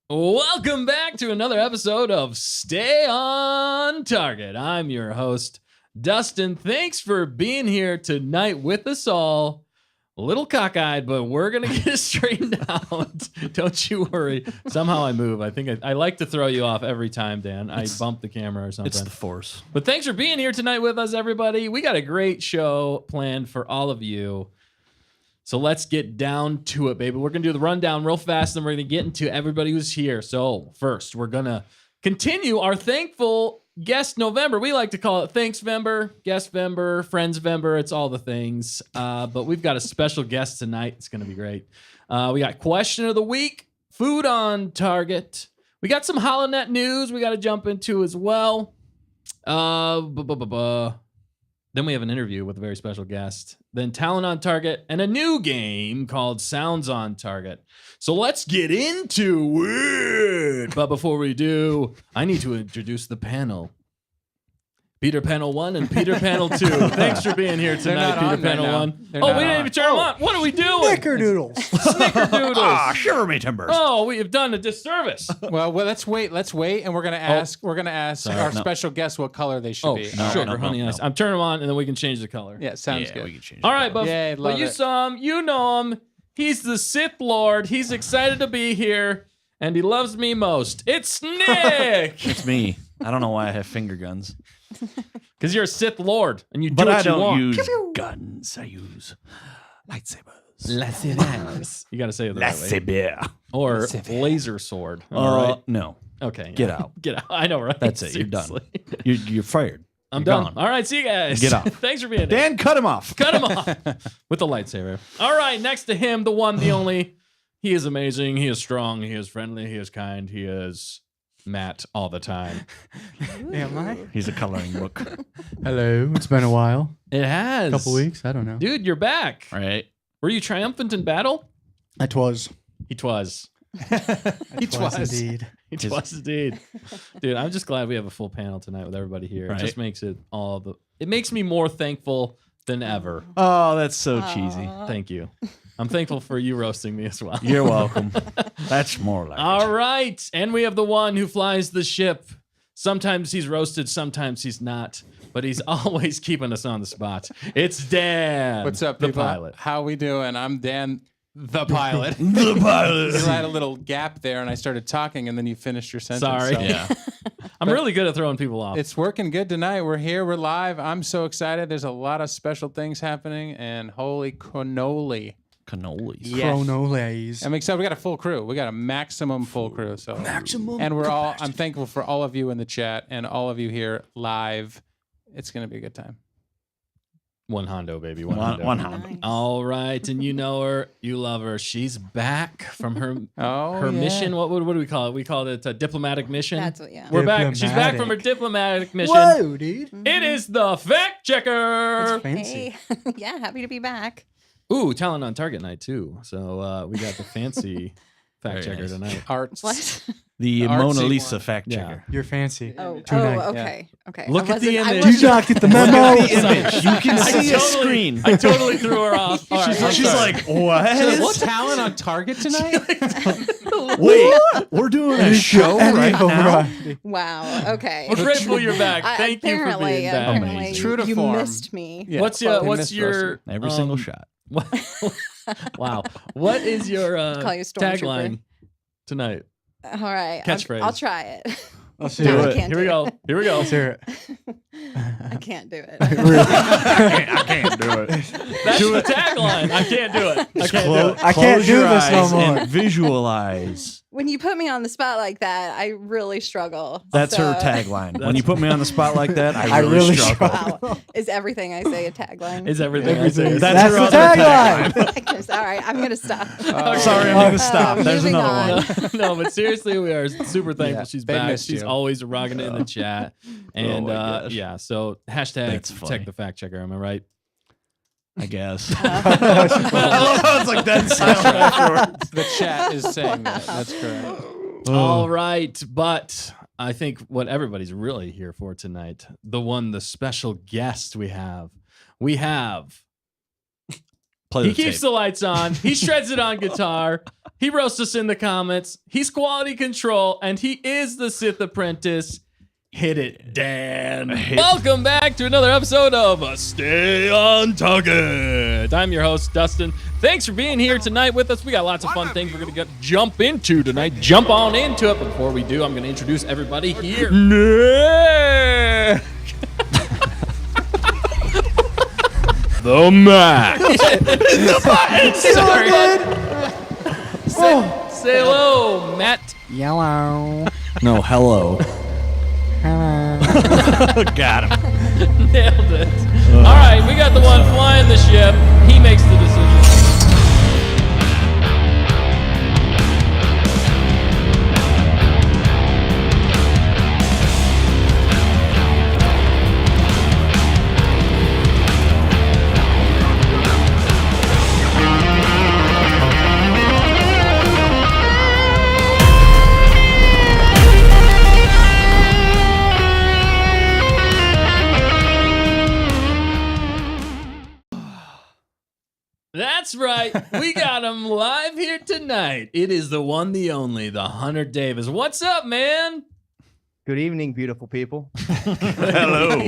Welcome back to another episode of Stay on Target. I'm your host, Dustin. Thanks for being here tonight with us all. A little cockeyed, but we're going to get it straightened out. Don't you worry. Somehow I move. I think I like to throw you off every time, Dan. I bump the camera or something. It's the force. But thanks for being here tonight with us, everybody. We got a great show planned for all of you. So let's get down to it, baby. We're going to do the rundown real fast, and we're going to get into everybody who's here. So first, we're going to continue our thankful guest November. We like to call it Thanksvember, Guestvember, Friendsvember. It's all the things. But we've got a special guest tonight. It's going to be great. We got question of the week, food on target. We got some Holonet news we got to jump into as well. Then we have an interview with a very special guest. Then talent on target and a new game called Sounds on Target. So let's get into it. But before we do, I need to introduce the panel. Peter Panel 1 and Peter Panel 2. Thanks for being here tonight, Peter Panel 1. We didn't even turn them on. What are we doing? Snickerdoodles. Snickerdoodles. Shiver me timbers. Oh, we have done a disservice. Well, let's wait, and we're gonna ask. We're gonna ask our special guest what color they should be. Sugar, honey, ice. I'm turning them on, and then we can change the color. Yeah, sounds good. We can change All right, but you it. saw him, you know him. He's the Sith Lord. He's excited to be here, and he loves me most. It's Nick. It's me. I don't know why I have finger guns. Because you're a Sith Lord, and you do But what I you don't want. use guns. I use lightsabers. You got to say it the right way. Lightsaber. Or laser sword. All right. No. Okay. Get out. Get out. I know, right? That's it. You're done. Seriously. You're fired. I'm You're done. gone. All right. See you guys. Get out. Thanks for being here. Dan, cut him off. Cut him off with the lightsaber. All right, next to him, the one, the only. He is amazing. He is strong. He is friendly. He is kind. He is Matt all the time. Am I? He's a coloring book. Hello. It's been a while. It has. A couple weeks. I don't know. Dude, you're back. Right. Were you triumphant in battle? I twas. He twas. He twas indeed. He twas indeed. Dude, I'm just glad we have a full panel tonight with everybody here. Right. It just makes it it makes me more thankful than ever. Oh, that's so cheesy. Thank you. I'm thankful for you roasting me as well. You're welcome. That's more like All it. right. And we have the one who flies the ship. Sometimes he's roasted, sometimes he's not, but he's always keeping us on the spot. It's Dan. What's up, the people? pilot. How we doing? I'm Dan, the pilot. The pilot. You had a little gap there, and I started talking, and then you finished your sentence. Sorry. so- Yeah. I'm really good at throwing people off. It's working good tonight. We're here. We're live. I'm so excited. There's a lot of special things happening, and holy cannoli. Cannolis. Yes. Chronoles. I'm excited. We got a full crew. We got a maximum full crew. So Maximum and we're all. I'm thankful for all of you in the chat and all of you here live. It's gonna be a good time. One Hondo, baby. One One Hondo. Hondo. All right. And you know her. You love her. She's back from her Oh, mission. What do we call it? We called it a diplomatic mission. That's what, yeah. We're back. She's back from her Diplomatic. diplomatic mission. Whoa, dude. It is the fact checker. That's fancy. Hey, yeah, happy to be back. Ooh, talent on target night too. So we got the fancy fact Very checker nice. tonight. Arts. What? The Artsy Mona Lisa one. fact Yeah. checker. You're fancy. Oh, Tonight. okay. Okay. Look I at the wasn't- I image. Do wasn't- you not get the Look memo? at the image. You can I see a totally- screen. I totally threw her off. All right, I'm She's sorry. like, what? What talent on target tonight? Wait, we're doing a show Any right now? variety. Wow. Okay. We're grateful you're back. I- Thank you for apparently- being back. Apparently, Amazing. True to you form. missed me. Yeah. What's Well, your Every single shot. Wow. What is your Call you Stormtrooper. tagline tonight? All right. Catchphrase. I'll try it. Let's No, hear I it. can't Here we do go. it. Here we go. Let's hear it. I can't do it. I can't do it. That's the tagline. I can't do it. I can't do it. I can't Close do your this no eyes more. and visualize. When you put me on the spot like that, I really struggle. That's her So- tagline. When you put me on the spot like that, I I really, really struggle. Wow. Is everything I say a tagline? Is everything I say. Everything. That's That's her the other tagline. All right. I'm going to stop. Sorry, I'm gonna stop. There's moving another on. one. No, but seriously, we are super thankful Yeah, she's they back. missed She's you. always rocking it in the chat. And my gosh. yeah, so hashtag That's funny. check the fact checker. Am I right? I guess. I love how it's like that sound afterwards. The chat is saying that. That's correct. All right, but I think what everybody's really here for tonight, the special guest we have He keeps the lights on. He shreds it on guitar. He roasts us in the comments. He's quality control, and he is the Sith Apprentice. Hit it, Dan. Welcome back to another episode of Stay on Target. I'm your host, Dustin. Thanks for being here tonight with us. We got lots of fun things we're going to jump into tonight. Jump on into it. But before we do, I'm going to introduce everybody here. Nick. The Mac. Say hello, Matt. Yellow. No, hello. Got him. Nailed it. All right, we got the one flying the ship. He makes the decision. That's right. We got him live here tonight. It is the one, the only, the Hunter Davis. What's up, man? Good evening, beautiful people. Hello.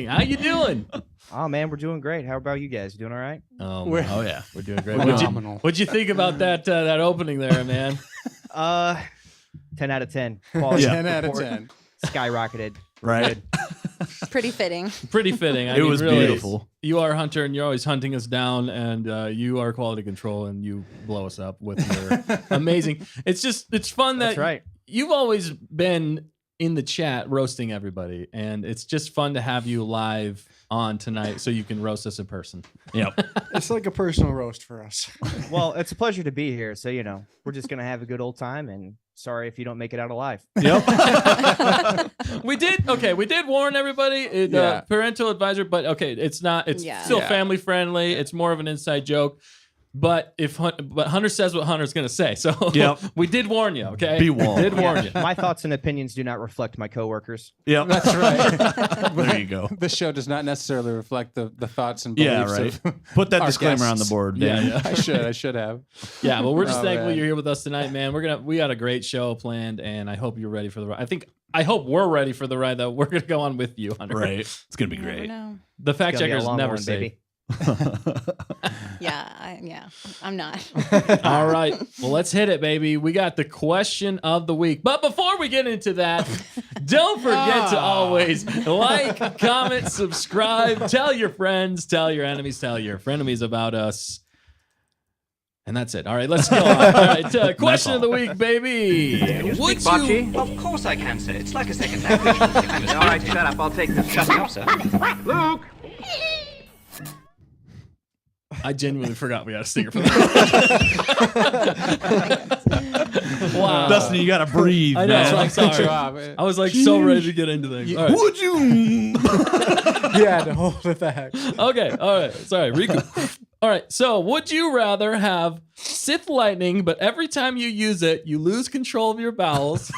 How you doing? Oh man, we're doing great. How about you guys? Doing all right? Oh, Oh yeah. we're doing great. Phenomenal. What'd you think about that opening there, man? 10 out of 10. Quality 10 out of report 10. Skyrocketed. Right. Pretty fitting. Pretty fitting. It was really, beautiful. You are Hunter, and you're always hunting us down, and you are quality control, and you blow us up with your amazing. It's fun that That's right. you've always been in the chat roasting everybody, and it's just fun to have you live on tonight so you can roast us in person. Yep. It's like a personal roast for us. Well, it's a pleasure to be here. So, we're just going to have a good old time, and sorry if you don't make it out alive. Yep. We did warn everybody, parental advisor, but okay, it's still family friendly. It's more of an inside joke. But but Hunter says what Hunter's going to say. So Yep. we did warn you, okay? Be warned. Did warn you. My thoughts and opinions do not reflect my coworkers. Yep. That's right. There you go. The show does not necessarily reflect the thoughts and Yeah, beliefs right. of Put that our disclaimer on the guests. board. Yeah, Dan. yeah. I should have. Yeah, but we're just Oh, thankful man. you're here with us tonight, man. We got a great show planned, and I hope you're ready for the ride. I hope we're ready for the ride that we're going to go on with you, Hunter. Right. It's gonna be You never great. know. The fact It's gonna be a checkers long never one, say. baby. I'm not. All right. Well, let's hit it, baby. We got the question of the week. But before we get into that, don't forget to always like, comment, subscribe, tell your friends, tell your enemies, tell your frenemies about us. And that's it. All right, let's go on. All right, question of the week, baby. Would you... Of course I can, sir. It's like a second language. All right, shut up. I'll take this. Shut up, sir. Luke! I genuinely forgot we had a stinger for that. Wow. Dustin, you gotta breathe. I know. man. So I'm sorry. Good job. I was like so ready to get into things. All right. Would you? Yeah, to hold it back. Okay. All right. Sorry. Riku. All right. So, would you rather have Sith lightning, but every time you use it, you lose control of your bowels,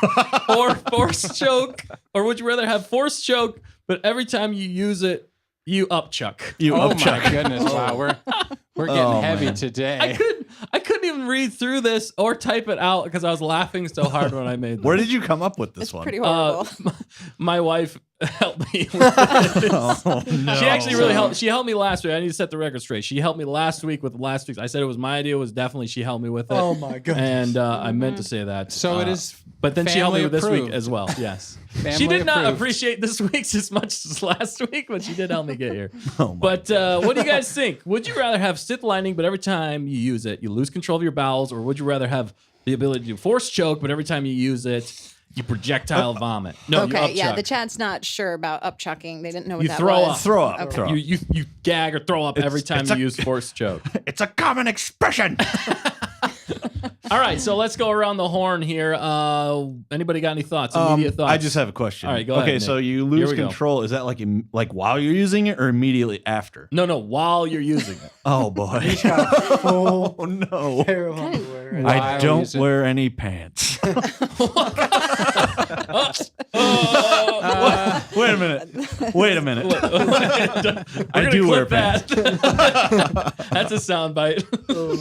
or force choke, or would you rather have force choke, but every time you use it, you upchuck? You Oh upchuck. my goodness! Wow, we're getting Oh, heavy man. today. I couldn't even read through this or type it out because I was laughing so hard when I made this. Where did you come up with this It's one? pretty horrible. My wife helped me with this. Oh, no. She actually really helped. She helped me last week. I need to set the record straight. She helped me last week with last week's. I said it was my idea. It was definitely she helped me with it. Oh my goodness. And I meant to say that. So it is. But then she helped me family with this week approved. as well. Yes. She Family did not approved. appreciate this week's as much as last week, but she did help me get here. Oh, my But what do you guys think? Would you rather have Sith lightning, but every time you use it, you lose control of your bowels, or would you rather have the ability to force choke, but every time you use it, you projectile vomit? No, you Okay, yeah, upchuck. the chat's not sure about upchucking. They didn't know what You that throw was. up. Throw up. Okay. Throw up. You gag or throw up every time it's you a- use force choke. It's a common expression. All right, so let's go around the horn here. Anybody got any thoughts? Immediate thoughts? I just have a question. All right, go Okay, ahead, so Nick. you Here lose we go. control. Is that like while you're using it or immediately after? No, while you're using it. Oh boy. He's got full Oh no. pair of underwear. Why I are we don't using- wear any pants. Oh, Wait a Wait a minute. I do wear that. That's a soundbite.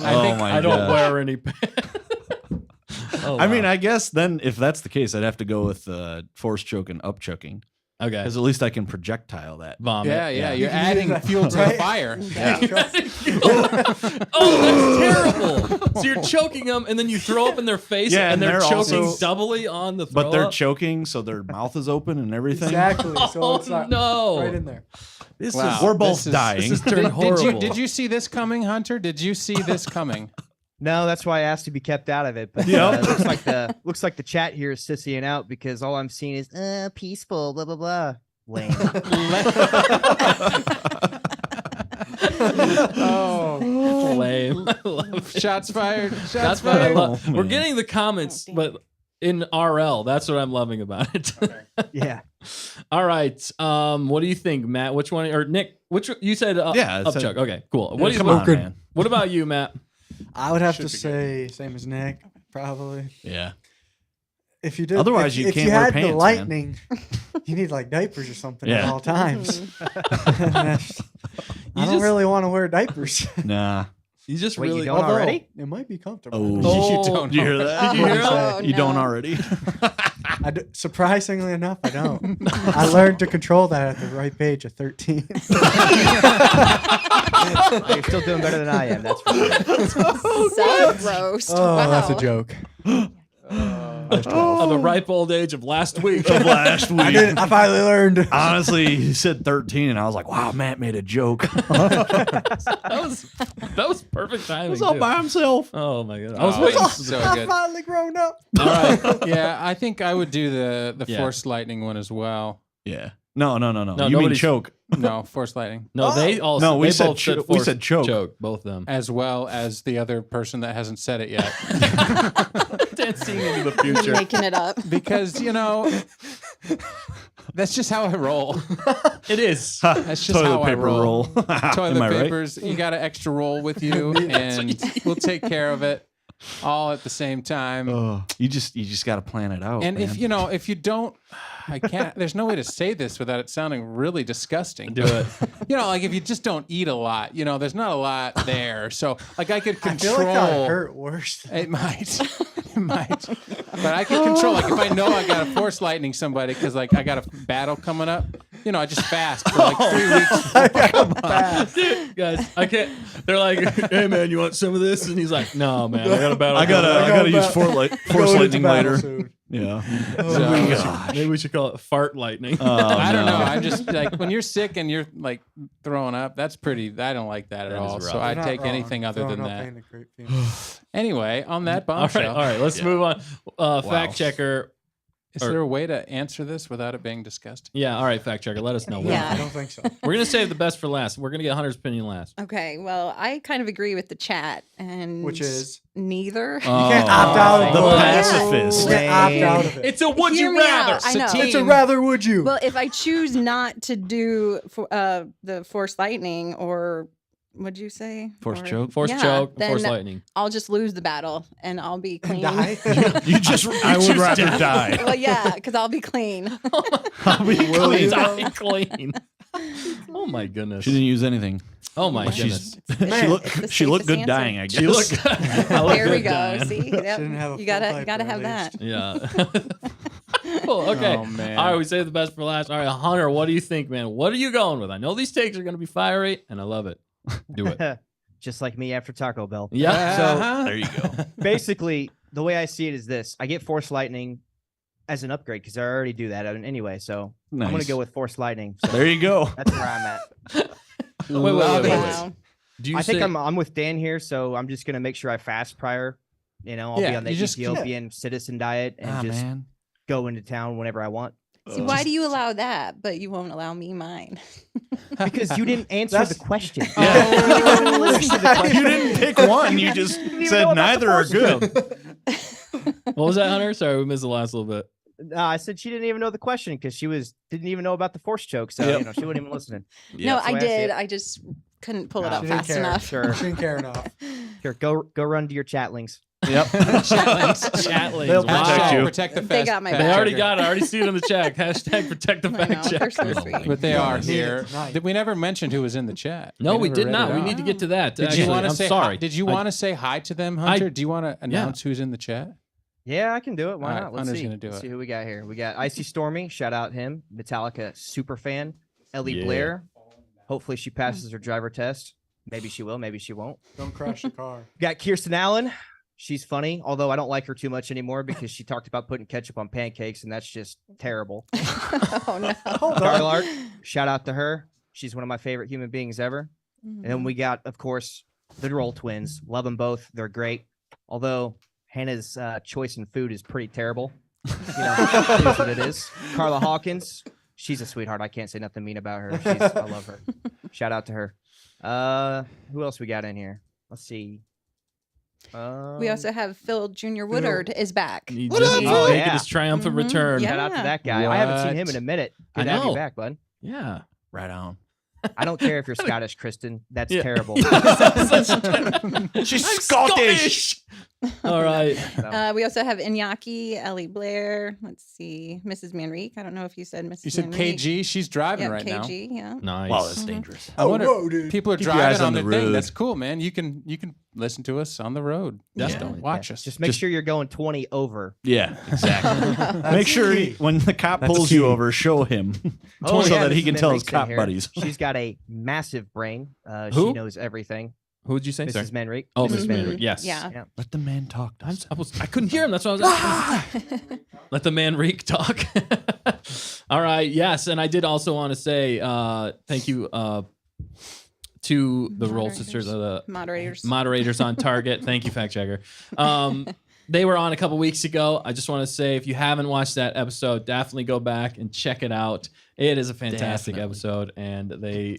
I don't wear any pants. I mean, I guess then if that's the case, I'd have to go with force choke and up choking. Okay. Because at least I can projectile that. Vomit. Yeah. You're adding fuel to the fire. Oh, that's terrible. So you're choking them, and then you throw up in their face, and they're choking also, doubly on the throw But they're up? choking, so their mouth is open and everything. Exactly. So it's not no. right in there. We're both dying. This is turned horrible. Did you see this coming, Hunter? Did you see this coming? No, that's why I asked to be kept out of it. But looks like the chat here is sissying out because all I'm seeing is peaceful, blah blah blah. Lame. Oh, lame. I love it. shots fired. Shots That's what I fired. love. Oh, We're man. getting the comments, but in RL. That's what I'm loving about it. Yeah. All right. What do you think, Matt? Which one? Or Nick? Which you said? Yeah, up chuck. Okay, cool. What What do you? come on, good. man. What about you, Matt? I would have Should to be say same as Nick, probably. Yeah. If you did, Otherwise, if, you if can't you wear had pants, the man. lightning, you need like diapers or something at Yeah. all times. I don't just- really want to wear diapers. Nah. You just Wait, you really. don't Although, already? It might be comfortable. Oh. You don't Did you hear that? Did you hear that? Oh, You don't no. already? Surprisingly enough, I don't. I learned to control that at the ripe age of 13. You're still doing better than I am. That's for sure. Self roast. Oh, wow. that's a joke. Of the ripe old age of last week. Of last week. I finally learned. Honestly, he said 13, and I was like, wow, Matt made a joke. that was perfect timing. He's all too. by himself. Oh my god! I was Oh, waiting. so I've good. finally grown up. All right. Yeah, I think I would do the Yeah. force lightning one as well. Yeah. No. No, You mean nobody's- choke. No, force lightning. No, they all. No, we they said both cho- we force said choke. Both of them. As well as the other person that hasn't said it yet. Dan's seeing into the future. Making it up. Because, that's just how I roll. It is. That's just Toilet how paper I roll. roll. Toilet Am I right? papers, you got an extra roll with you, and we'll take care of it all at the same time. Oh, you just got to plan it out. And man. if you don't, I can't. There's no way to say this without it sounding really disgusting. Do it. Like if you just don't eat a lot, there's not a lot there. So like I could I control. feel like that hurt worse. It might, but I can control. Like if I know I got to force lightning somebody because like I got a battle coming up, I just fast for like 3 weeks. Dude, guys, I can't. They're like, "Hey man, you want some of this?" And he's like, "No, man, I got a battle. I gotta use force Going into lightning battle later. soon. Yeah. So, maybe we should call it fart lightning." I don't no. know. I'm just like when you're sick and you're like throwing up. That's pretty. I don't like that at That is all. rough. So You're I Not take wrong. anything other Throwing than up that. ain't a great feeling. Anyway, on that all right, bombshell, all right. Let's move on. Fact checker. is there a way to answer this without it being disgusting? Yeah, all right, fact checker. Let us know. Yeah. I don't think so. We're gonna save the best for last. We're gonna get Hunter's opinion last. Okay, well, I kind of agree with the chat, and Which is? neither. You can't opt out of the it. pacifist. You can't opt out of it. It's a would Hear you me rather. out. I know. It's a rather would you. Well, if I choose not to do the force lightning, or what'd you say? Force Or- choke? Force Yeah, choke, then force lightning. I'll just lose the battle and I'll be clean. Die. I would rather die. Well, yeah, because I'll be clean. I'll be clean. Die clean. Oh my goodness. She didn't use anything. Oh my goodness. She looked good dying, I guess. She looked. I look There we good go. dying. See, Yep. Shouldn't have a you full gotta diaper, have at that. Yeah. Cool. Okay. Oh, man. All right. We saved the best for last. All right, Hunter. What do you think, man? What are you going with? I know these takes are going to be fiery, and I love it. Do it. Just like me after Taco Bell. Yeah. So There you go. basically, the way I see it is this: I get Force Lightning as an upgrade because I already do that anyway. So I'm gonna Nice. go with Force Lightning. So There you go. that's where I'm at. Wait. Wow. Do you I think say- I'm with Dan here, so I'm just gonna make sure I fast prior. I'll be Yeah, on the you just- Ethiopian citizen diet and just man. go into town whenever I want. See, why do you allow that, but you won't allow me mine? Because you didn't answer That's- the question. You didn't pick one. You just said neither are good. What was that, Hunter? Sorry, we missed the last little bit. I said she didn't even know the question because she didn't even know about the force choke, so Yep. she wasn't even listening. No, that's the I way I see did. it. I just couldn't pull it Ah, up She didn't fast care. enough. Sure. She didn't care enough. Here, go run to your chatlings. Yep. Chatlings. Chatlings. They'll Wow. protect you. Protect the They got my They back. already got it. I already see it in the chat. Hashtag protect the I know, fact they're so checker. sweet. But they are Need it here. tonight. We never mentioned who was in the chat. No, we never did read not. it We out. need to get to that. Did Actually, you want to I'm say? sorry. Did you want to say hi to them, Hunter? Do you want to announce who's in the chat? Yeah, I can do it. Why All right, not? Let's Hunter's see. gonna do Let's it. see who we got here. We got Icy Stormy. Shout out him. Metallica super fan. Ellie Yeah. Blair. Hopefully she passes her driver test. Maybe she will. Maybe she won't. Don't crash the car. We got Kirsten Allen. She's funny, although I don't like her too much anymore because she talked about putting ketchup on pancakes, and that's just terrible. Oh no. Darlark, shout out to her. She's one of my favorite human beings ever. Mm-hmm. And then we got, of course, the Roll twins. Love them both. They're great. Although Hannah's choice in food is pretty terrible. You know, it is what it is. Carla Hawkins, she's a sweetheart. I can't say nothing mean about her. I love her. Shout out to her. Who else we got in here? Let's see. We also have Phil Jr. Woodard is back. He What just up, he's Phil? making Yeah. his triumphant Mhm. return. Yeah. Shout out to that guy. I haven't seen him in a minute. I Good to have you know. back, bud. Yeah. Right on. I don't care if you're Scottish, Kristen. That's Yeah. terrible. She's I'm Scottish. All right. We also have Inyaki, Ellie Blair. Let's see, Mrs. Manrique. I don't know if you said Mrs. You said Manrique. KG. She's driving Yeah, right now. KG. Yeah. Nice. Wow, that's dangerous. I wonder. whoa, dude. People are Keep your eyes driving on on the the thing. road. That's cool, man. You can listen to us on the road. Just Definitely. don't watch us. Just make sure you're going 20 over. Yeah, exactly. Make sure key. when the cop That's pulls key. you over, show him Oh, so yeah, that he Mrs. can tell his Manrique's in cop here. buddies. She's got a massive brain. Who? She knows everything. Who would you say? Sorry. Mrs. Manrique. Oh, Mrs. Miss Manrique. Yes. Yeah. Let the man talk. I couldn't hear him. That's what I was. Let the man reek talk. All right. Yes, and I did also want to say thank you to the Roll Sisters, the Moderators. moderators on Target. Thank you, fact checker. They were on a couple weeks ago. I just want to say, if you haven't watched that episode, definitely go back and check it out. It is a fantastic Definitely. episode, and they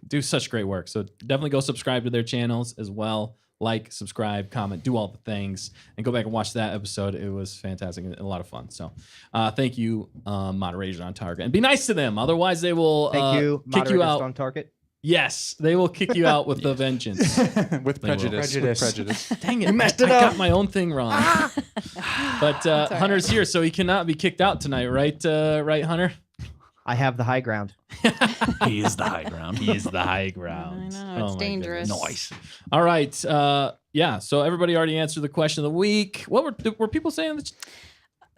do such great work. So definitely go subscribe to their channels as well. Like, subscribe, comment, do all the things, and go back and watch that episode. It was fantastic and a lot of fun. So thank you, moderators on Target. And be nice to them. Otherwise, they will Thank you, kick you moderators out. on target. Yes, they will kick you out with a vengeance. with They will. prejudice. With Prejudice. prejudice. Dang it. I got my own thing wrong. But all Hunter's right. here, so he cannot be kicked out tonight, right? Right, Hunter? I have the high ground. He is the high ground. He is the high ground. I know, Oh it's my dangerous. goodness. Nice. All right. Yeah, so everybody already answered the question of the week. What were people saying?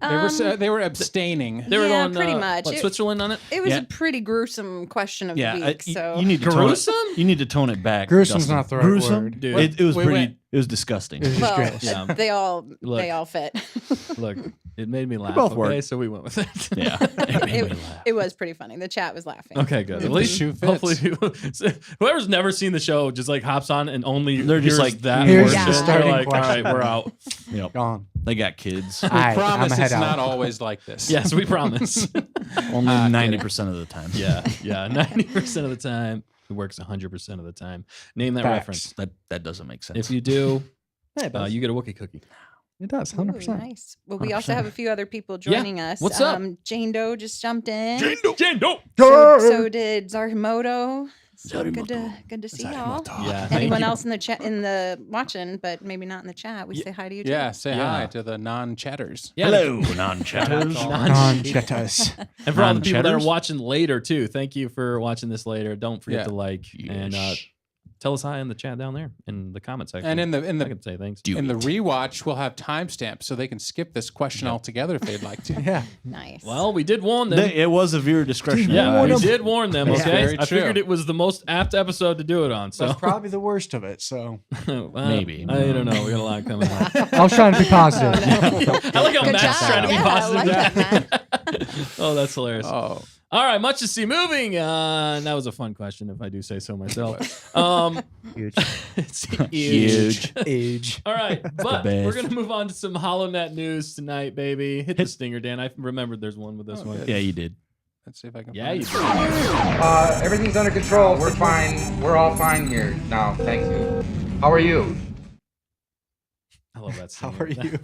In the They were abstaining. they were Yeah, going, pretty much. what, It- Switzerland on it? It was Yeah. a pretty gruesome question of Yeah, the week. So you need to tone Gruesome? it. You need to tone it back. Gruesome's Dustin. not the right Gruesome? word. Dude. It was We pretty. went- It was disgusting. It was well, disgrace. Yeah. they all Look. fit. Look, it made me laugh. both Okay, worked. so we went with it. Yeah, it made me laugh. It was pretty funny. The chat was laughing. Okay, good. At the least shoe fits. hopefully people, whoever's never seen the show just like hops on and only They're just hears like, that. here's portion. the They're starting like, all right, question. we're out. Yep. Gone. They got kids. All right, Promise I'ma head it's out. not always like this. Yes, we promise. Only Ah, 90% of the time. Yeah, 90% of the time it works 100% of the time. Name that Facts. reference. That doesn't make sense. If you do, Yeah, it does. you get a Wookiee cookie. It does. Ooh, 100%. nice. Well, we also have a few other people Yeah. joining us. What's up? Jane Doe just jumped in. Jando. So did Zarimoto. So Zarimoto. good to see y'all. Yeah. thank Anyone you. else in the chat, in the watching, but maybe not in the chat? We say hi to you. Too. Yeah, say Yeah. hi to the non-chatters. Yeah, Hello, non-chatters. Non-chetas. And for all the people that are Non-cheddars? watching later too, thank you for watching this later. Don't forget Yeah. to like and Yes. tell us hi in the chat down there in the comment section. And in I the can say thanks. Do in the it. rewatch, we'll have timestamps so they can skip this question altogether if they'd like to. Yeah. Nice. Well, we did warn them. It was a viewer discretion. Yeah, we guys. did warn them. That's Okay, very I true. figured it was the most apt episode to do it on. So That's probably the worst of it. So well, Maybe. I don't know. We got a lot coming up. I was trying to be positive. I like how Good Matt's job. trying to be Yeah, I positive. like now. that, Oh, that's hilarious. Oh, All right, much to see moving. And that was a fun question, if I do say so myself. Huge. It's Huge. Age. All right, but we're best. gonna move on to some Holonet news tonight, baby. Hit the stinger, Dan. I remembered there's one with this one. Yeah, you did. let's see if I can. Yeah, find you it. did. Everything's under control. We're fine. We're all fine here now. Thank you. How are you? I love that. How singer. are you?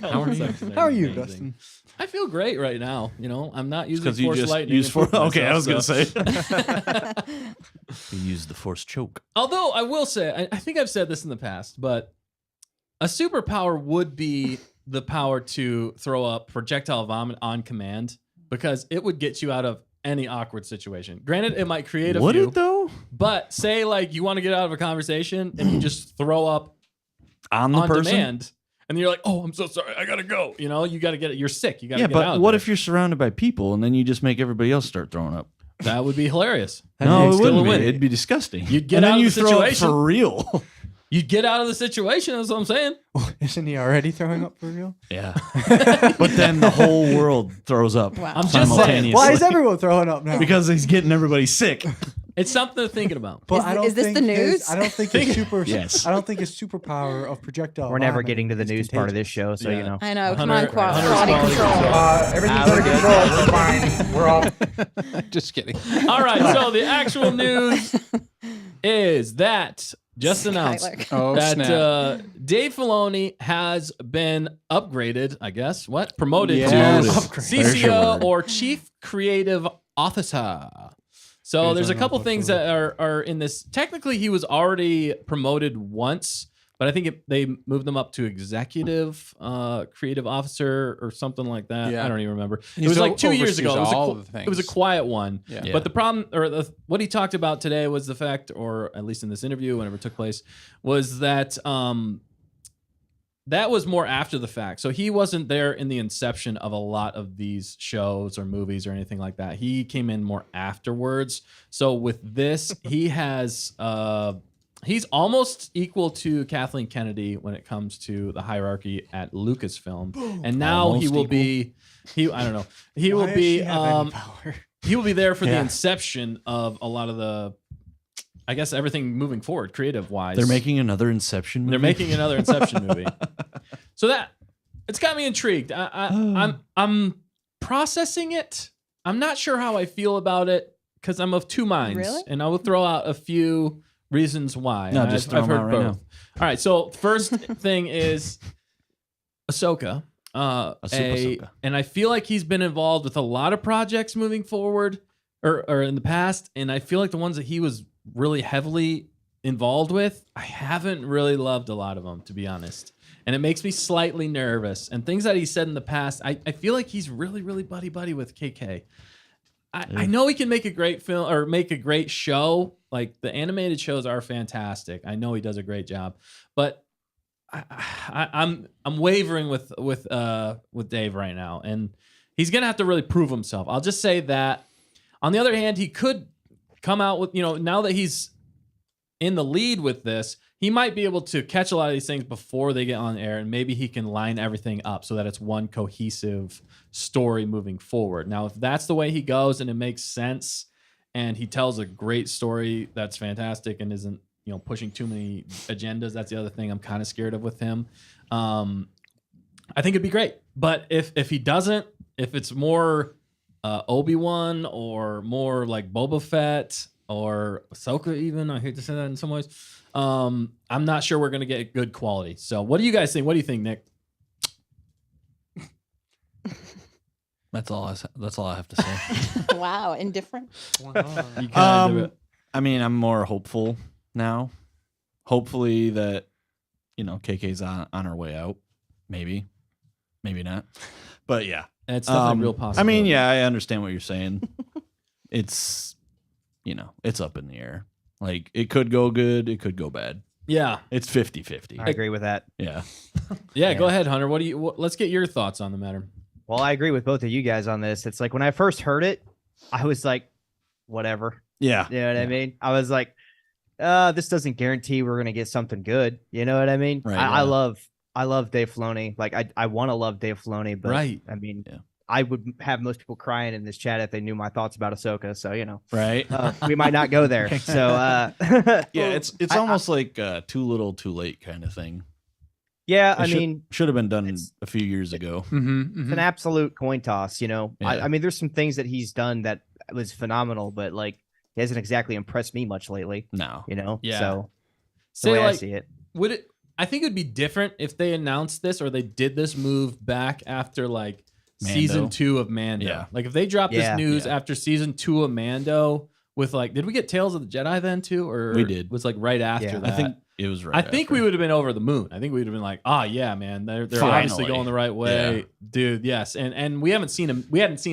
How are you? How are you, Dustin? I feel great right now. You know, I'm not using Because you force just lightning. use and force. poop Okay, I was gonna myself, say. You use the force choke. Although I will say, I think I've said this in the past, but a superpower would be the power to throw up projectile vomit on command because it would get you out of any awkward situation. Granted, it might create a Would few, it though? but say like you want to get out of a conversation and you just throw up On the on person? demand, and you're like, "Oh, I'm so sorry, I gotta go." You know, you gotta get it. You're sick. You gotta Yeah, get out. but of what there. if you're surrounded by people and then you just make everybody else start throwing up? That would be hilarious. No, it Still wouldn't a be. win. It'd be disgusting. You'd get and out then of you the throw up situation. for real. You'd get out of the situation. That's what I'm saying. Isn't he already throwing up for real? Yeah. But then the whole world throws up Wow. I'm just saying. simultaneously. Why is everyone throwing up now? Because he's getting everybody sick. It's something to think about. But Is- I don't is this think the news? I don't think his super. Yes. I don't think his superpower of projectile. We're never vomit getting to the is news part of this contagious. show, so you know. I know. Come Hunter- on, quality Hunter's control. Everything's we're under good. control. We're fine. We're all. Just kidding. All right. So the actual news is that just announced Skylar. Oh, that snap. Dave Filoni has been upgraded. I guess promoted Yes. to Upgraded. There's your CCO word. or Chief Creative Officer. So there's a couple things that are in this. Technically, he was already promoted once, but I think they moved him up to Executive Creative Officer or something like that. Yeah. I don't even remember. He It was like 2 years oversees ago. It was, all of the it was a things. quiet one. Yeah. Yeah. But the problem, or what he talked about today was the fact, or at least in this interview, whenever it took place, was that that was more after the fact. So he wasn't there in the inception of a lot of these shows or movies or anything like that. He came in more afterwards. So with this, he has he's almost equal to Kathleen Kennedy when it comes to the hierarchy at Lucasfilm. And now he Almost will equal. be I don't know. He Why will does be she have any power? he will be there for the Yeah. inception of a lot of the, I guess, everything moving forward, creative wise. They're making another Inception movie. They're making another Inception movie. So that it's got me intrigued. I'm processing it. I'm not sure how I feel about it because I'm of two minds. Really? And I will throw out a few reasons why. No, And just throw 'em out right now. All right. So first thing is Ahsoka. Ahsoka. And I feel like he's been involved with a lot of projects moving forward or in the past. And I feel like the ones that he was really heavily involved with, I haven't really loved a lot of them, to be honest. And it makes me slightly nervous. And things that he said in the past, I feel like he's really, really buddy-buddy with KK. I know he can make a great film or make a great show. Like the animated shows are fantastic. I know he does a great job. But I'm wavering with Dave right now. And he's going to have to really prove himself. I'll just say that. On the other hand, he could come out with, now that he's in the lead with this, he might be able to catch a lot of these things before they get on air, and maybe he can line everything up so that it's one cohesive story moving forward. Now, if that's the way he goes and it makes sense and he tells a great story that's fantastic and isn't, pushing too many agendas, that's the other thing I'm kind of scared of with him. I think it'd be great. But if he doesn't, if it's more Obi-Wan or more like Boba Fett or Ahsoka even, I hate to say that in some ways, I'm not sure we're going to get good quality. So what do you guys think? What do you think, Nick? That's all I have to say. Wow, indifferent. You kinda do it. I mean, I'm more hopeful now. Hopefully that, KK's on her way out. Maybe not. But yeah. It's definitely a real possibility. I mean, yeah, I understand what you're saying. It's, it's up in the air. Like, it could go good, it could go bad. Yeah. It's 50-50. I agree with that. Yeah. Yeah, go ahead, Hunter. Let's get your thoughts on the matter. Well, I agree with both of you guys on this. It's like when I first heard it, I was like, whatever. Yeah. You know what I mean? I was like, this doesn't guarantee we're gonna get something good. You know what I mean? Right, I yeah. love Dave Filoni. Like I want to love Dave Filoni, but Right. I mean, Yeah. I would have most people crying in this chat if they knew my thoughts about Ahsoka. So Right. we might not go there. So Yeah, it's I- almost like too little, too late kind of thing. yeah, I It should- mean, should have been done it's- a few years ago. it's an absolute coin toss. Yeah. I mean, there's some things that he's done that was phenomenal, but like he hasn't exactly impressed me much lately. No. Yeah. So the Say way I like, see it. would it? I think it would be different if they announced this or they did this move back after like season Mando. 2 of Mando. Yeah. Like if they dropped Yeah. this news Yeah. after season 2 of Mando with like, did we get Tales of the Jedi then too, or We did. was like right after Yeah. that? I think It was right. I think after. we would have been over the moon. I think we would have been like, oh yeah, man, they're obviously Finally. going the right way, dude. Yes, and we hadn't seen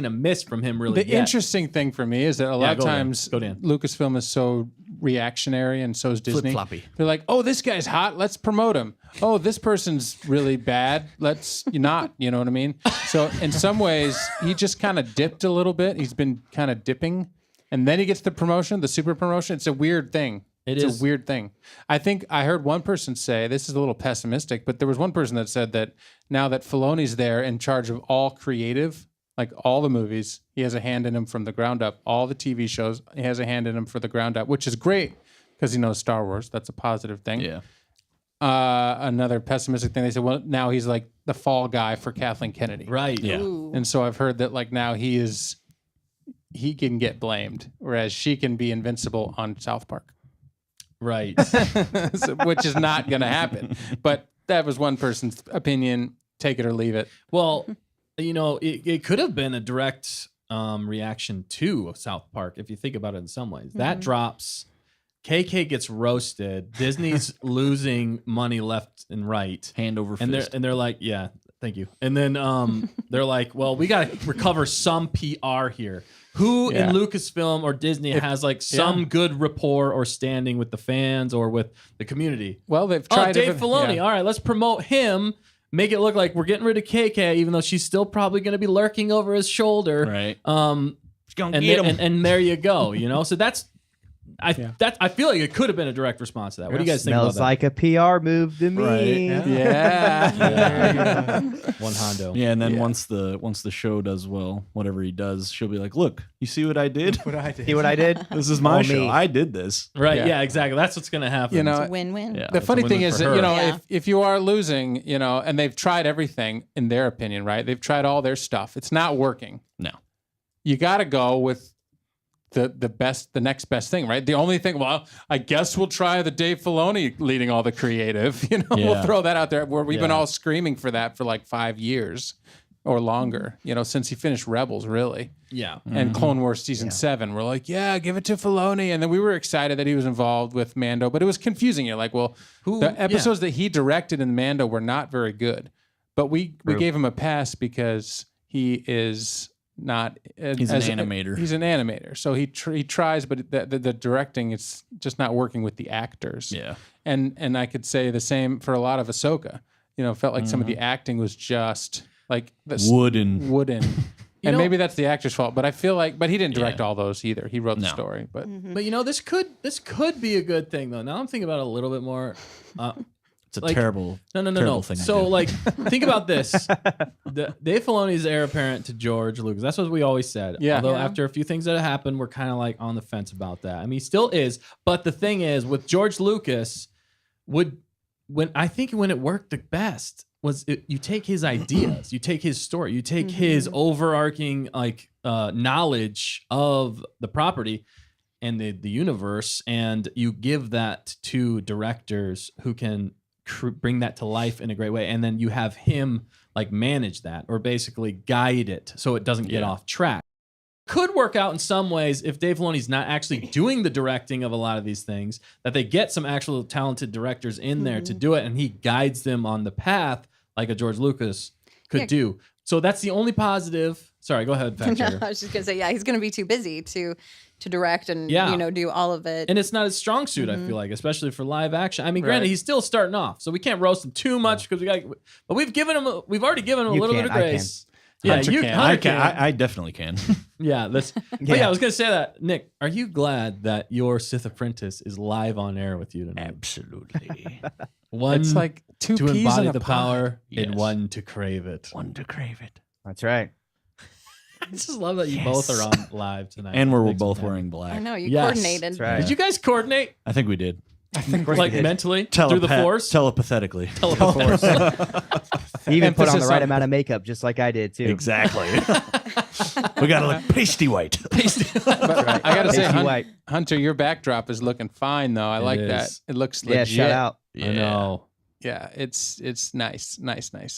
a miss from him really. The yet. interesting thing for me is that a lot of go Dan. times Go Dan. Lucasfilm is so reactionary, and so is Disney. Flip-floppy. They're like, "Oh, this guy's hot. Let's promote him. Oh, this person's really bad. Let's not." You know what I mean? So in some ways, he just kind of dipped a little bit. He's been kind of dipping, and then he gets the promotion, the super promotion. It's a weird thing. It's a weird thing. I think I heard one person say, this is a little pessimistic, but there was one person that said that now that Filoni's there in charge of all creative, like all the movies, he has a hand in him from the ground up. All the TV shows, he has a hand in him for the ground up, which is great because he knows Star Wars. That's a positive thing. Yeah. Another pessimistic thing, they said, well, now he's like the fall guy for Kathleen Kennedy. right? Yeah. Ooh. And so I've heard that like now he can get blamed, whereas she can be invincible on South Park. Right. So, which is not going to happen. But that was one person's opinion. Take it or leave it. Well, it could have been a direct reaction to South Park if you think about it in some ways. That drops. KK gets roasted. Disney's losing money left and right. Hand over And fist. they're like, yeah, thank you. And then they're like, well, we got to recover some PR here. Who in Lucasfilm or Disney has like some good rapport or standing with the fans or with the community? Well, they've tried Dave Filoni. All right, let's promote him. Make it look like we're getting rid of KK, even though she's still probably going to be lurking over his shoulder. Right. Just gonna get him. and there you go. So that's. I feel like it could have been a direct response to that. What do you guys think about Smells that? like a PR move to me. Right. Yeah. One Hondo. Yeah, and then once the show does well, whatever he does, she'll be like, "Look, you see what I did? What I did. See what I did? This is my All show. me. I did this." Right. Yeah. Yeah. Exactly. That's what's going to happen. You know, It's a win-win. Yeah. The funny a thing win-win is for that, her. Yeah. if you are losing, and they've tried everything in their opinion, right? They've tried all their stuff. It's not working. No. You got to go with the next best thing, right? The only thing, well, I guess we'll try the Dave Filoni leading all the creative. We'll Yeah. throw that out there where we've been Yeah. all screaming for that for like 5 years or longer, since he finished Rebels, really. yeah. And Clone Wars season 7, we're like, yeah, give it to Filoni. And then we were excited that he was involved with Mando, but it was confusing. You're like, well, the episodes that he directed in Mando were not very good, but we gave him a pass because he is not. He's an animator. He's an animator, so he tries, but the directing is just not working with the actors. Yeah. And I could say the same for a lot of Ahsoka. Felt like some of the acting was just like Wooden. And maybe that's the actor's fault, but I feel like, but he didn't direct Yeah. all those either. He wrote the No. story, but But this could be a good thing though. Now I'm thinking about it a little bit more. It's a Like- terrible, No. terrible thing. to So do. like, think about this: Dave Filoni is heir apparent to George Lucas. That's what we always said. Yeah. Although Yeah. after a few things that happened, we're kind of like on the fence about that. I mean, he still is. But the thing is, with George Lucas, when it worked the best was you take his ideas, you take his story, you take his overarching knowledge of the property and the universe, and you give that to directors who can bring that to life in a great way, and then you have him like manage that or basically guide it so it doesn't get off track. Could work out in some ways if Dave Filoni's not actually doing the directing of a lot of these things, that they get some actual talented directors in there to do it, and he guides them on the path like a George Lucas could do. So that's the only positive. Sorry, go ahead, fact checker. I was just gonna say, he's gonna be too busy to direct and do all of it. And it's not his strong suit, I feel like, especially for live action. I mean, granted, he's still starting off, so we can't roast him too much because but we've already given him a little bit of grace. Yeah, Hunter can. I can. I definitely can. Yeah, that's. But I was gonna say that, Nick. Are you glad that your Sith Apprentice is live on air with you tonight? Absolutely. One it's like two to peas embody in a the pod. power, Yes. and one to crave it. One to crave it. That's right. I just love that you both are on live tonight. And we're Makes me both happy. wearing black. I know you Yes. coordinated. That's right. Did you guys coordinate I think we did. like mentally through the force? Telepathetically. Force. He even put on the Emphasis right on- amount of makeup, just like I did too. Exactly. We gotta look pasty white. Right. I gotta say, Pasty white. Hunter, your backdrop is looking fine though. I like that. is. It looks Yeah, legit. shout out. I know. Yeah, it's nice.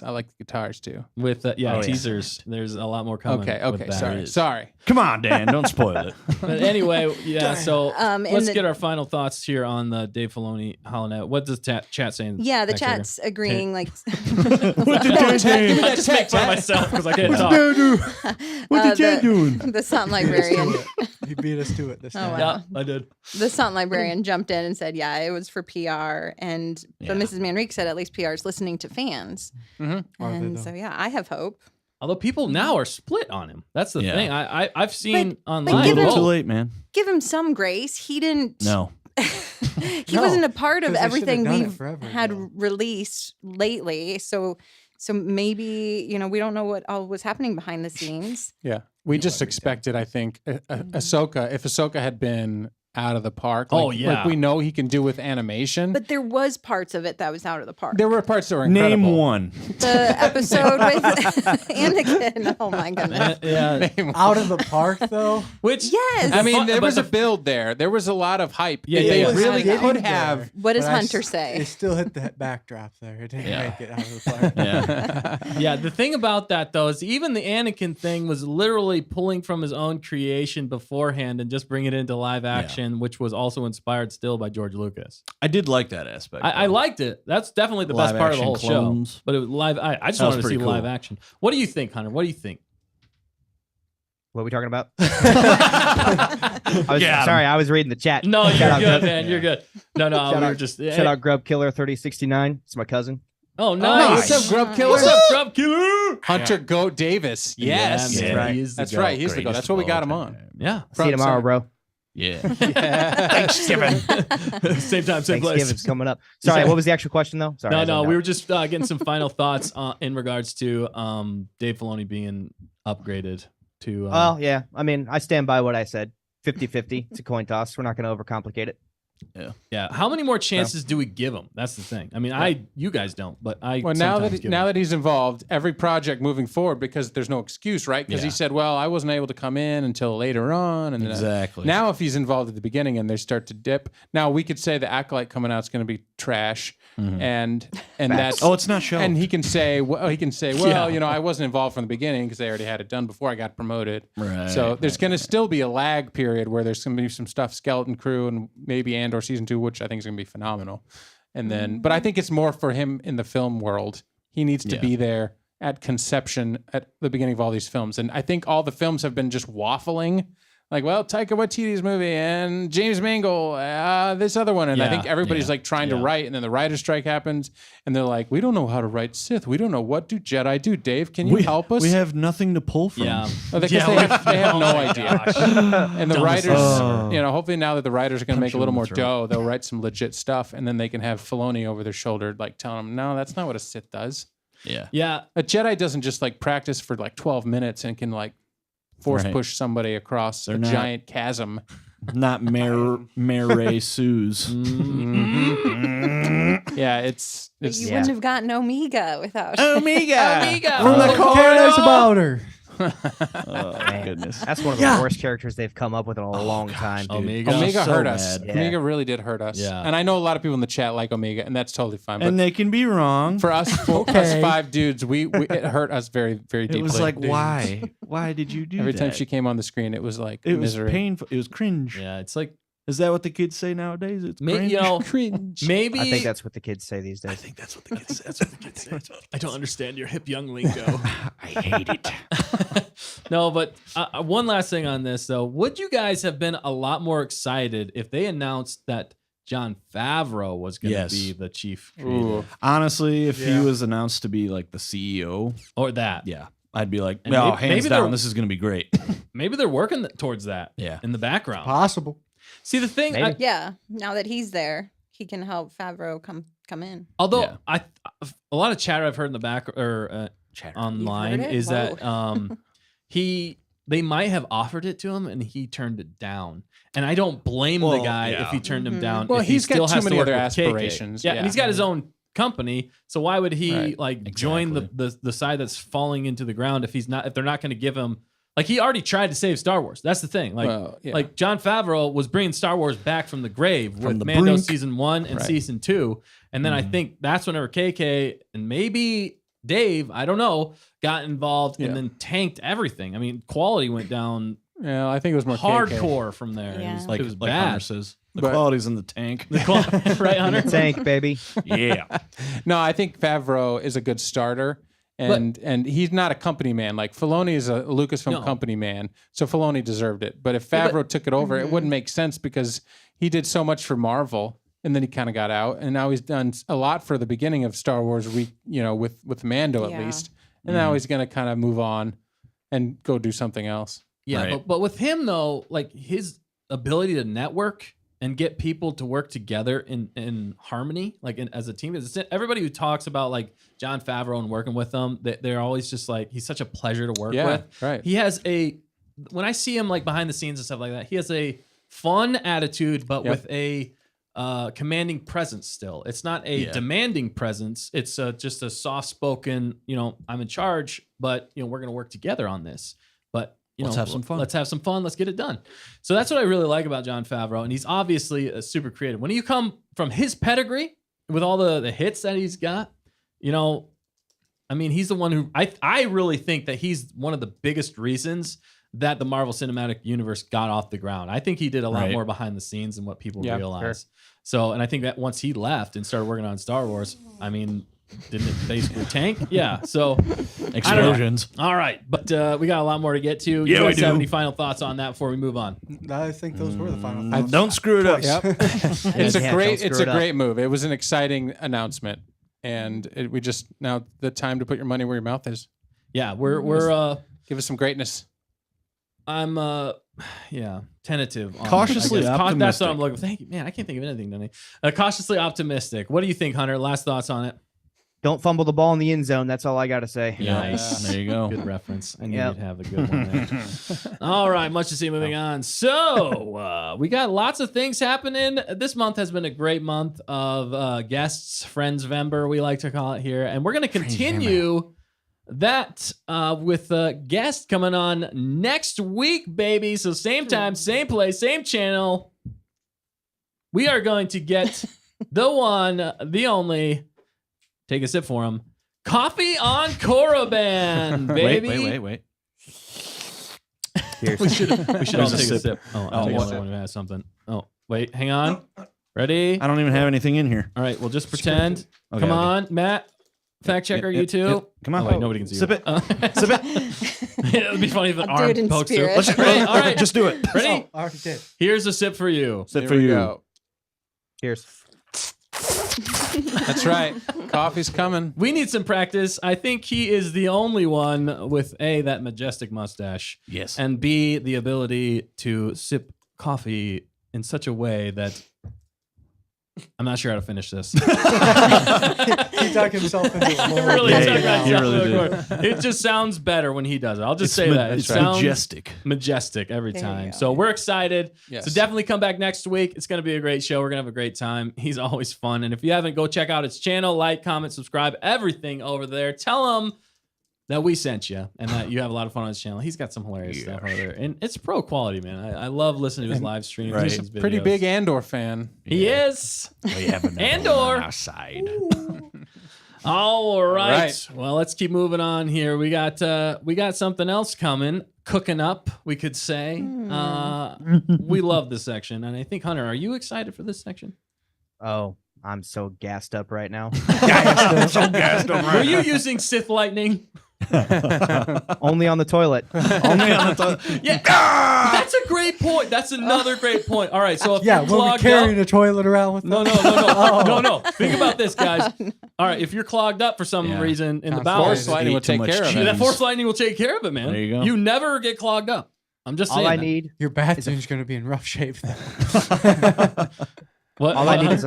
I like the guitars too. With teasers. There's a lot more coming. Okay, with that. sorry. Come on, Dan, don't spoil it. But anyway, yeah. So let's the- get our final thoughts here on the Dave Filoni Holonet. What does chat saying? Yeah, the back there? chat's agreeing. Like, What did Dan say? I just make fun of myself because I can't talk. What did Dan doing? the stunt librarian. He beat us to it this Oh, time. wow. Yeah, I did. The stunt librarian jumped in and said, "Yeah, it was for PR." But Mrs. Manrique said, "At least PR is listening to fans." Are they, And though? so, yeah, I have hope. Although people now are split on him. That's the Yeah. thing. I've seen But online. given- Too late, man. Give him some grace. He didn't. No. He No, wasn't a part of 'cause they everything should've done it we've forever had ago. released lately. So maybe we don't know what all was happening behind the scenes. Yeah, we just expected. I think Ahsoka. If Ahsoka had been out of the park, like we know he can do with animation. But there was parts of it that was out of the park. There were parts that were incredible. Name one. The episode with Anakin. Oh my goodness. Yeah. Out of the park, though? Which Yes. I mean, But there was the- a build there. There was a lot of hype. Yeah, they yeah, yeah. really Getting could there, have. What does but I Hunter It say? still hit the backdrop there. It didn't Yeah. make it out of the park. Yeah. Yeah, the thing about that though is even the Anakin thing was literally pulling from his own creation beforehand and just bringing it into live action, which was also inspired still by George Lucas. I did like that aspect. I liked it. That's definitely the best Live part of the action whole clones. show. But it was live. I just That was wanted to see pretty cool. live action. What do you think, Hunter? What do you think? What are we talking about? I was reading the chat. No, Shout you're out good, Grub- man. You're good. No, Shout we were out- just Shout out Grub Killer 3069. It's my cousin. Oh, nice. What's up, Grub Killer? What's up, Grub Killer? Hunter Goat Davis. Yes, Yeah, man. right. He is the that's goat. right. He's the goat. That's what we got him on. Yeah. See you tomorrow, bro. Yeah. Thanksgiving. Same time, same place. Thanksgiving's coming up. Sorry, what was the actual question though? Sorry. I No, zoned we out. were just getting some final thoughts in regards to Dave Filoni being upgraded to. Well, yeah. I mean, I stand by what I said. 50-50. It's a coin toss. We're not going to overcomplicate it. Yeah. How many more chances do we give him? That's the thing. I mean, you guys don't, but I. Well, now sometimes give him. that he's involved, every project moving forward, because there's no excuse, right? Because he Yeah. said, "Well, I wasn't able to come in until later on," and then, Exactly. now, if he's involved at the beginning and they start to dip, now we could say the Acolyte coming out is going to be trash, and that's Oh, it's not show. and he can say, well, I wasn't involved from the beginning because they already had it done before I got promoted. Right, So there's going to still be a lag period where there's going to be some stuff, Skeleton Crew and maybe Andor season 2, which I think is going to be phenomenal. And then, but I think it's more for him in the film world. He needs to be there at conception at the beginning of all these films. And I think all the films have been just waffling. Like, well, Taika Waititi's movie and James Mangold, this other one. And I Yeah, think everybody's like trying to write, and then the writer's strike happens, and they're like, we don't know how to write Sith. We don't know what do Jedi do. Dave, can you help us? We have nothing to pull from. Yeah. Oh, because they have no idea. And the writers, hopefully now that the writers are going to make a little more dough, they'll write some legit stuff, and then they can have Filoni over their shoulder, like telling them, no, that's not what a Sith does. Yeah. Yeah. A Jedi doesn't just like practice for like 12 minutes and can like force push somebody across a not- giant chasm. Not Mary Sue's. Yeah, it's You wouldn't have gotten Omega without. Omega. From the Who cares about her? Oh, my goodness. That's one of the worst characters they've come up with in a long time, dude. Omega so hurt us. mad. Omega really did hurt us. Yeah. And I know a lot of people in the chat like Omega, and that's totally fine. But And they can be wrong. for us, us 5 dudes, we it hurt us very, very deeply. It was like, why? Why did you do Every that? time she came on the screen, it was like It misery. was painful. It was cringe. Yeah. It's like, Is that what the kids say nowadays? It's cringe. Cringe. maybe. I think that's what the kids say these days. I think that's what the kids say. That's what the kids say. I don't understand your hip young lingo. I hate it. No, but one last thing on this though. Would you guys have been a lot more excited if they announced that Jon Favreau was going to Yes. be the chief creative? Ooh. Honestly, if he Yeah. was announced to be like the CEO, Or that? yeah, I'd be like, And no, maybe- hands maybe down, they're- this is going to be great. Maybe they're working towards that. Yeah. In the background. Possible. See the thing. Maybe. Yeah, now that he's there, he can help Favreau come in. Although Yeah. a lot of chatter I've heard in the back or online You've heard it? is that they might have offered it to him and he turned it down. And I don't blame the Well, guy yeah. if he turned him down. Well, if he he's got still too has to many work other with KK. aspirations. Yeah, Yeah. and he's got his own company. So why would he Right. like join the side that's falling into the ground if they're not going to give him like he already tried to save Star Wars. That's the thing. Like, Well, yeah. like Jon Favreau was bringing Star Wars back from the grave with the Mando brink. season 1 and Right. season 2, and then I think that's whenever KK and maybe Dave, I don't know, got involved Yeah. and then tanked everything. I mean, quality went down Yeah, I think it was more KK. hardcore from there. Yeah. It was Like bad. Hunter says, the But- quality's in the tank. Right, Hunter? Tank, baby. Yeah. No, I think Favreau is a good starter. And he's not a company man. Like Filoni is a Lucasfilm No. company man, so Filoni deserved it. But if Favreau took it over, it wouldn't make sense because he did so much for Marvel, and then he kind of got out, and now he's done a lot for the beginning of Star Wars. With Mando at Yeah. least, and now he's going to kind of move on and go do something else. Yeah, Right. but with him though, like his ability to network and get people to work together in harmony, like as a team. Everybody who talks about like Jon Favreau and working with them, they're always just like he's such a pleasure to work Yeah, with. right. He has when I see him like behind the scenes and stuff like that, he has a fun attitude, but Yep. with a commanding presence. Still, it's not a demanding presence. It's just a soft spoken. I'm in charge, but we're gonna work together on this. But Let's have some fun. Let's have some fun. Let's get it done. So that's what I really like about Jon Favreau, and he's obviously super creative. When you come from his pedigree with all the hits that he's got, I mean, he's the one who I really think that he's one of the biggest reasons that the Marvel Cinematic Universe got off the ground. I think he did a lot Right. more behind the scenes than what people Yeah, realize. So, and I think that once he left and started working on Star Wars, I mean, didn't it basically tank? Yeah. So Explosions. all right, but we got a lot more to get to. Yeah, you we guys have do. any final thoughts on that before we move on? I think those were the final thoughts. Don't screw it up. Twice. It's Yeah, don't screw it's a it up. great move. It was an exciting announcement, and we just now the time to put your money where your mouth is. Yeah, we're Give us some greatness. I'm tentative. On, Cautiously I guess. That's what optimistic. I'm looking. Thank you, man. I can't think of anything, Denny. Cautiously optimistic. What do you think, Hunter? Last thoughts on it? Don't fumble the ball in the end zone. That's all I got to say. Nice. There you go. Good reference. I knew Yep. you'd have a good one there. All right, much to see. Moving on. So we got lots of things happening. This month has been a great month of guests, Friendsvember, we like to call it here, and we're going to continue that with a guest coming on next week, baby. So same time, same place, same channel. We are going to get the one, the only. Take a sip for him. Coffee on Korriban, baby. Wait. We should all There's take a a sip. sip. Oh, I'm the take a only sip. one who has something. Oh, wait, hang on. Ready? I don't even have anything in here. All right, we'll just pretend. Okay, Come okay. on, Matt. Fact checker, you too. Yep. Come on. Oh, wait, nobody can see Sip you. it. Sip it. It would be funny if an I'll do arm it in pokes through. spirit. Let's Ready? All right, just do it. ready? Oh, I already did. Here's a sip for you. Sip Here for we you. go. Cheers. That's right. Coffee's coming. We need some practice. I think he is the only one with A, that majestic mustache, Yes. and B, the ability to sip coffee in such a way that I'm not sure how to finish this. He dug himself into a hole. Really Yeah, took yeah, that he sound really to the did. core. It just sounds better when he does it. I'll just say that. It It's sounds majestic. every There you time. go. So we're excited. Yes. So definitely come back next week. It's going to be a great show. We're going to have a great time. He's always fun. And if you haven't, go check out his channel, like, comment, subscribe, everything over there. Tell him that we sent you and that you have a lot of fun on his channel. He's got some hilarious stuff over there. And it's pro quality, man. I love listening to his live streams. Right. His He's a pretty videos. big Andor fan. He is. We have another Andor. one on our side. All right. right. Well, let's keep moving on here. We got something else coming, cooking up, we could say. We love this section, and I think Hunter, are you excited for this section? Oh, I'm so gassed up right now. So gassed up Were you using Sith lightning? Only on the toilet. Only on the Yeah, that's a great point. That's another great point. All right, so if Yeah, you're we'll be clogged carrying up, a toilet around with no. Think about this, guys. All right, if you're clogged up for some Yeah. reason in the Force bowels, Force lightning will Eat too take much care of cheese. it. that force lightning will take care of it, man. There you go. You never get clogged up. I'm just saying. All I that. need, Your bathroom's going to be in rough shape. What? all I need is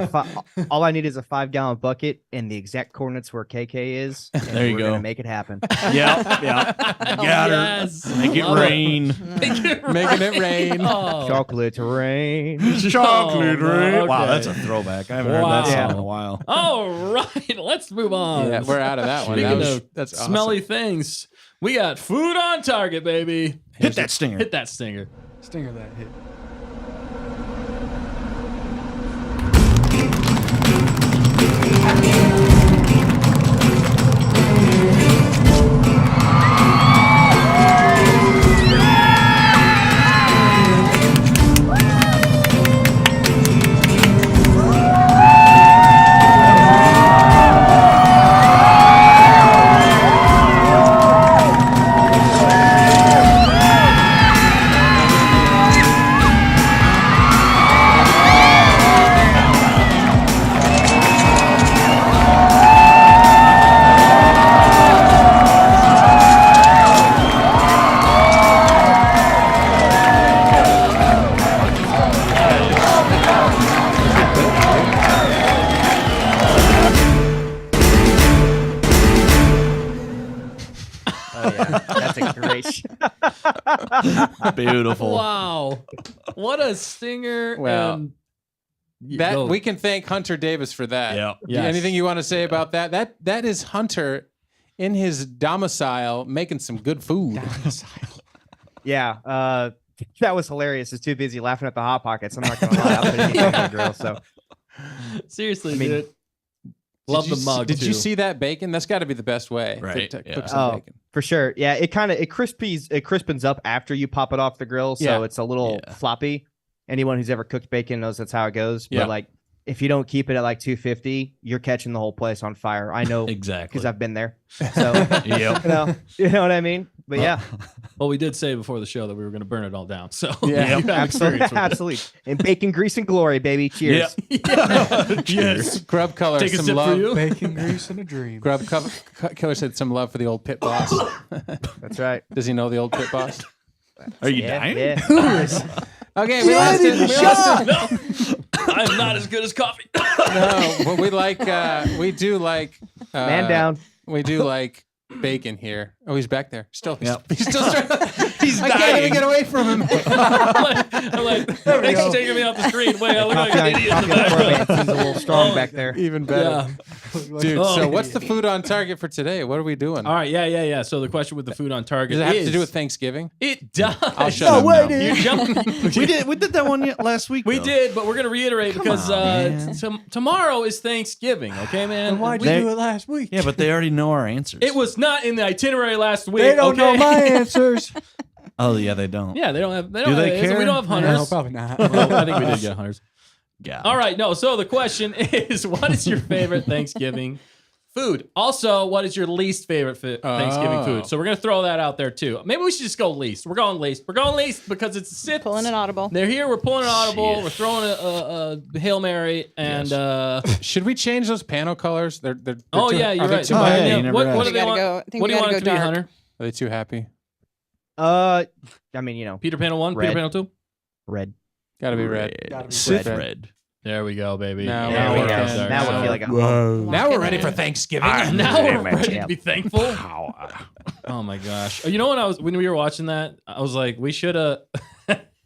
all I need is a 5-gallon bucket and the exact coordinates where KK is. And There you we're go. Gonna make it happen. Yep. Got her. Yes. Make it Love it. rain. Make it Making it rain. Oh. Chocolate rain. Chocolate Oh, rain. Wow, okay. that's a throwback. I haven't Wow. heard that song Yeah. in a while. All right, let's move on. Yeah, we're out of that one. Speaking That was- of that's awesome. smelly things, We got food on target, baby. Hit that stinger. Hit that stinger. Stinger that hit. Oh yeah, that's a great shot. Beautiful. Wow. What a stinger. Well, and That Go. we can thank Hunter Davis for that. Yeah. Yes. Anything you want to say about that? That is Hunter in his domicile making some good food. Yeah, that was hilarious. It's too busy laughing at the hot pockets. I'm not gonna lie. I'll put anything on the grill. So seriously, I mean, dude. Love the mug. Did too. you see that bacon? That's got to be the best way Right, to yeah. cook some bacon. for sure, yeah, it crispens up after you pop it off the grill, so Yeah. it's a little floppy. Anyone who's ever cooked bacon knows that's how it goes. Yeah. But like, if you don't keep it at like 250, you're catching the whole place on fire. I know Exactly. because I've been there. So Yep. you know what I mean. But yeah, Well, we did say before the show that we were going to burn it all down. So Yeah. you have absolutely, experience with it. absolutely. And bacon, grease, and glory, baby. Cheers. Yes. Grub Color, Take a some sip love. for you. Bacon grease and a dream. Grub Killer said some love for the old pit boss. That's right. Does he know the old pit boss? Are you Yeah, dying? yeah. Okay, we lost it. No, I'm not as good as coffee. No, but we do like Man down. We do like bacon here. Oh, he's back there. Still, Yep. he's still struggling. He's I can't even get away from him. I'm like, thanks for taking me off the screen. Wait, I look like an idiot in the background. Seems a little strong back there. Even better. Yeah. Dude, Oh. so what's the food on target for today? What are we doing? All right, yeah. So the question with the food on target Does it have is, to do with Thanksgiving? It does. I'll shut up now. You jumped. We did that one last week. We though. did, but we're gonna reiterate because on, tomorrow is Thanksgiving. Okay, man. And why'd We- you do it last week? Yeah, but they already know our answers. It was not in the itinerary last week. They don't know okay? my answers. Oh yeah, they don't. Yeah, they don't have. They Do don't they have, care? We don't have No, hunters. probably not. Well, I think we did get hunters. Yeah. All right, no. So the question is, what is your favorite Thanksgiving food? Also, what is your least favorite Thanksgiving Oh. food? So we're gonna throw that out there too. Maybe we should just go least. We're going least. We're going least because it's Sith. Pulling an audible. They're here. We're pulling an audible. Shit. We're throwing a Hail Mary and. Should we change those panel colors? They're Oh too, yeah, are you're they right. Too Oh, high? yeah, Yeah, you never what asked. do they gotta want? go- I think What do we you want gotta it to go be, dark. Hunter? Are they too happy? I mean, you know, Peter Panel 1, Peter Red. Panel 2. Red. Got to be red. Gotta be Sith red. red. There we go, baby. Now There we we're go. okay. Now we feel like a Now we're ready for Thanksgiving. Now we're ready Yep. to be thankful. Oh my gosh! You know when we were watching that, I was like, we should have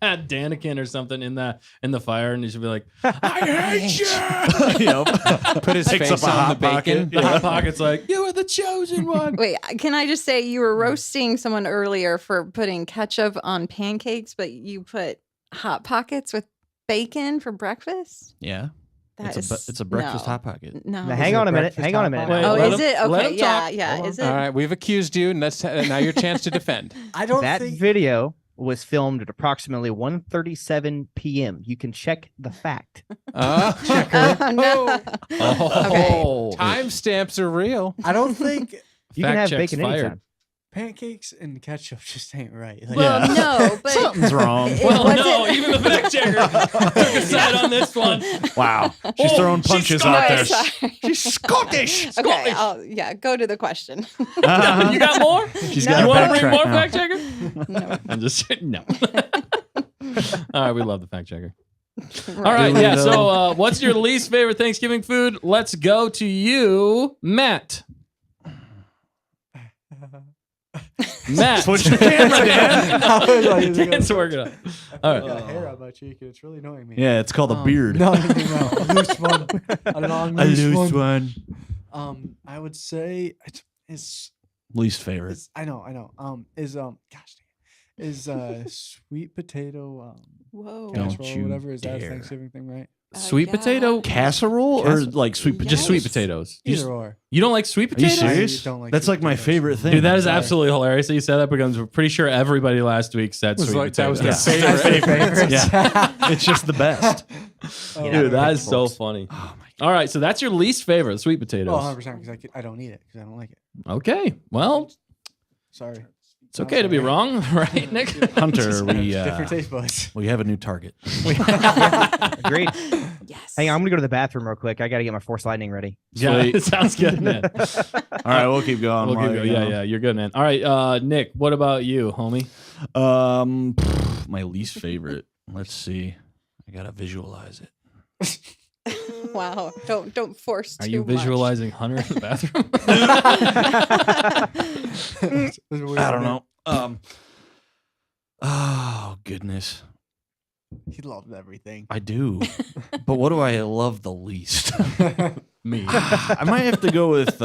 had Danikin or something in the fire, and he should be like, "I hate you." Yep. Put his Picks face up a on the hot bacon. pocket. The hot pocket's like, "You are the chosen one." Wait, can I just say you were roasting someone earlier for putting ketchup on pancakes, but you put hot pockets with bacon for breakfast? Yeah. That is It's a breakfast no. hot pocket. No. Now, hang on a minute. breakfast Hang on a hot minute. pocket? Wait, Oh, let is him- it? let Okay, him yeah, talk. yeah. Hold Is on. it? All right, we've accused you, and that's now your chance to defend. I don't That think video was filmed at approximately 1:37 p.m. You can check the fact. Oh, no. Oh, Timestamps are real. I don't think You can Fact have check's bacon fired. anytime. pancakes and ketchup just ain't right. Like, Well, no, but Something's wrong. it Well, wasn't- no, even the fact checker took a side on this one. Wow. She's Oh, throwing she's punches gonna- out there. Sorry. She's Scottish. Okay, yeah, go to the question. You got more? She's No. got You a want to bring backtrack more now. fact checker? No. I'm just no. All right, we love the fact checker. Right. All right, Do we yeah. though? So, what's your least favorite Thanksgiving food? Let's go to you, Matt. Matt, Switch the camera, Dan. I was like, is it Dan's gonna- working up. I All got right. a hair on my cheek and it's really annoying me. Yeah, it's called a beard. No, a loose one. A long A loose loose one. one. I would say it's Least favorite. I know. Is sweet potato Whoa. Don't casserole or you whatever? Is that a dare. Thanksgiving thing, right? Sweet yeah. potato? Casserole or like sweet Yes. Just sweet potatoes. Either or. You don't like sweet Are you potatoes? serious? don't like That's sweet like my potatoes. favorite thing. Dude, that is Sorry. absolutely hilarious that you said that because we're pretty sure everybody last week said Was sweet like that potatoes. was their Yeah. favorite. Yeah, it's just the best. You know, Dude, that is so pitchforks. funny. Oh All right, so that's your least favorite, sweet potatoes. Oh, 100% because I don't eat it because I don't like it. Okay, well, Sorry. it's okay to be wrong, right, Nick? Hunter, Different taste buds. we have a new target. Agreed. Yes. Hang on, I'm gonna go to the bathroom real quick. I gotta get my Force Lightning ready. Yeah, Sweet. it sounds good, man. All right, we'll keep going. We'll while keep going. you Yeah, know. yeah, you're good, man. All right, Nick, what about you, homie? My least favorite. Let's see. I gotta visualize it. Wow. Don't force Are too you much. visualizing Hunter in the bathroom? I don't know. Oh goodness, He loved everything. I do. But what do I love the least? Me. I might have to go with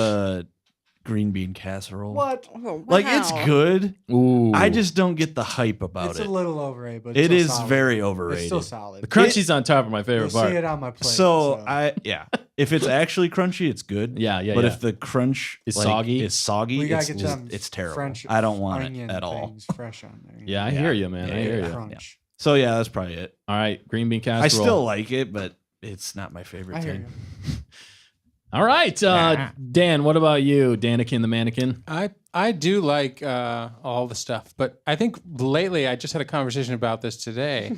green bean casserole. What? Oh, Like it's wow. good. Ooh. I just don't get the hype about It's it. a little overrated, but It it's is still solid. very It's overrated. still solid. the crunchy's on top of my You'll favorite see part. it on my plate. So if it's actually crunchy, it's good. Yeah, yeah, But yeah. if the crunch Is soggy? is soggy, we gotta it's, get them it's terrible. French I don't want onion it at all. things fresh on there. Yeah, I Yeah. hear you, man. I Yeah, hear yeah. you. Crunch. So yeah, that's probably it. All right, green bean casserole. I still like it, but it's not my favorite I hear thing. you. All right, Dan, what about you? Danikin the mannequin? I do like all the stuff, but I think lately I just had a conversation about this today.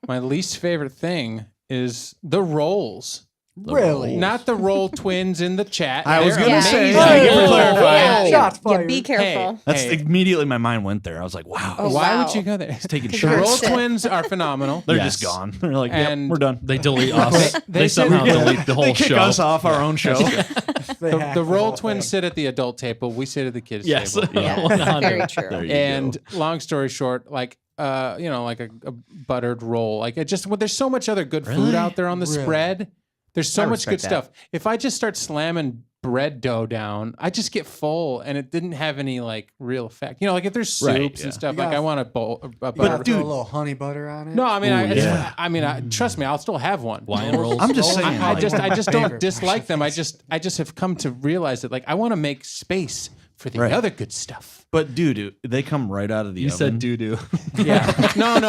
My least favorite thing is the rolls. Really? Not the roll twins in the chat. I was They're gonna Yeah. say, amazing. thank you for Whoa. clarifying. Yeah. Shots Yeah, fired. be careful. That's Hey. immediately my mind went there. I was like, wow, Oh, Why wow. would you go there? he's taking The The roll shots. Sith. twins are phenomenal. They're Yes. just gone. They're like, yep, And- we're done. They delete us. They They said- somehow delete the whole They kick show. us off our own show. They hacked The roll whole twins thing. sit at the adult table. We sit at the kids Yes. table. Yeah, 100. very true. There you And go. long story short, like like a buttered roll. Like it just there's so much other good food Really? out there on the Really? spread. There's so I much good respect that. stuff. If I just start slamming bread dough down, I just get full, and it didn't have any like real effect. Like if there's soups Right, yeah. and stuff, You like gotta- I want a bowl. A You butter. gotta dude- throw a little honey butter on it. No, I mean, Ooh, yeah. trust me, I'll still have one. Wine rolls. I'm just saying. I like, just don't Favorite dislike them. I Russian just have come to realize that like I want to make space for the Right. other good stuff. but dude, they come right out of the You oven. said doo doo. Yeah.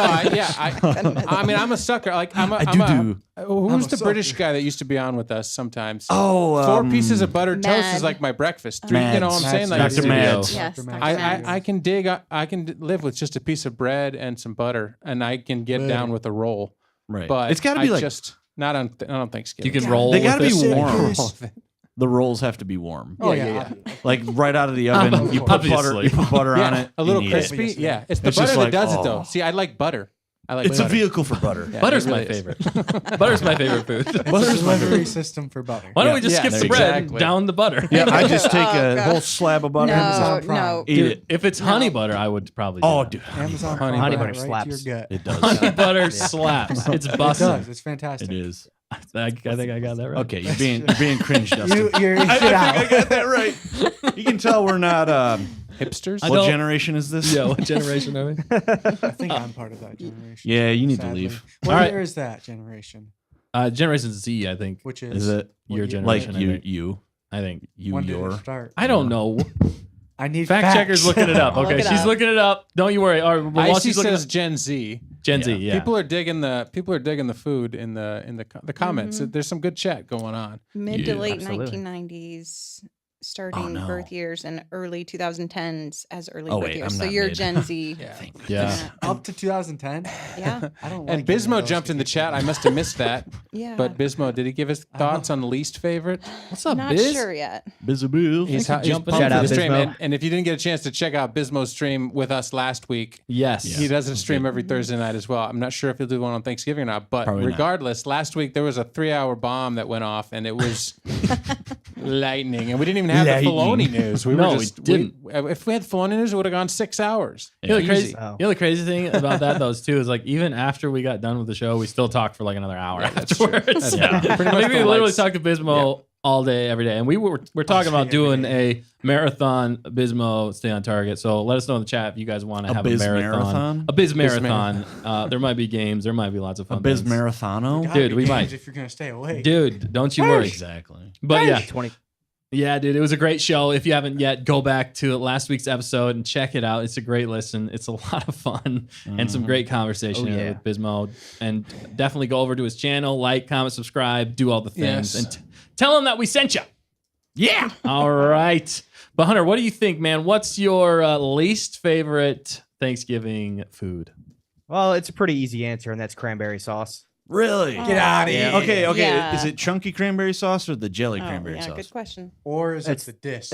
I mean, I'm a sucker. Like I'm a. I I'm do. Who's I'm a the British sucker. guy that used to be on with us sometimes? Oh, 4 pieces of buttered toast is Mad. like my breakfast. 3, you know what I'm Mads. saying? Like, Dr. Mads. Yes, Dr. Dr. Mads. Mads. I can dig. I can live with just a piece of bread and some butter, and I can get Butter. down with a roll. right. But It's got to be I like just not on Thanksgiving. You can roll. they got to with be it. warm. Yes. The rolls have to be warm. Oh Yeah, yeah. yeah, yeah. Like right out of the oven, you put butter. Obviously. You put butter on Yeah, it. a little and eat it. crispy. Yes, Yeah, it's the It's butter just that like, does it oh. though. See, I like butter. I like It's a butter. vehicle for butter. Yeah, Butter's it my really is. favorite. Butter's my favorite food. Butter's delivery system for butter. Why don't we Yeah. just Yeah, skip the bread and exactly. down the butter? Yeah, I just take Oh, a God. whole slab of butter. No, Amazon Prime. no. Eat Dude, it. if it's honey butter, I would probably. Do Oh, that. dude, Amazon Honey Prime butter right slaps. to your gut. it does. Honey butter slaps. It's It busting. does. It's fantastic. It is. I think I got that right. Okay, you're being cringe, Dustin. You're I get out. think I got that right. You can tell we're not. Hipsters. I What don't- generation is this? Yeah, what generation are we? I think I'm part of that generation. Yeah, you need to sadly. leave. What All right. year is that generation? Generation Z, I think. Which Is it what your year? generation? like I think. you, I think. When did your? it start? I don't know. I need Fact facts. checker's looking it up. I'll Okay, look it she's up. looking it up. Don't you worry. All right, well, while Icy she's looking says up, Gen Z. Gen Z. Yeah. People are digging the food in the comments. There's some good chat going on. Mid to Yeah, late absolutely. 1990s, starting no. birth years, and early 2010s as early Oh, birth wait, years. I'm So not you're mid. Gen Z. Yeah. Yeah. Up to 2010. Yeah. I don't. And like any of Bismo those jumped in the because- chat. I must have missed that. Yeah. But Bismo, did he give his thoughts on least favorite? What's up, Not Biz? sure yet. Bizabool. He's jumping pumped in. for Shout the out, stream. Bismo. And if you didn't get a chance to check out Bismo's stream with us last week, Yes. he does a stream every Thursday night as well. I'm not sure if he'll do one on Thanksgiving or not, but Probably not. regardless, last week there was a 3-hour bomb that went off, and it was lightning. And we didn't even have the Filoni news. We No, were we just, didn't. If we had Filoni news, it would have gone 6 hours. You know, the crazy, Easy. Oh. you know the crazy thing about that though is too is like even after we got done with the show, we still talked for like another hour afterwards. That's yeah. pretty I much think we the literally lights. talked to Bismo all day, every day. And we're talking about doing a marathon Bismo stay on target. So let us know in the chat if you guys want to have a marathon. A Biz marathon. There might be games. There might be lots of fun. A Biz things. marathano? Gotta Dude, be we games might. if you're gonna stay awake. Dude, don't you worry. Exactly. But yeah. 20. Yeah, dude, it was a great show. If you haven't yet, go back to last week's episode and check it out. It's a great listen. It's a lot of fun and some great conversation with Bismo. And definitely go over to his channel, like, comment, subscribe, do all the things, and tell him that we sent you. Yeah. All right. But Hunter, what do you think, man? What's your least favorite Thanksgiving food? Well, it's a pretty easy answer, and that's cranberry sauce. Really? Get out of here. Okay. Yeah. Is it chunky cranberry sauce or the jelly cranberry sauce? Good question. Or is It's- it the disc?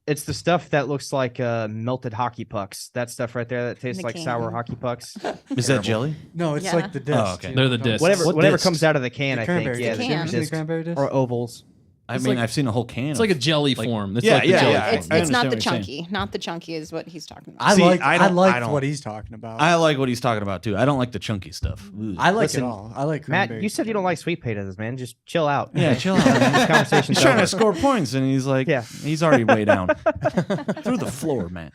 It's the stuff that looks like melted hockey pucks. That stuff right there that tastes The like can. sour hockey pucks. Is that jelly? no, it's Yeah. like the disc. Oh, okay. too. They're the discs. Whatever What whatever discs? comes out of the can, The I think. cranberry Yeah, disc. the can. You ever seen the disc cranberry disc? or ovals. I mean, I've seen a whole can. It's like a jelly form. It's Yeah, like the yeah, jelly yeah. form. It's I not the understand what you're saying. chunky. Not the chunky is what he's talking about. I See, like I don't- I don't- what he's talking about. I like what he's talking about too. I don't like the chunky stuff. Ugh. I like Listen, it all. I like Matt, cranberry. you said you don't like sweet potatoes, man. Just chill out. Yeah, chill out. This conversation's He's trying over. to score points, and he's like, Yeah. he's already way down. Through the floor, man.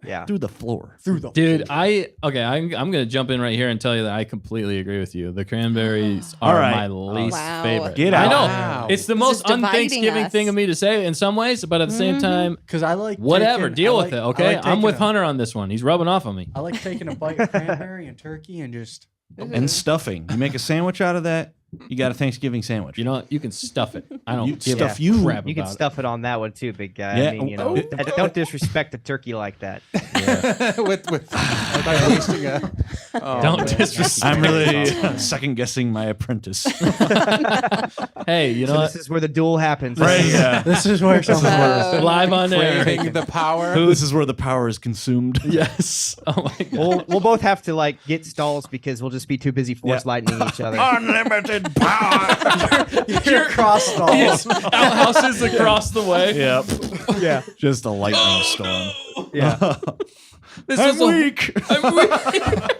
Yeah. Through the floor. through the Dude, I'm gonna jump in right here and tell you that I completely agree with you. The cranberries All are right. my least Wow. favorite. Get I out. know Wow. it's the This most is dividing un-Thanksgiving us. thing of me to say in some ways, but at the same time, because I like whatever. taking- Deal I with like- it, I okay? like I'm with taking a- Hunter on this one. He's rubbing off on me. I like taking a bite of cranberry and turkey and just And stuffing. You make a sandwich out of that, you got a Thanksgiving sandwich. You know what? You can stuff it. I don't You give stuff a you. crap You can about stuff it on that one too, big guy. Yeah. I mean, Oh. don't disrespect the turkey like that. with by wasting a. Oh, Don't man. disrespect. I'm really second guessing my apprentice. it. Hey, you know So what? this is where the duel happens. Right? Yeah. this is where something Live on air. Craving the power. This is where the power is consumed. Yes. Oh my god. We'll both have to like get stalls because we'll just be too busy force lightning each other. Unlimited power. you're cross stalls. Yes. Outhouses across the way. Yep. Yeah. Just a lightning storm. Yeah. This I'm is a- weak. I'm weak.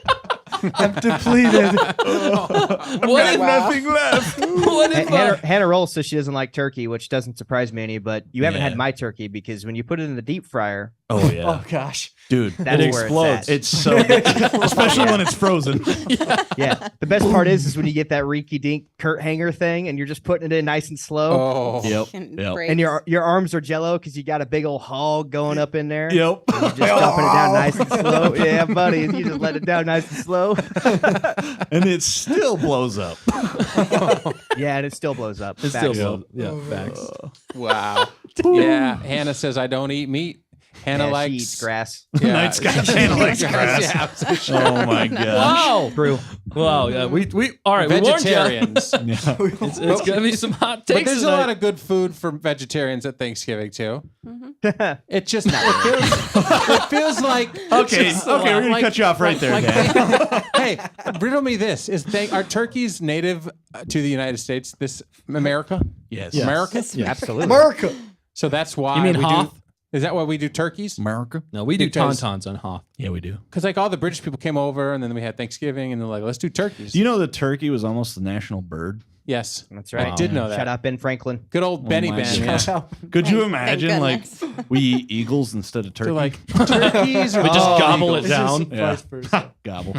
I'm depleted. What if Nothing left. What if Hannah rolls says she doesn't like turkey, which doesn't surprise me any, but you haven't Yeah. had my turkey because when you put it in the deep fryer, Oh yeah, Oh gosh. dude, that's it where explodes. it's It's so, especially when it's frozen. at. Yeah. The best part is when you get that rinky dink Kurt hanger thing and you're just putting it in nice and slow. Oh. Yep. Can Yep. break. And your arms are jello because you got a big old hog going up in there. Yep. You're just dumping it down nice and slow. Yeah, buddy. And you just let it down nice and slow. And it still blows up. Yeah, and it still blows up. It's still Facts. low. Yeah, facts. Wow. Yeah. Hannah says I don't eat meat. Hannah Yeah, likes she eats grass. Yeah. Night Sky. Hannah likes grass. Yeah, for sure. Oh my gosh. Wow. True. Wow. Yeah. We all right. We warned you. Vegetarians. Yeah. It's gonna be some hot takes. But there's a tonight. lot of good food for vegetarians at Thanksgiving too. Yeah. It just it feels like Okay. just Okay. We're gonna like- cut you off right there, like- Dan. Hey, riddle me this: are turkeys native to the United States? This America, Yes. America. Absolutely. America. So that's why You mean we Hoth? do. Is that why we do turkeys? America. No, we do Because- tauntauns on Hoth. Yeah, we do. Because like all the British people came over, and then we had Thanksgiving, and they're like, "Let's do turkeys." Do you know the turkey was almost the national bird? Yes, That's right. I did know that. Shout out Ben Franklin. Good old Benny my Ben. God. Yeah. Could you Thank imagine, like, goodness. we eat eagles instead of turkey? They're like turkeys, or We just oh, gobble eagles. it down. Yeah. Vice versa. Gobble.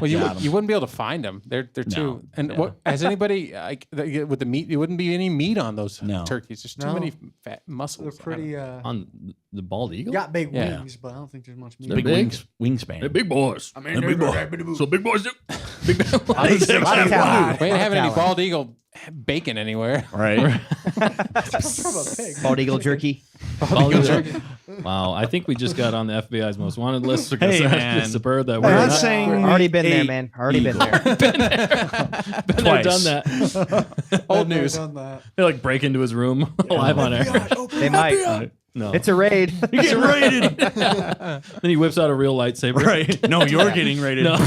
Well, you, Got 'em. you wouldn't be able to find them. They're too. And yeah. what has anybody like with the meat? There wouldn't be any meat on those No. turkeys. There's too No. many fat They're muscles. pretty. On the bald eagle. Got big Yeah. wings, but I don't think there's much meat. They're Big big. wingspan. They're big boys. I They're big boy. So big boys do. Big boys. A lot of talent. We ain't having any Talent. bald eagle bacon anywhere. Right. From a pig. Bald eagle jerky. Bald eagle. Wow, I think we just got on the FBI's most wanted list because Hey, that's man. just a bird that I'm we're not not. saying Already been there, ate man. Already been eagle. there. Been there, done that. Old Never news. done that. They like break into his room live on air. They might. No. It's a raid. You're getting raided. Then he whips out a real lightsaber. Right. No, you're getting raided. No.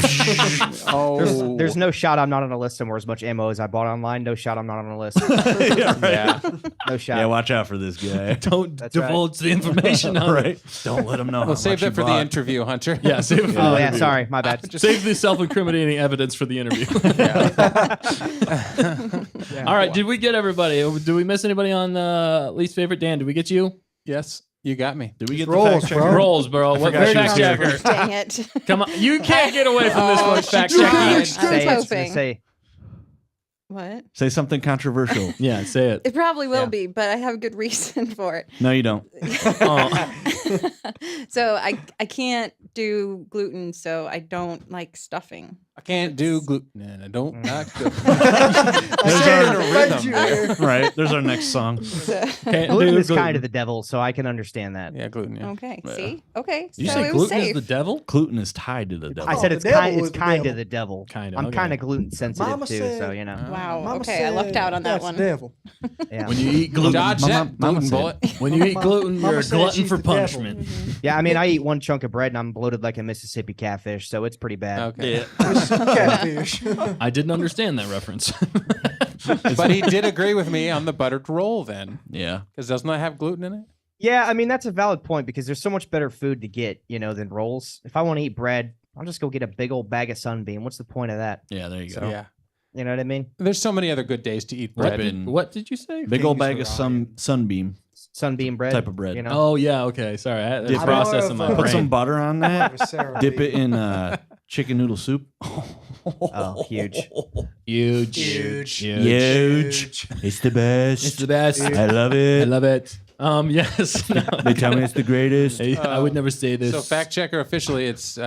Oh, There's no shot I'm not on a list somewhere as much ammo as I bought online. No shot I'm not on a list. yeah, right. yeah. No shot. Yeah, watch out for this guy. Don't That's right. divulge the information on it. Right. Don't let him know. We'll save that for the interview, Hunter. Yeah, save it for Oh the yeah, interview. sorry, my bad. Save the self-incriminating evidence for the interview. Yeah, All right, did we get everybody? Did we miss anybody on least favorite? Dan, did we get you? Yes, you got me. Did we get Rolls, the fact checker? bro. Rolls, bro. What forgot she fact was here. checker? Dang it. Come on, you can't get away from this one. Fact checking. I was Say, hoping. say, What? Say something controversial. Yeah, say it. It probably will Yeah. be, but I have a good reason for it. No, you don't. Oh. So I can't do gluten, so I don't like stuffing. I can't do gluten, and I don't like gluten. Right. There's our next song. So, Can't gluten do is kind of the devil, so I can understand that. Yeah, gluten. Yeah. okay, Yeah. see? Okay, Did you so say it was gluten is safe. the devil? Gluten is tied to the devil. I said the it's devil kind. is It's the kind devil. of the devil. Kind of. I'm okay. kind of gluten sensitive Mama too, said- so you know. Wow, Mama okay, I left said out on that that's one. the devil. Yeah. When you eat gluten, Dodge that gluten said- bullet. when you eat gluten, Mama you're a said glutton she's for the devil. punishment. Yeah, I mean, I eat one chunk of bread and I'm bloated like a Mississippi catfish, so it's pretty bad. Okay. Yeah. Catfish. I didn't understand that reference. But he did agree with me on the buttered roll then, Yeah. because doesn't that have gluten in it? Yeah, I mean that's a valid point because there's so much better food to get, than rolls. If I want to eat bread, I'll just go get a big old bag of Sunbeam. What's the point of that? Yeah, there you go. So- Yeah. You know what I mean? There's so many other good days to eat What bread. Been- what did you say? Big old Fingers bag of for Ryan. sunbeam. Sunbeam bread Type of bread. You know? Oh yeah, okay. Sorry, I had Dip a it. process in I'm my more of a- Put some brain. butter on that. Sarah Dip Lee. it in chicken noodle soup. Oh, huge. Huge, Huge. Huge. It's the best. It's the best. I love I it. love it. Yes. No. They tell me it's the greatest. I would never say this. So fact checker officially, it's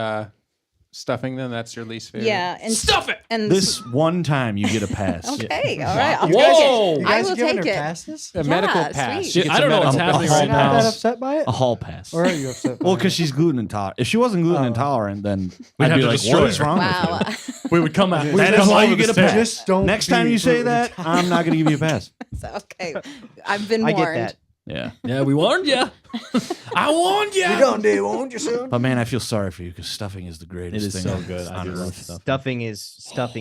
stuffing. Then that's your least favorite. Yeah, and Stuff it. And This one time you get a pass. okay, all right. I'll Whoa. take it. You I guys will giving take her it. passes? A medical Yeah, pass. sweet. She gets I a don't know what's medical happening pass. right Not that now. upset by it? A hall pass. Or are you upset by Well, it? because she's gluten intolerant. If she wasn't gluten intolerant, then We'd I'd have be to like, destroy what is her. wrong Wow. with you? We would come out. That is why you get a pass. Just don't Next time be you say gluten that, I'm not going to give you a pass. So, okay, I've been I warned. get that. Yeah. Yeah, we warned you. I warned you. You done did, won't you, son? But man, I feel sorry for you because stuffing is the greatest It is thing so on- good. I on do love earth. stuff. Stuffing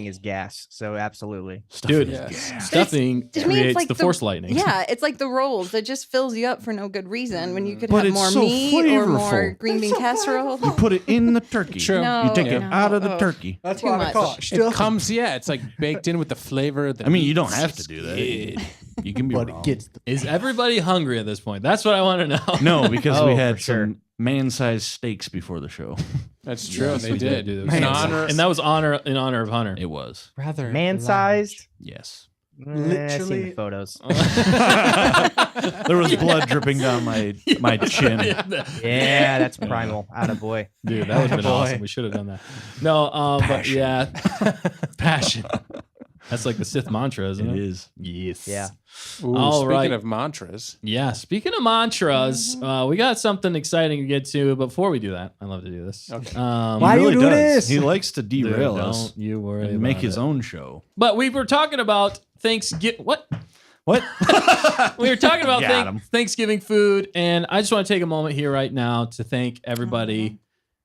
is gas, so absolutely. Stuffing Dude, is Yeah. gas. stuffing To me, it's creates like the force lightning. Yeah, it's like the rolls. It just fills you up for no good reason when you could But have it's more so meat or more flavorful. green bean casserole. You put it in the turkey. True. No, You take it no. out of the Oh. turkey. That's Too why much. I call it It stuffing. comes, yeah, it's like baked in with the flavor. Of the I mean, you meat. don't have to do that. You can be But wrong. it gets the Is everybody hungry at this point? That's what I want to know. No, because Oh, we had for sure. some man-sized steaks before the show. That's true. Yes, They we did. do. In honor. And that was in honor of Hunter. It was. rather Man-sized. Yes. I've seen the Literally- photos. There was blood dripping down my chin. Yeah, that's primal. Atta boy. Dude, that would have been Boy. awesome. We should have done that. No, but Passion. yeah, passion. That's like the Sith mantra, isn't It it? is. Yes. Yeah. Ooh, All speaking right. of mantras, Yeah. Speaking of mantras, we got something exciting to get to. But before we do that, I love to do this. Okay. Why He you do does. this? He likes to Dude, derail us don't you worry and make about his it. own show. But we were talking about Thanksgiving. What? What? We were talking about Got him. Thanksgiving food, and I just want to take a moment here right now to thank everybody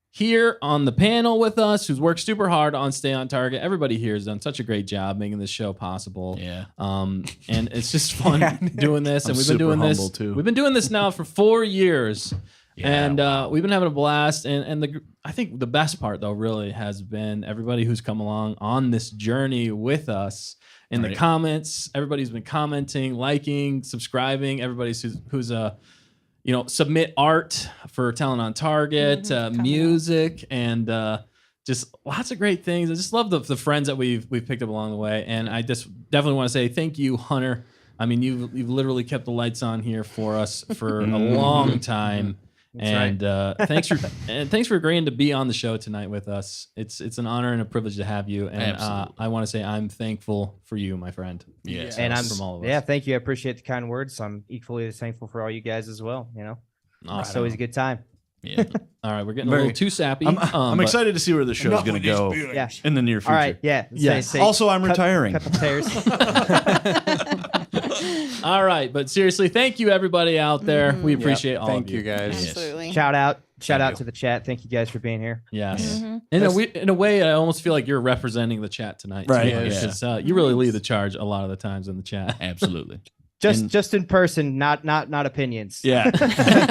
here on the panel with us who's worked super hard on Stay on Target. Everybody here has done such a great job making this show possible. Yeah. And it's just fun doing this, and I'm we've been doing super this. humble, too. We've been doing this now for 4 years. Yeah, And we've been having a blast, and I think the best part though really has been everybody who's come along on this journey with us in the Right. comments. Everybody's been commenting, liking, subscribing. Everybody's who's submit art for Talent on Target, music, and just lots of great things. I just love the friends that we've picked up along the way, and I just definitely want to say thank you, Hunter. I mean, you've literally kept the lights on here for us for a long time. And thanks for agreeing to be on the show tonight with us. It's an honor and a privilege to have you. And Absolutely. I want to say I'm thankful for you, my friend. Yes. And I'm from all of us. yeah, thank you. I appreciate the kind words. I'm equally as thankful for all you guys as well. It's Awesome. always a good time. Yeah. All right, we're getting a Very- little too sappy. I'm but- excited to see where the show's going to go Yeah. in the near future. All right. Yeah. Yes. Also, I'm retiring. Cut the tears. All right, but seriously, thank you everybody out there. We appreciate all thank of you. you guys. Absolutely. Shout out you. to the chat. Thank you guys for being here. Yes. Mhm. In a way, I almost feel like you're representing the chat tonight. Right, Too, yeah. because you really lead the charge a lot of the times in the chat. Absolutely. Just in person, not opinions. Yeah.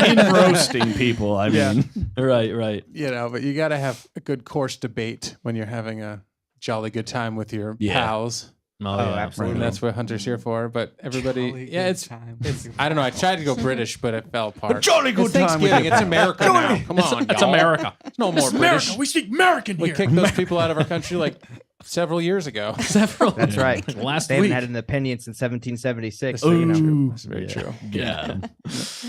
In roasting people, I Yeah. mean. Right. But you got to have a good course debate when you're having a jolly good time with your Yeah. pals. Oh, yeah, absolutely. And that's what Hunter's here for. But everybody, Jolly yeah, good it's time. I don't know. I tried to go British, but it fell apart. jolly good It's time with Thanksgiving. you. It's America now. Come on, It's y'all. America. No more British. We speak American We here. kicked those people out of our country like several years ago. Several. That's right. Like last They haven't week. had an opinion since 1776. That's So, you know. true. That's very true. Yeah.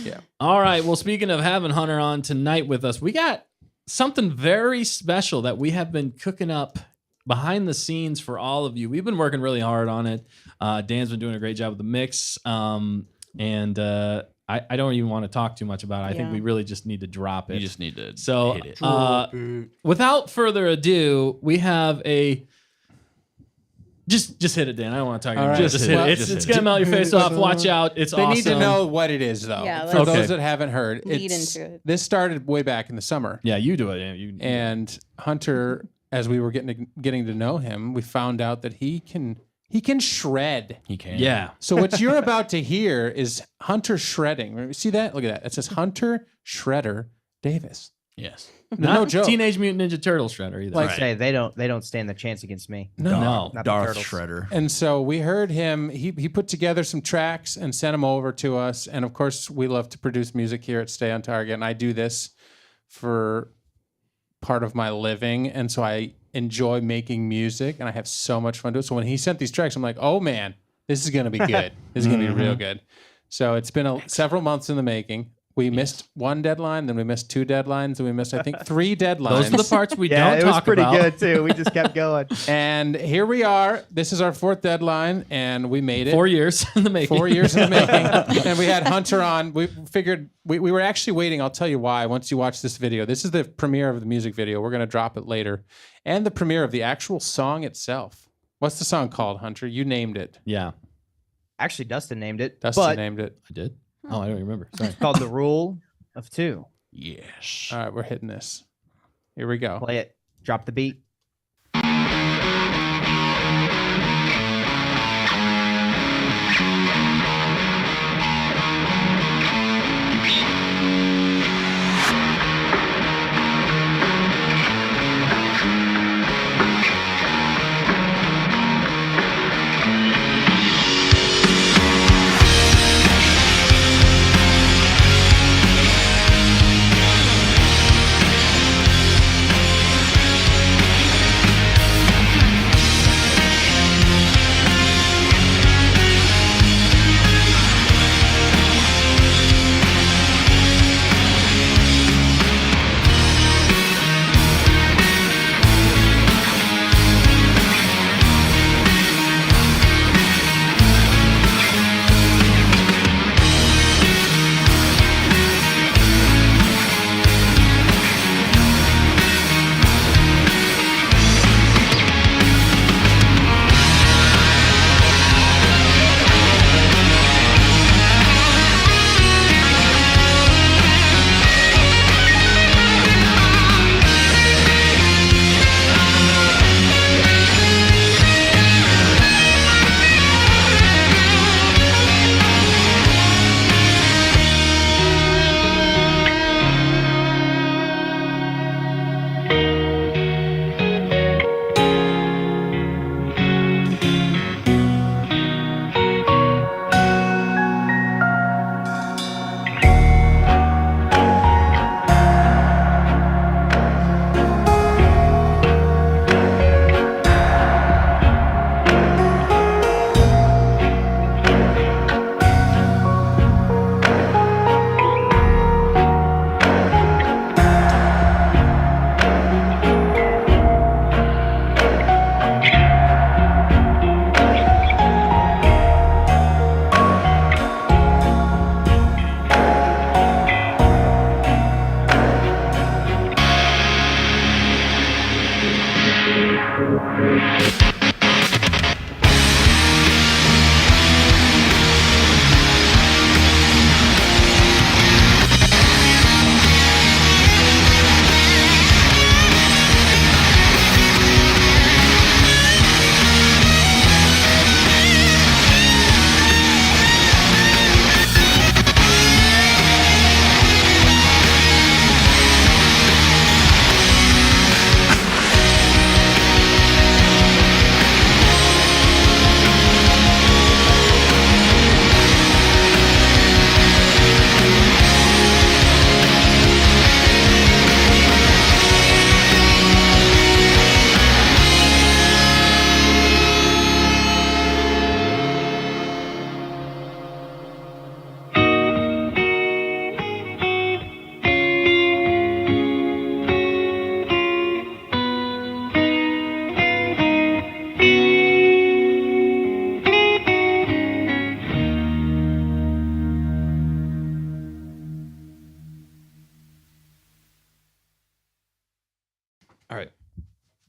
Yeah. All right. Well, speaking of having Hunter on tonight with us, we got something very special that we have been cooking up behind the scenes for all of you. We've been working really hard on it. Dan's been doing a great job with the mix. I don't even want to talk too much about it. I think Yeah. we really just need to drop it. You just need to So, hit it. without further ado, we have a. Just hit it, Dan. I don't want to talk All about right. it. Just hit Well, it. It's gonna melt your face off. Watch out. It's They awesome. need to know what it is, though. Yeah, For let's- those Okay. that haven't heard, Lead it's, into it. this started way back in the summer. Yeah, you do it. Yeah, you. And Hunter, as we were getting to know him, we found out that he can shred. He can. Yeah. So what you're about to hear is Hunter shredding. See that? Look at that. It says Hunter Shredder Davis. Yes. Not No joke. Teenage Mutant Ninja Turtle shredder either. Like- Say they don't stand the chance against me. No. Not the Darth turtles. Shredder. And so we heard him. He put together some tracks and sent them over to us. And of course, we love to produce music here at Stay on Target. And I do this for part of my living. And so I enjoy making music and I have so much fun doing it. So when he sent these tracks, I'm like, oh man, this is going to be good. This is going to be real good. So it's been several months in the making. We missed one deadline, then we missed two deadlines, and we missed, I think, 3 deadlines. Those are the parts we Yeah, don't it was talk pretty about. good too. We just kept going. And here we are. This is our 4th deadline, and we made it. 4 years in the making. 4 years in the making. And we had Hunter on. We figured we were actually waiting. I'll tell you why once you watch this video. This is the premiere of the music video. We're going to drop it later. And the premiere of the actual song itself. What's the song called, Hunter? You named it. Yeah, Actually, Dustin named it. Dustin but named it. I did. Oh, I don't remember. Sorry. it's called The Rule of Two. Yes. All right, we're hitting this. Here we go. Play it. Drop the beat.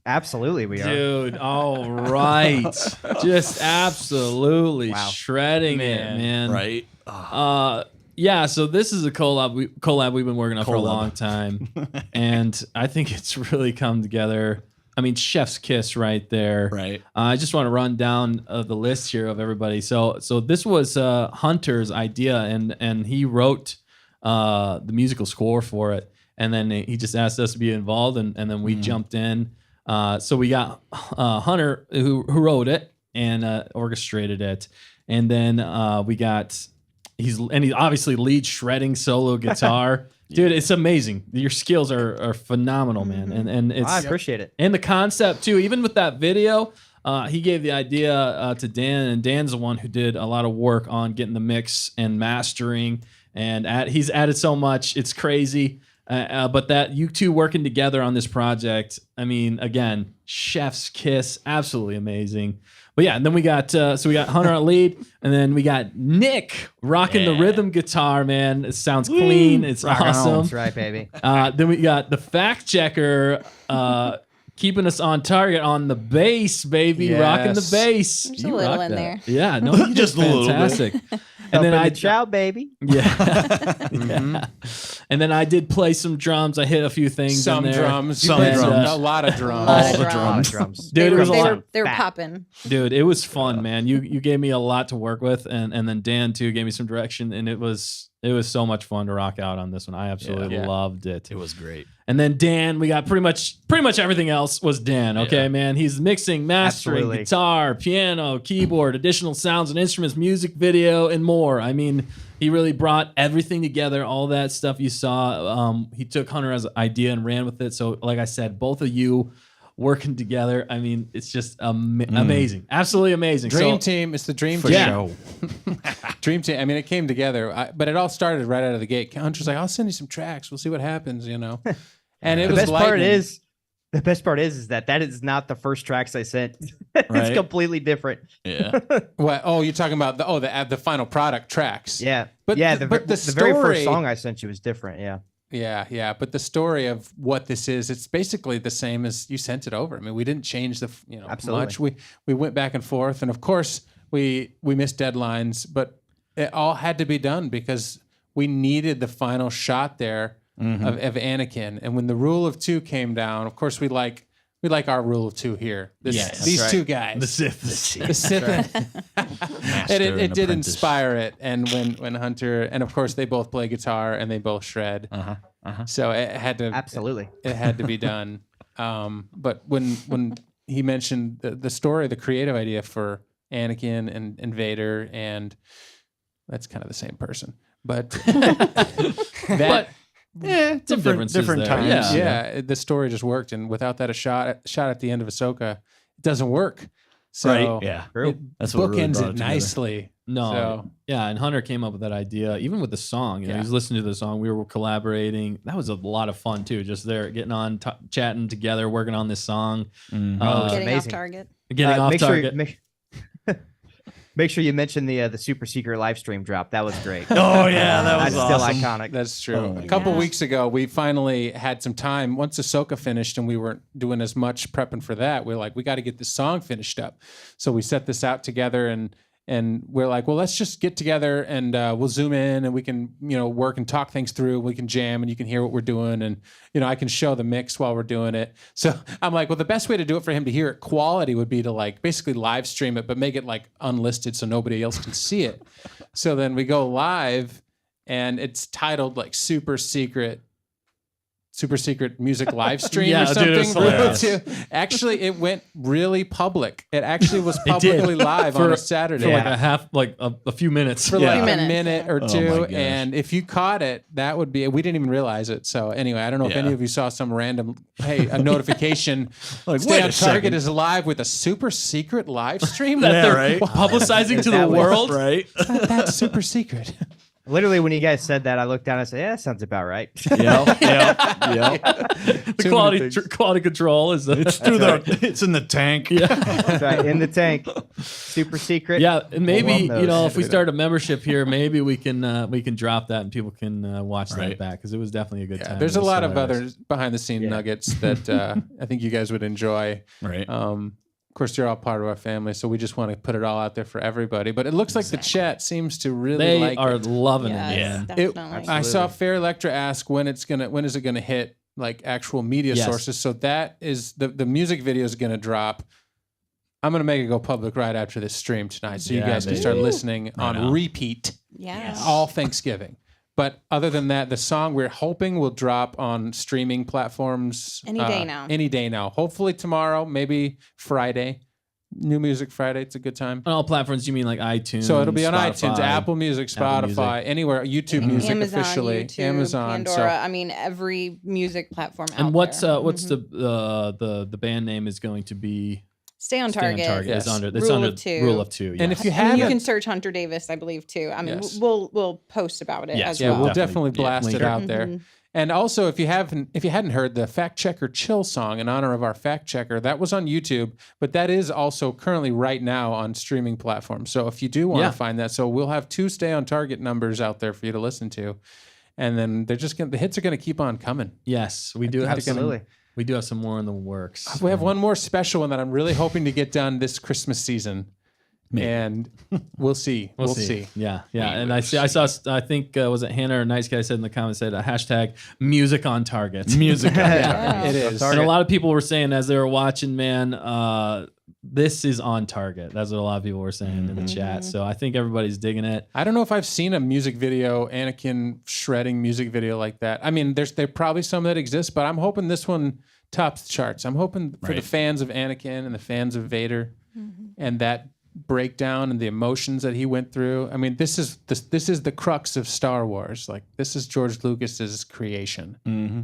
Absolutely, we are. Dude, all right. Just absolutely shredding it, man. Right. Yeah, so this is a collab we've been working on for a long time. And I think it's really come together. I mean, chef's kiss right there. Right. I just want to run down the list here of everybody. So this was Hunter's idea, and he wrote the musical score for it. And then he just asked us to be involved, and then we jumped in. So we got Hunter who wrote it and orchestrated it, and then we got he obviously leads shredding solo guitar. Dude, it's amazing. Your skills are phenomenal, man, and it's I appreciate it. and the concept too. Even with that video, he gave the idea to Dan, and Dan's the one who did a lot of work on getting the mix and mastering, and he's added so much. It's crazy. But that you two working together on this project, I mean, again, chef's kiss, absolutely amazing. But yeah, and then we got Hunter on lead, and then we got Nick rocking the rhythm guitar, man. It sounds clean. It's awesome. That's right, baby. Then we got the fact checker keeping us on target on the bass, baby, Yes. rocking the bass. There's a You little rock in that. there. Yeah, no, you Just just a little bit. fantastic. And then I chow, baby. yeah. Yeah. And then I did play some drums. I hit a few things. Some in there. drums. Some You played drums. A lot of drums. Lot of the drums. drums. Dude, it was a lot. They were Fat. popping. Dude, it was fun, man. You gave me a lot to work with, and then Dan too gave me some direction, and it was so much fun to rock out on this one. I absolutely Yeah. loved it. It was great. And then Dan, we got pretty much everything else was Dan. Okay, Yeah. man. He's mixing, mastering, Absolutely. guitar, piano, keyboard, additional sounds and instruments, music video, and more. I mean, he really brought everything together. All that stuff you saw. He took Hunter's idea and ran with it. So, like I said, both of you working together. I mean, it's just amazing, absolutely amazing. Dream team. It's the dream For team. Yeah. show. Dream team. I mean, it came together, but it all started right out of the gate. Hunter's like, "I'll send you some tracks. We'll see what happens," you know. And it The was best part lightning. is the best part is that is not the first tracks I sent. It's Right. completely different. Yeah. What? Oh, you're talking about the final product tracks. Yeah, But yeah. the- The, but the the very story- first song I sent you was different. Yeah, Yeah. But the story of what this is, it's basically the same as you sent it over. I mean, we didn't change Absolutely. much. We went back and forth, and of course we missed deadlines, but it all had to be done because we needed the final shot there of Anakin. And when the rule of two came down, of course we like our rule of two here. Yes. These That's two guys. The Sith. The Sith. And it and did apprentice. inspire it. And when Hunter, and of course they both play guitar and they both shred. So it had to absolutely. it had to be done. But when he mentioned the story, the creative idea for Anakin and Vader, and that's kind of the same person. But that Yeah, some differences different there. times. yeah, the story just worked, and without that a shot at the end of Ahsoka, it doesn't work. So Right. Yeah. True. That's what really bookends brought it it together. nicely. No, So- yeah, and Hunter came up with that idea, even with the song. You know, Yeah. he was listening to the song. We were collaborating. That was a lot of fun too. Just there, getting on, chatting together, working on this song, it's Getting off amazing. target. getting off make target. Sure, make sure you mention the super secret live stream drop. That was great. Oh yeah, that was That's awesome. still iconic. That's true. Oh my a couple gosh. weeks ago, we finally had some time. Once Ahsoka finished and we weren't doing as much prepping for that, we were like, we got to get this song finished up. So we set this out together and we're like, well, let's just get together and we'll zoom in and we can, work and talk things through. We can jam and you can hear what we're doing. And, I can show the mix while we're doing it. So I'm like, well, the best way to do it for him to hear it quality would be to like basically live stream it, but make it like unlisted so nobody else can see it. So then we go live and it's titled like super secret music live stream Yeah, or dude, it was something. hilarious. Actually, it went really public. It actually was publicly live on a Saturday. for like a few minutes. For Yeah. like Few a minutes. minute or Oh two. my gosh. And if you caught it, that would be, we didn't even realize it. So anyway, I don't know if Yeah. any of you saw some random, a notification. Like, Stay wait on a Target second. is live with a super secret live stream. that Yeah, they're right. publicizing to the That was- world. Right. That's super secret. Literally, when you guys said that, I looked down and I said, "Yeah, that sounds about right." The quality control is It's through it's in the tank. That's right, in the tank, super secret. Yeah, and maybe We'll love those. if we start a membership here, maybe we can drop that and people can watch that Right. back because it was definitely a good time. There's It a was lot of hilarious. other behind the scene nuggets that I think you guys would enjoy. Right. Of course, you're all part of our family, so we just want to put it all out there for everybody. But it looks like the chat seems to really They like are it. loving Yes, it, man. definitely. I saw Fair Electra ask when is it gonna hit like actual media Yes. sources. So that is the music video is gonna drop. I'm gonna make it go public right after this stream tonight, so you Yeah, guys can baby. start listening on on. repeat Yeah. all Thanksgiving. But other than that, the song we're hoping will drop on streaming platforms Any day now. Any day now. Hopefully tomorrow, maybe Friday. New Music Friday. It's a good time. On all platforms, you mean like iTunes? So it'll be on Spotify? iTunes, Apple Music, Apple Spotify, Music. anywhere, YouTube Music Amazon, officially, YouTube, Amazon. Pandora. I mean, every music platform out And what's there. the band name is going to be? Stay on Stay on Target. Target. Yes. It's under Rule of Two. Rule of Two. And yes. if you And you haven't, can search Hunter Davis, I believe too. I mean, Yes. we'll post about it Yes, as yeah, well. we'll Definitely, definitely blast link it it. out there. And also, if you hadn't heard the Fact Checker Chill song in honor of our fact checker, that was on YouTube, but that is also currently right now on streaming platforms. So if you do want Yeah. to find that, so we'll have 2 Stay on Target numbers out there for you to listen to, and then they're just the hits are gonna keep on coming. Yes, we do have some. Absolutely. We do have some more in the works. We have one more special one that I'm really hoping to get done this Christmas season, and we'll see. We'll see. Yeah, yeah. And I saw. I think was it Hannah or Nice Guy said in the comments said a hashtag music on target. Music. It is. And a lot of people were saying as they were watching, man, this is on target. That's what a lot of people were saying in the chat. So I think everybody's digging it. I don't know if I've seen a music video, Anakin shredding music video like that. I mean, there probably some that exist, but I'm hoping this one tops the charts. I'm hoping for the Right. fans of Anakin and the fans of Vader, and that breakdown and the emotions that he went through. I mean, this is the crux of Star Wars. Like, this is George Lucas's creation. Mm-hmm.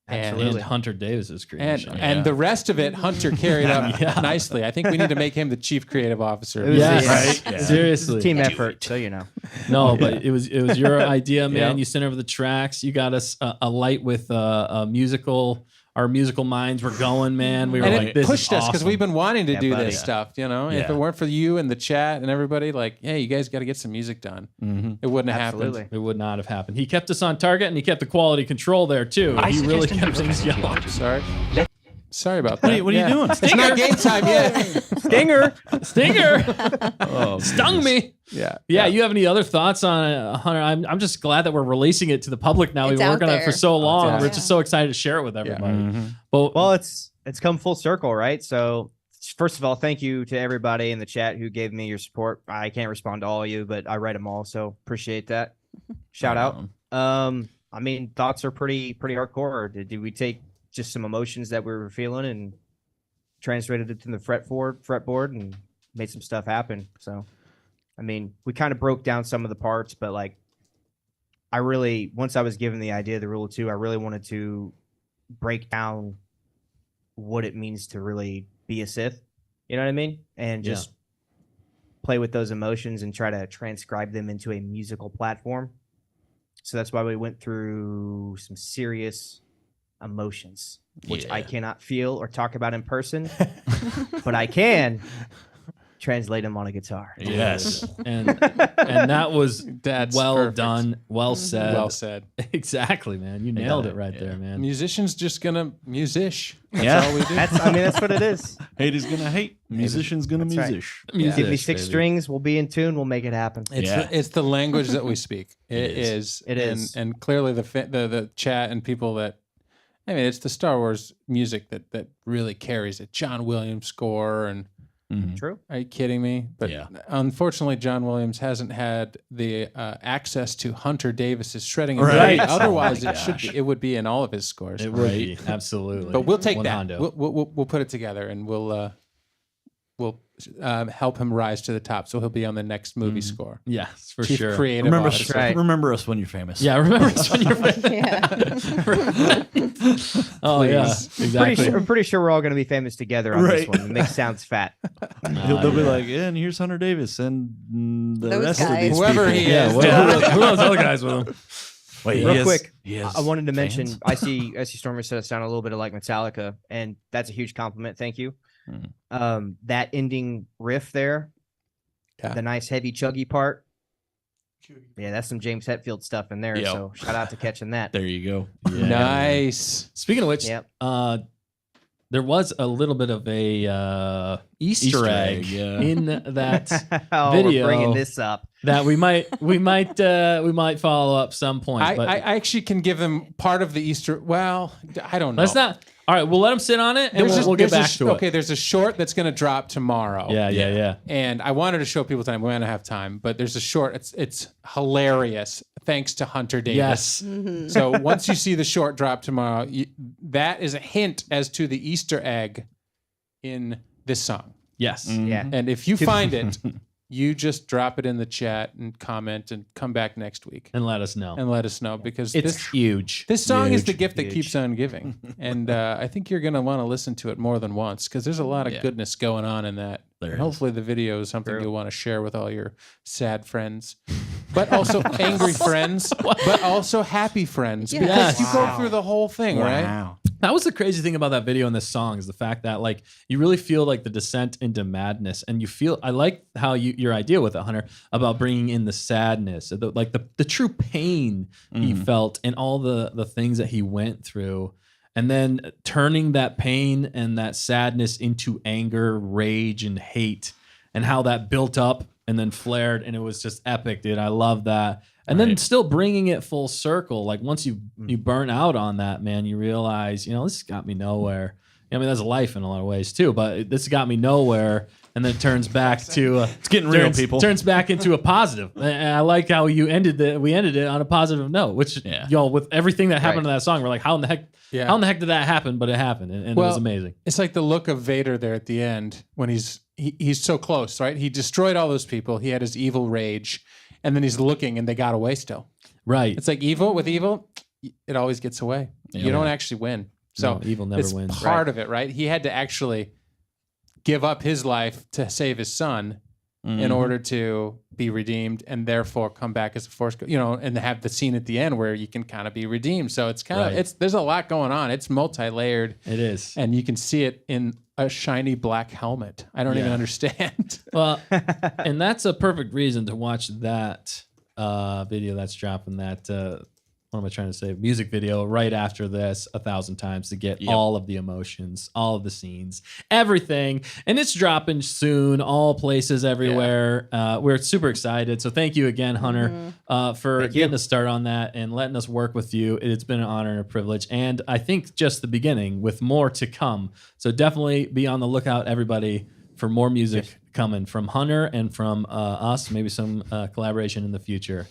And Hunter Davis's creation. And the rest of it, Hunter carried up nicely. I think we need to make him the chief creative officer. It was Yes, a- right? Yeah. Seriously. Team effort, so you know. No, but it was your idea, man. Yeah. You sent over the tracks. You got us a light with a musical. Our musical minds were going, man. We were And like, it this pushed is us because awesome. we've been wanting to Yeah, do buddy. this stuff, you know. If Yeah. it weren't for you and the chat and everybody, like, hey, you guys got to get some music done. It wouldn't have Absolutely. happened. It would not have happened. He kept us on target, and he kept the quality control there too. He really kept things going. Sorry about that. What are you doing? It's not game time yet. Stinger. Stinger Oh, stung me. Yeah. You have any other thoughts on Hunter? I'm just glad that we're releasing it to the public now. We've It's been out working on it for there. so long. out We're there. just so excited to share it with everybody. Mm-hmm. But Well, it's come full circle, right? So first of all, thank you to everybody in the chat who gave me your support. I can't respond to all of you, but I read them all, so appreciate that. Shout out. I mean, thoughts are pretty hardcore. Did we take just some emotions that we were feeling and translated it to the fretboard and made some stuff happen? So, I mean, we kind of broke down some of the parts, but like, I really, once I was given the idea of the rule of two, I really wanted to break down what it means to really be a Sith. You know what I mean? And just play with those emotions and try to transcribe them into a musical platform. So that's why we went through some serious emotions, which I cannot feel or talk about in person, but I can translate them on a guitar. Yes. and that was That's well perfect. done, well said. Well said. Exactly, man. You nailed it right there, man. Musicians just gonna musish. That's Yeah. all we do. That's what it is. Haters gonna hate. Musician's gonna That's right. musish. Give me Music, 6 baby. strings, we'll be in tune, we'll make it happen. It's the language that we speak. It is. It is. And clearly the chat and people that, I mean, it's the Star Wars music that really carries it. John Williams score and. True. Are you kidding me? But Yeah. unfortunately, John Williams hasn't had the access to Hunter Davis's shredding Right. ability. Otherwise, Oh my it should be. It would be in all of his scores. It would be absolutely. But we'll take One that. hondo. We'll put it together and we'll will help him rise to the top. So he'll be on the next movie score. Yes, for Chief sure. creative Remember, officer. right. remember us when you're famous. Yeah, remember us when you're Oh yeah, exactly. I'm pretty sure we're all going to be famous together on this Right. one. Mick sounds fat. They'll be like, and here's Hunter Davis and the Those rest of guys. these Whoever people. he is. Who knows other guys with him? Wait, he Real has- quick, he has I wanted to mention, fans? I see Stormer said it sounded a little bit like Metallica, and that's a huge compliment. Thank you. That ending riff there, Yeah. the nice heavy chuggy part. Yeah, that's some James Hetfield stuff in there. Yep. So shout out to catching that. There you go. Nice. Speaking of which, Yep. there was a little bit of a Easter egg yeah. in that Oh, video we're bringing this up. that we might follow up some point. But I actually can give them part of the Easter. Well, I don't know. let's not. All right, we'll let them sit on it, and we'll get back to it. Okay, there's a short that's going to drop tomorrow. Yeah. And I wanted to show people time. We don't have time, but there's a short. It's hilarious. Thanks to Hunter Davis. Yes. So once you see the short drop tomorrow, that is a hint as to the Easter egg in this song. Yes. Yeah. And if you find it, you just drop it in the chat and comment and come back next week And let us know. and let us know, because It's huge. this song is Huge, the gift that huge. keeps on giving. And I think you're going to want to listen to it more than once, because there's a lot of goodness going on in that. There And is. hopefully the video is something you'll want to share with all your sad friends, but also angry friends, but also happy friends, because Yes. you go through the whole thing, right? Wow. That was the crazy thing about that video and this song is the fact that like you really feel like the descent into madness, and you feel. I like how your idea with it, Hunter, about bringing in the sadness, the true pain he felt and all the things that he went through, and then turning that pain and that sadness into anger, rage, and hate, and how that built up and then flared, and it was just epic, dude. I love that. And then still bringing it full circle. Like once you burn out on that, man, you realize, this got me nowhere. I mean, that's life in a lot of ways too, but this got me nowhere. And then it turns back to It's getting real, people. Turns back into a positive. And I like how you ended it. We ended it on a positive note, which with everything that happened to that song, we're like, how in the heck did that happen? But it happened, and it was amazing. It's like the look of Vader there at the end when he's so close, right? He destroyed all those people. He had his evil rage, and then he's looking, and they got away still. Right. It's like evil, it always gets away. You don't actually win. So No, evil never it's wins. part of it, right? He had to actually give up his life to save his son in order to be redeemed, and therefore come back as a force, and have the scene at the end where you can kind of be redeemed. So it's kind of there's a lot going on. It's multi-layered. It is. And you can see it in a shiny black helmet. I don't even understand. Well, and that's a perfect reason to watch that video that's dropping, that what am I trying to say? Music video right after this 1,000 times to get all of the emotions, all of the scenes, everything. And it's dropping soon, all places, everywhere. We're super excited. So thank you again, Hunter, for getting us started on that and letting us work with you. It's been an honor and a privilege. And I think just the beginning with more to come. So definitely be on the lookout, everybody, for more music coming from Hunter and from us, maybe some collaboration in the future.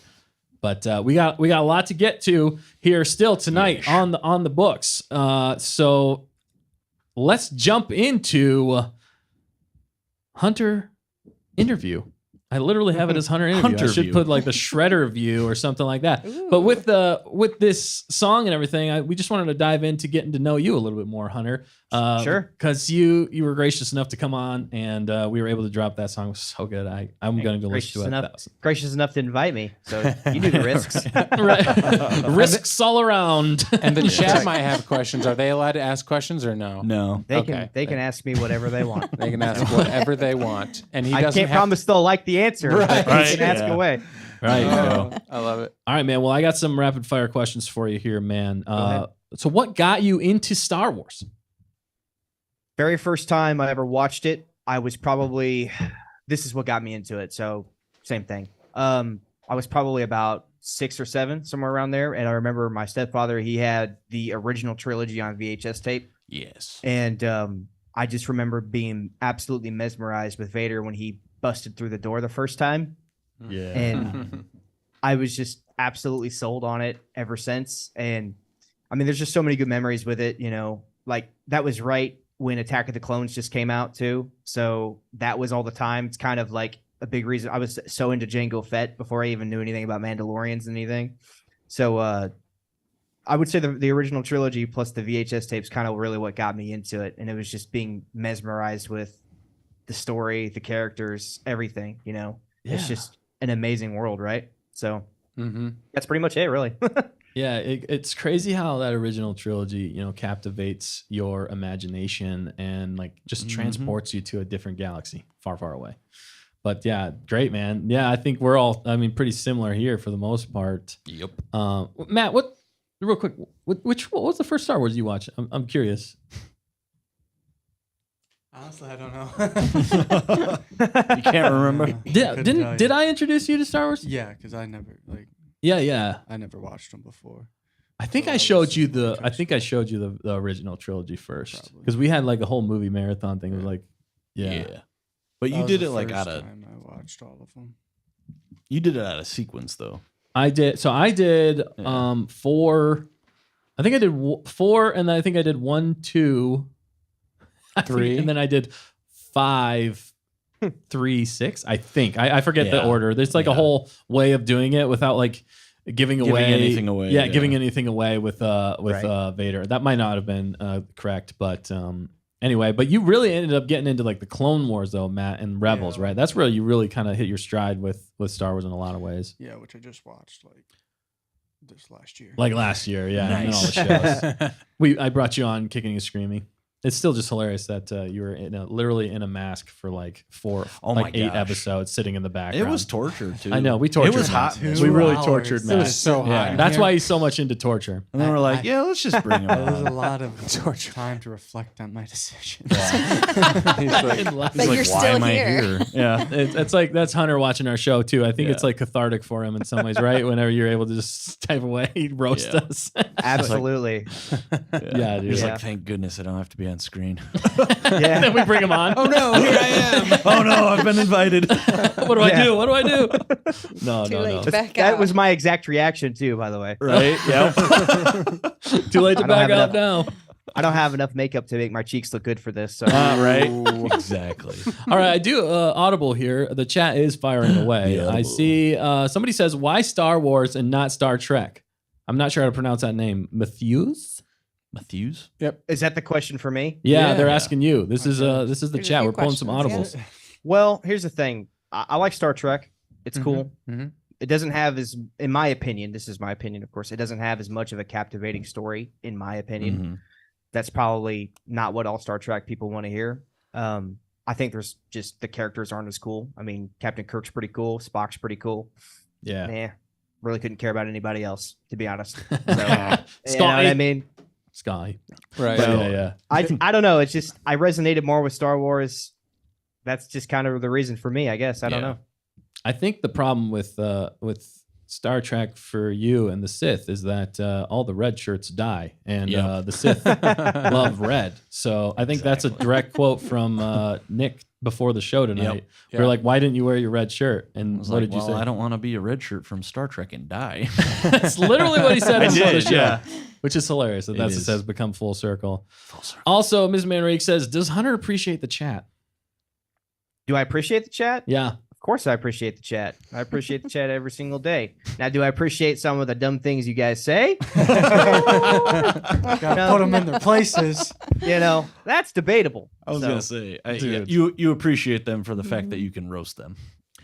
But we got a lot to get to here still tonight on the books. So let's jump into Hunter interview. I literally have it as Hunter interview. I should Hunterview. put like the Shredder view or something like that. But with this song and everything, we just wanted to dive into getting to know you a little bit more, Hunter. Sure. Because you were gracious enough to come on, and we were able to drop that song. It was so good. I'm going to go listen to it. Gracious enough to invite me, so you do the risks. Right. Risks all around. And the chat might have questions. Are they allowed to ask questions or no? No. They Okay. can ask me whatever they want. They can ask whatever they want. And he I doesn't can't have promise they'll like the answer, but they Right. can ask Yeah. away. Right. I love it. All right, man. Well, I got some rapid fire questions for you here, man. ahead. So what got you into Star Wars? Very first time I ever watched it, I was probably, this is what got me into it. So same thing. I was probably about 6 or 7, somewhere around there. And I remember my stepfather, he had the original trilogy on VHS tape. Yes. And I just remember being absolutely mesmerized with Vader when he busted through the door the first time. Yeah. And I was just absolutely sold on it ever since. And I mean, there's just so many good memories with it, like that was right when Attack of the Clones just came out too. So that was all the time. It's kind of like a big reason I was so into Jango Fett before I even knew anything about Mandalorians and anything. So I would say the original trilogy plus the VHS tapes kind of really what got me into it. And it was just being mesmerized with the story, the characters, everything, you know. It's just an amazing world, right? So that's pretty much it, really. Yeah, it's crazy how that original trilogy, you know, captivates your imagination and like just transports you to a different galaxy far, far away. But yeah, great, man. Yeah, I think we're all, I mean, pretty similar here for the most part. Yep. Matt, real quick, what was the first Star Wars you watched? I'm curious. Honestly, I don't know. You can't remember? Did I introduce you to Star Wars? Yeah, because I never Yeah. I never watched them before. I think I showed you the original trilogy first because we had like a whole movie marathon thing. It was like, yeah. But you That was did the it like first out of. time I watched all of them. You did it out of sequence though. I did. So I did 4. I think I did 4, and then I think I did 1, 2, 3, and then I did 5, 3, 6. I think I forget the order. There's like a whole way of doing it without like giving anything away. Yeah, giving anything away with Vader. That might not have been correct, but anyway. But you really ended up getting into like the Clone Wars though, Matt, and Rebels, right? That's where you really kind of hit your stride with Star Wars in a lot of ways. Yeah, which I just watched like this last year. Like last year, yeah. Nice. And all the shows. I brought you on Kicking and Screaming. It's still just hilarious that you were literally in a mask for like 8 episodes, sitting in the background. It was torture too. I know we tortured. It was Matt. hot. We really tortured Matt. It was so hot. Yeah, that's why he's so much into torture. And then we're like, let's just bring him There was a on. lot of time to reflect on my decisions. But you're still here. Yeah, it's like that's Hunter watching our show too. I think it's like cathartic for him in some ways, right? Whenever you're able to just type away, roast us. Absolutely. Yeah, dude. He's like, thank goodness I don't have to be on screen. Yeah. Then we bring him on. Oh no, here I am. Oh no, I've been invited. What do I do? What do I do? No, Too no, late no. to back That out. was my exact reaction too, by the way. Right? Yep. Too late to I don't back have out now. I don't have enough makeup to make my cheeks look good for this. So Right? Exactly. All right, I do audible here. The chat is firing away. Yeah. I see somebody says, why Star Wars and not Star Trek? I'm not sure how to pronounce that name. Matthews? Matthews? is that the question for me? Yeah, they're asking you. This is the There's a chat. few We're pulling some questions, audibles. Well, here's the thing. I like Star Trek. It's cool. mhm. It doesn't have in my opinion, this is my opinion, of course, it doesn't have as much of a captivating story, in my opinion. Mhm. That's probably not what all Star Trek people want to hear. I think there's just the characters aren't as cool. I mean, Captain Kirk's pretty cool. Spock's pretty cool. Yeah. Nah, really couldn't care about anybody else, to be honest. So, Scotty. you know what I mean? Sky. Right. But yeah. I don't know. It's just I resonated more with Star Wars. That's just kind of the reason for me, I guess. I don't know. I think the problem with Star Trek for you and the Sith is that all the red shirts die, and the Sith love red. So I think that's a direct quote from Nick before the show tonight. Yep. We're like, why didn't you wear your red shirt? And I was what like, did you say? I don't want to be a red shirt from Star Trek and die. That's literally what he said I on the did, show, yeah. which is hilarious. That It that's is. has become full circle. Also, Ms. Manrique says, does Hunter appreciate the chat? Do I appreciate the chat? Yeah. Of course I appreciate the chat. I appreciate the chat every single day. Now, do I appreciate some of the dumb things you guys say? Gotta put them in their places. You know, that's debatable. I was So, gonna say, Dude. you appreciate them for the fact that you can roast them.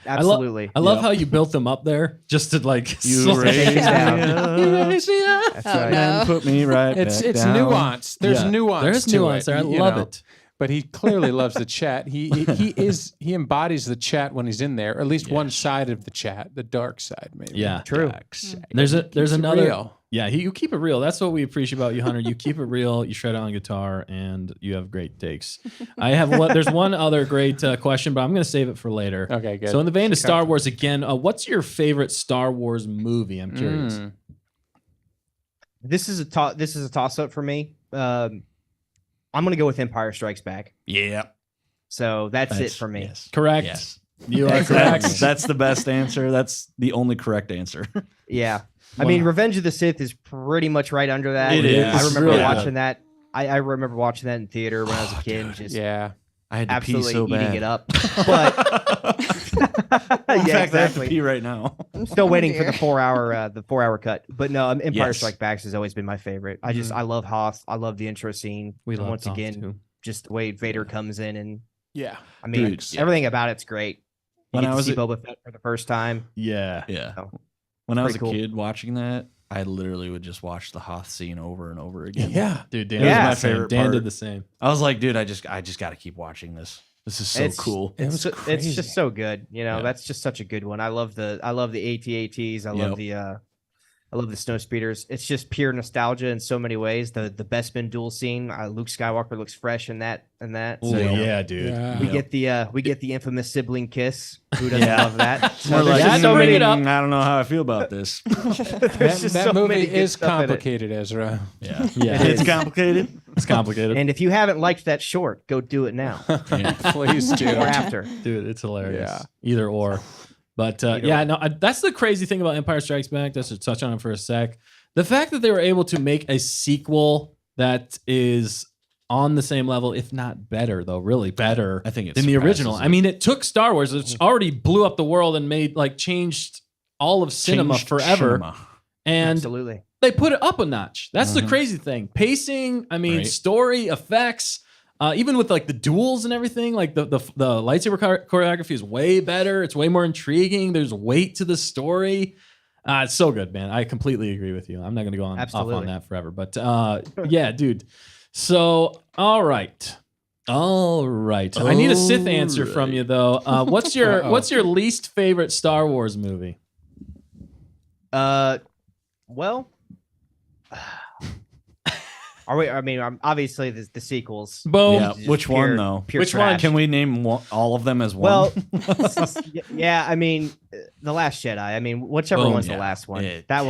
absolutely. I love how you built them up there just to like You raise me down. up That's Oh, right. no. and put me right It's back it's down. nuance. There's Yeah. nuance. There's to nuance it, there. I you love know. it. But he clearly loves the chat. He embodies the chat when he's in there, or at least one side of the chat, the dark side, maybe. Yeah. True. There's Keeps it another. real. Yeah, you keep it real. That's what we appreciate about you, Hunter. You keep it real. You shred it on guitar, and you have great takes. There's one other great question, but I'm going to save it for later. Okay, good. So in the vein of Star Wars again, what's your favorite Star Wars movie? I'm curious. This is a toss up for me. I'm gonna go with Empire Strikes Back. Yeah. So that's it for me. Yes. Correct. Yes. You are correct. That's the best answer. That's the only correct answer. Yeah. I mean, Revenge of the Sith is pretty much right under that. It is. I remember Really watching that. I remember watching that in theater when I was a kid, and just Yeah. I had to pee absolutely so eating bad. it up. But In yeah, fact, I have to exactly. pee right now. I'm still waiting for dear. the 4-hour cut. But no, Empire Yes. Strikes Back has always been my favorite. I love Hoth. I love the intro scene. We And love once Hoth, again, too. just the way Vader comes in, and Yeah. I mean, Dude, yeah. everything about it's great. You When get I to was see a- Boba Fett for the first time. Yeah. Yeah. Oh, When I was a pretty cool. kid watching that, I literally would just watch the Hoth scene over and over again. Yeah. Dude, Dan Yeah. was my My favorite. favorite Dan part. did the same. I was like, dude, I just got to keep watching this. This is so It's- cool. It was It's crazy. just so good. You know, Yeah. that's just such a good one. I love the AT-ATs. I love the snow speeders. It's just pure nostalgia in so many ways. The Bespin duel scene. Luke Skywalker looks fresh in that. Oh, yeah, dude. Yeah. We get the infamous sibling kiss. Who doesn't Yeah. love that? So We're there's like, just so bring many. it up. I don't know how I feel about this. There's just That so many movie good is stuff in it. complicated, Ezra. Yeah. Yeah. It's complicated. It's complicated. And if you haven't liked that short, go do it now Yeah. Please do. or after. Dude, it's hilarious. Yeah. Either or. But Either yeah, or. no, that's the crazy thing about Empire Strikes Back. Just to touch on it for a sec. The fact that they were able to make a sequel that is on the same level, if not better, though, really better I think it's than the original. I mean, it took Star Wars, which already blew up the world and changed all of cinema forever. And Absolutely. they put it up a notch. That's the Mhm. crazy thing. Pacing, I mean, Right. story, effects, even with like the duels and everything, like the lightsaber choreography is way better. It's way more intriguing. There's weight to the story. It's so good, man. I completely agree with you. I'm not going to go off on Absolutely. that forever. But yeah, dude. So, all right. I need a Sith answer from you though. What's your least favorite Star Wars movie? Well, are we? I mean, obviously the sequels. Boom. Yeah. Just Which pure- one though? pure Which one? trash. Can we name all of them as one? Well, yeah. I mean, the Last Jedi. I mean, whichever Boom. one's Yeah. the last one. Yeah. That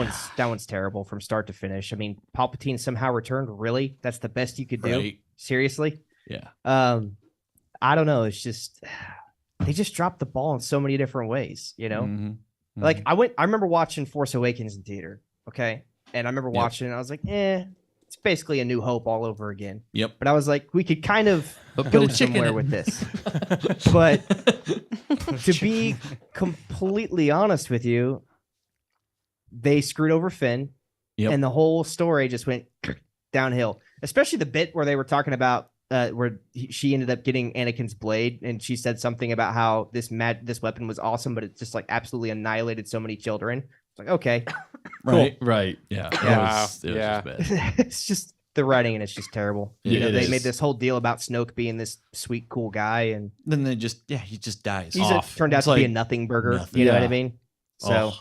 one's terrible from start to finish. I mean, Palpatine somehow returned. Really, that's the best you could do. Right. Seriously. Yeah. I don't know. It's just they just dropped the ball in so many different ways. You know, Mhm. like I remember watching Force Awakens in theater. Okay, and I remember watching it. And I was like, it's basically A New Hope all over again. Yep. But I was like, we could kind of But go put a chicken somewhere in. with this. But to be completely honest with you, they screwed over Finn, Yep. and the whole story just went downhill. Especially the bit where they were talking about she ended up getting Anakin's blade, and she said something about how this weapon was awesome, but it just like absolutely annihilated so many children. It's like, okay, Right. Right. Yeah. Wow. It was Yeah. just bad. it's just the writing, and it's just terrible. Yeah, You know, it they is. made this whole deal about Snoke being this sweet, cool guy, and Then he just dies. he's Off. turned out It's to be a like nothing burger. nothing. You know what I Yeah. mean? So, Ugh.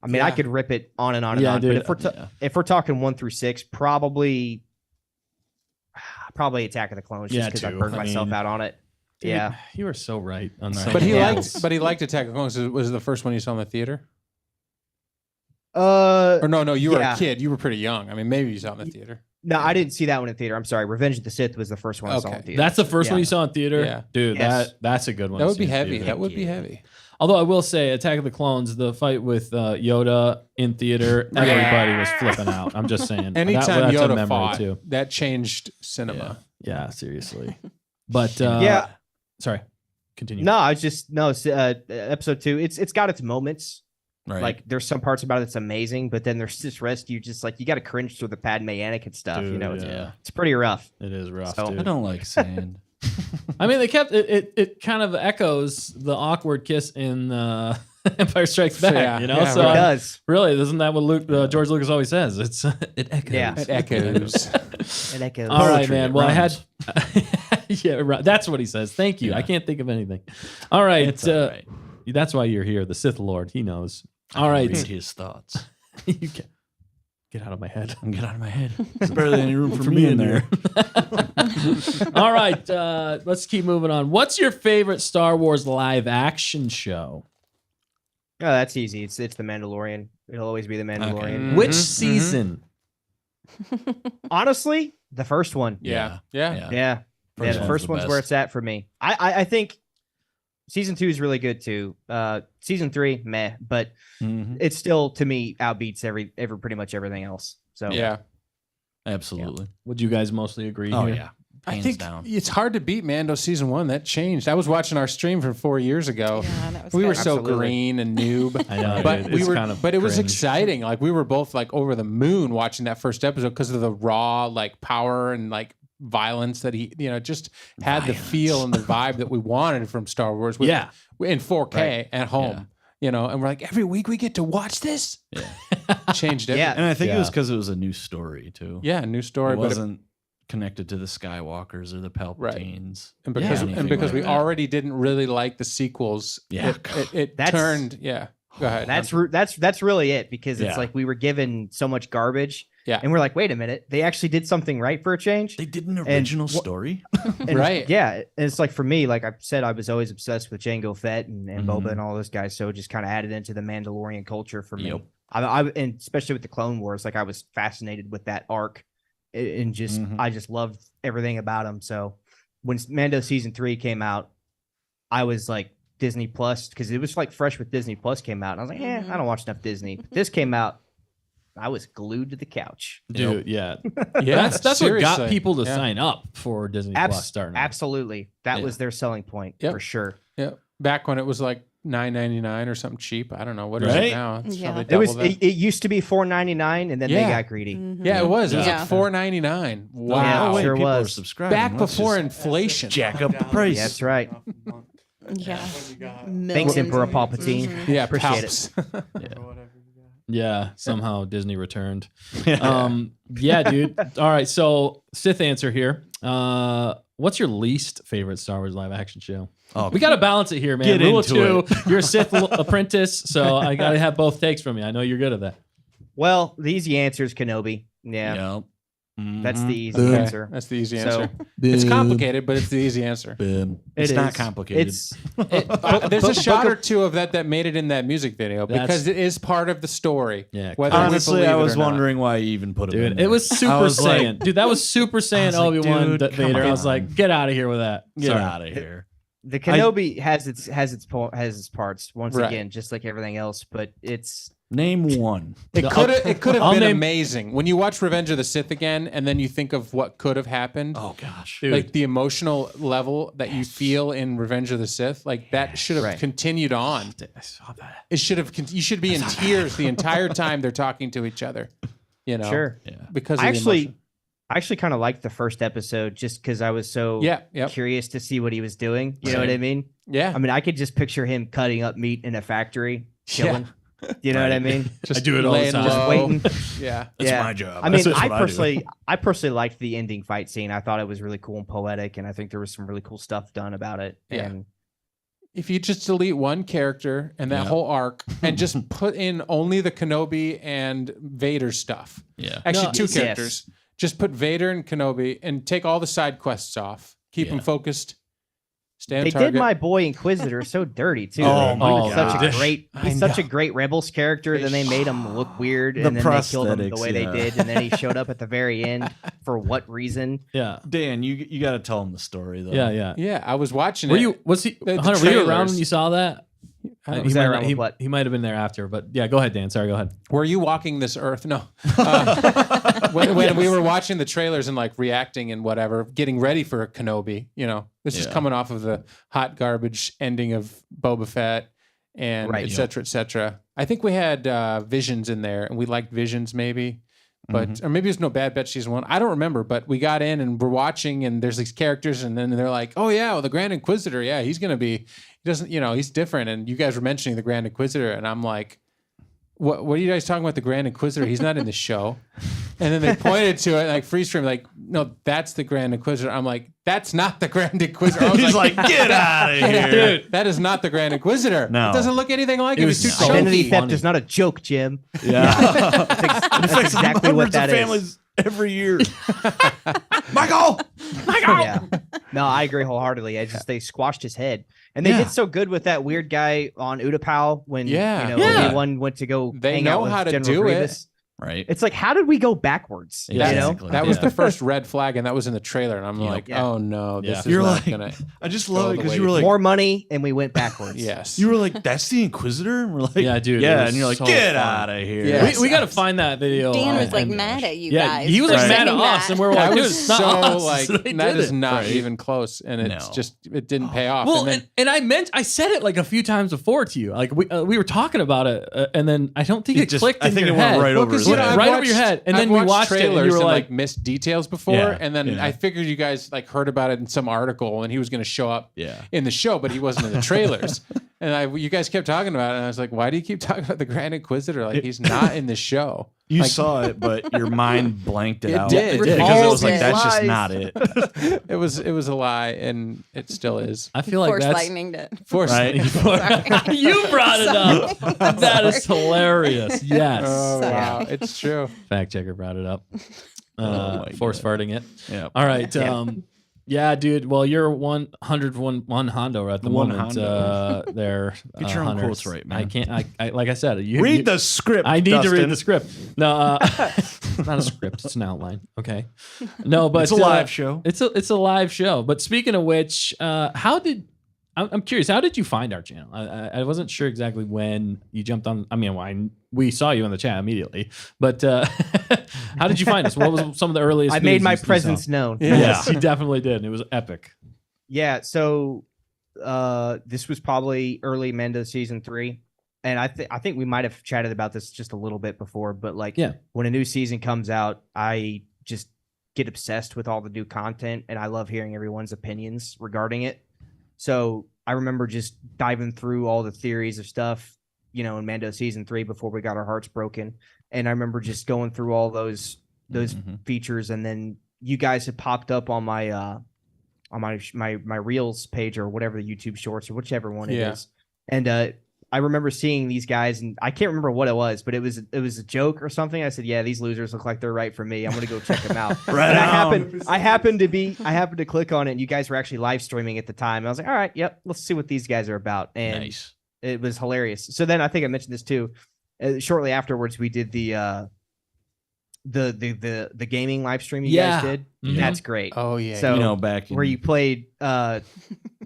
I mean, I Yeah. could rip it on and on and Yeah, on. dude. But Yeah. if we're talking 1 through 6, probably Attack of the Clones, just Yeah, because I too. burned I myself mean, out on it. Dude, Yeah. You were so right on Right. so But he many Yeah. levels. liked Attack of the Clones. Was it the first one you saw in the theater? Or No, you were Yeah. a kid. You were pretty young. I mean, maybe you saw it in the theater. No, I didn't see that one in theater. I'm sorry. Revenge of the Sith was the first one I saw in Okay. theater. That's the first one Yeah. you saw in theater? Yeah. Dude, Yes. that's a good one. That to would see be in heavy. theater. That would be heavy. Although I will say, Attack of the Clones, the fight with Yoda in theater, everybody was flipping out. I'm just saying. Anytime that's a Yoda memory fought, too. that changed cinema. Yeah, seriously. But Yeah. sorry, continue. No, I just episode 2. It's got its moments. Right. Like there's some parts about it that's amazing, but then there's this rest you just like you got to cringe through the Padme Anakin stuff. You Dude, know, yeah. it's pretty rough. It is rough, So- dude. I don't like sand. I mean, they kept it kind of echoes the awkward kiss in Empire Strikes Back, Yeah, you know? yeah, So It right. does. really, isn't that what George Lucas always says? It's it echoes. Yeah. It echoes. It echoes. All right, Poetry, man. it Well, I had rhymes. yeah, right. That's what he says. Thank you. Yeah. I can't think of anything. All right. It's all right. That's why you're here, the Sith Lord. He knows. All I right. can read his thoughts. You can get out of my head. Get out of my head. There's barely any room for me in there. All right. Let's keep moving on. What's your favorite Star Wars live action show? Oh, that's easy. It's the Mandalorian. It'll always be the Mandalorian. Which Mhm, season? Honestly, the first one. Yeah. Yeah, First the one's first the one's where best. it's at for me. I think season 2 is really good too. Season 3, meh, but Mhm. it still to me outbeats every pretty much everything else. So Yeah. Absolutely. Would you guys mostly agree? Oh here? yeah. I Hands think down. it's hard to beat Mando season 1. That changed. I was watching our stream from 4 years ago. Yeah, that was We were good. so Absolutely. green and noob. I know, but dude, we it's were. kind of But it was cringe. exciting. Like we were both like over the moon watching that first episode because of the raw like power and like violence that he just had the feel and the vibe that we wanted from Star Wars. With, Yeah. in 4K Right. at home. And we're like, every week we get to watch this. Yeah. Changed everything. Yeah. And I think it was Yeah. because it was a new story too. Yeah, new story, It but wasn't connected to the Skywalkers or the Palpatines. and because anything and because like we that. already didn't really like the sequels, Yeah. it That's- turned. Yeah, go ahead. That's really it because it's Yeah. like we were given so much garbage. Yeah. And we're like, wait a minute, they actually did something right for a change. They did an original story. And Right. Yeah. And it's like for me, like I said, I was always obsessed with Jango Fett and Boba Mhm. and all those guys. So it just kind of added into the Mandalorian culture for me. Yep. I and especially with the Clone Wars, like I was fascinated with that arc and just Mhm. I just loved everything about him. So when Mando season 3 came out, I was like Disney Plus because it was like fresh with Disney Plus came out. And I was like, Mhm. I don't watch enough Disney. But this came out, I was glued to the couch. Dude, yeah. yeah, That's what got seriously. people to Yeah. sign up for Disney Abs- Plus starting. out. Absolutely, that Yeah. was their selling point Yep. for sure. Yeah, back when it was like $9.99 or something cheap. I don't know what is Right? it now. It's Yeah. probably It was. double that. It used to be $4.99, and then they Yeah. got greedy. Mhm. Yeah, it was. It was Yeah. like $4.99. Oh, Wow. wait, Sure people are was. subscribing. Back Let's before just inflation. jack up the price. That's right. Yeah. Thanks, Millions. Emperor Palpatine. Mhm. Yeah, Appreciate Palps. Yeah, somehow Disney returned. Yeah, dude. All right, so Sith answer here. What's your least favorite Star Wars live action show? Oh, We got to balance it here, man. Get Rule into of 2, you're a Sith apprentice, so I got to have both takes from you. I know you're good at that. Well, the easy answer is Kenobi. Yeah, Yep. that's the easy Okay, answer. that's the easy So, answer. It's complicated, but it's the easy answer. Boom. It It's not is. complicated. It's There's a shot or two of that made it in that music video That's- because it is part of the story. Yeah, Whether we Honestly, believe I it was or not. wondering why you even put him in Dude, there. it was Super I was like, Saiyan. Dude, that was Super Saiyan was like, Obi-Wan dude, come Vader. I was on. like, get out of here with that. Get Sorry. out of here. the Kenobi has its parts once Right. again, just like everything else. But it's Name one. It could have I'll been name- amazing when you watch Revenge of the Sith again, and then you think of what could have happened. Oh gosh. Dude. Like the emotional level that you feel in Revenge of the Sith, like that should have Right. continued on. I saw that. It should have. You should be in tears the entire time they're talking to each other. You know, sure. Yeah. because of I the actually, emotion. I actually kind of liked the first episode just because I was so Yep. curious to see what he was doing. You know Same. what I mean? Yeah, I mean, I could just picture him cutting up meat in a factory, chilling. You know what I mean? just I do it all the laying time. Just low. waiting. Yeah, That's Yeah. my job. I mean, That's just I what do. personally liked the ending fight scene. I thought it was really cool and poetic, and I think there was some really cool stuff done about it. Yeah. And if you just delete one character and that Yeah. whole arc and just put in only the Kenobi and Vader stuff. Yeah. Actually, No, two yes. characters. Just put Vader and Kenobi and take all the side quests off. Keep them Yeah. focused. Stay on they target. did my boy Inquisitor so dirty too. Oh man. my He was God. he's such a great Rebels character. Then they made him look weird, The and then they killed him the prosthetics, way yeah. they did. And then he showed up at the very end for what reason? Yeah. Dan, you got to tell him the story though. Yeah, yeah. Yeah, I was watching Were it. you? Was he? The Hunter, were you around trailers. when you saw that? I don't- Was he, that might, around he, what? he might have been there after, but yeah, go ahead, Dan. Sorry, go ahead. Were you walking this earth? No. When we were watching the trailers and like reacting and whatever, getting ready for Kenobi, you know, this is Yeah. coming off of the hot garbage ending of Boba Fett and Right. et cetera, et cetera. I think we had Visions in there and we liked Visions maybe, but, or maybe it was No Bad Batch season 1. I don't remember, but we got in and we're watching and there's these characters and then they're like, oh yeah, well, the Grand Inquisitor. Yeah, he's going to be, he doesn't, you know, he's different. And you guys were mentioning the Grand Inquisitor and I'm like, what are you guys talking about the Grand Inquisitor? He's not in the show. And then they pointed to it like freeze frame, like, no, that's the Grand Inquisitor. I'm like, that's not the Grand Inquisitor. I was He's like, get out of here. dude, that is not the Grand Inquisitor. No. It doesn't look anything like It it. was He's too so Identity chunky. theft funny. is not a joke, Jim. Yeah. That's exactly what that is. families every year. Michael. Yeah. No, I agree wholeheartedly. I just they squashed his head, and they Yeah. did so good with that weird guy on Utapau when Yeah. you know Yeah. Obi-Wan went to go. They hang know out with how to General do it. Grievous. right? It's like, how did we go backwards? Yeah, You know? exactly. That was Yeah. the first red flag, and that was in the trailer. And I'm like, Yeah. oh no, this Yeah. is You're not like, gonna. I just go love it the because way you were like, More money, and we went backwards. Yes. you were like, that's the Inquisitor, and we're like, Yeah, dude, it yeah, was and you're like, so get fun. out of here. Yeah. We got to find that video. Dan was like and- mad at you yeah, guys. he was for like mad at saying us, that. and we were That like, dude, was it's not so us. like They that did is it. not Right. even close, and it's No. just it didn't pay off. Well, and then, and I said it like a few times before to you. Like we were talking about it, and then I don't think it just- clicked I in think your it went head. right over his Went head. right over your head, and then we watched it, and trailers you were and like, missed details before, Yeah. and then Yeah. I figured you guys like heard about it in some article, and he was going to show up Yeah. in the show, but he wasn't in the trailers. And you guys kept talking about it, and I was like, why do you keep talking about the Grand Inquisitor? Like he's not in the show. You Like, saw it, but your mind blanked it, It out. did. Because it All was like, did. that's just Lies. not it. it was a lie, and it still is. I feel like Force that's lightninged it. Force Right? Sorry. you brought it up. Sorry. That is hilarious. Yes, Oh Sorry. wow, it's true. fact checker brought it up. my Force farting it. Yeah. All right. Yeah. Yeah, dude. Well, you're 101 Hondo at the One moment. Hondo. There. Get your own Hunter. quotes right, man. I can't. I like I said. You, Read you- the script. I need to read Dustin. the script. No, it's not a script. It's an outline. Okay. No, but It's a live show. It's a live show. But speaking of which, I'm curious. How did you find our channel? I wasn't sure exactly when you jumped on. I mean, we saw you in the chat immediately, but how did you find us? What was some of the earliest? I made news my you saw? presence known. Yes, you definitely did. And it was epic. Yeah, so this was probably early Mando season 3. And I think we might have chatted about this just a little bit before, but like Yeah. when a new season comes out, I just get obsessed with all the new content and I love hearing everyone's opinions regarding it. So I remember just diving through all the theories of stuff, in Mando season 3 before we got our hearts broken. And I remember just going through all those features, and then you guys had popped up on my my Reels page or whatever, the YouTube Shorts or whichever one it Yeah. is. And I remember seeing these guys, and I can't remember what it was, but it was a joke or something. I said, "Yeah, these losers look like they're right for me. I'm gonna go check them out." Right And on. I happened to click on it, and you guys were actually live streaming at the time. I was like, "All right, yep, let's see what these guys are about." And Nice. it was hilarious. So then I think I mentioned this too. Shortly afterwards, we did the gaming live stream you guys did. Mhm. That's great. Oh yeah. So Back in, where you played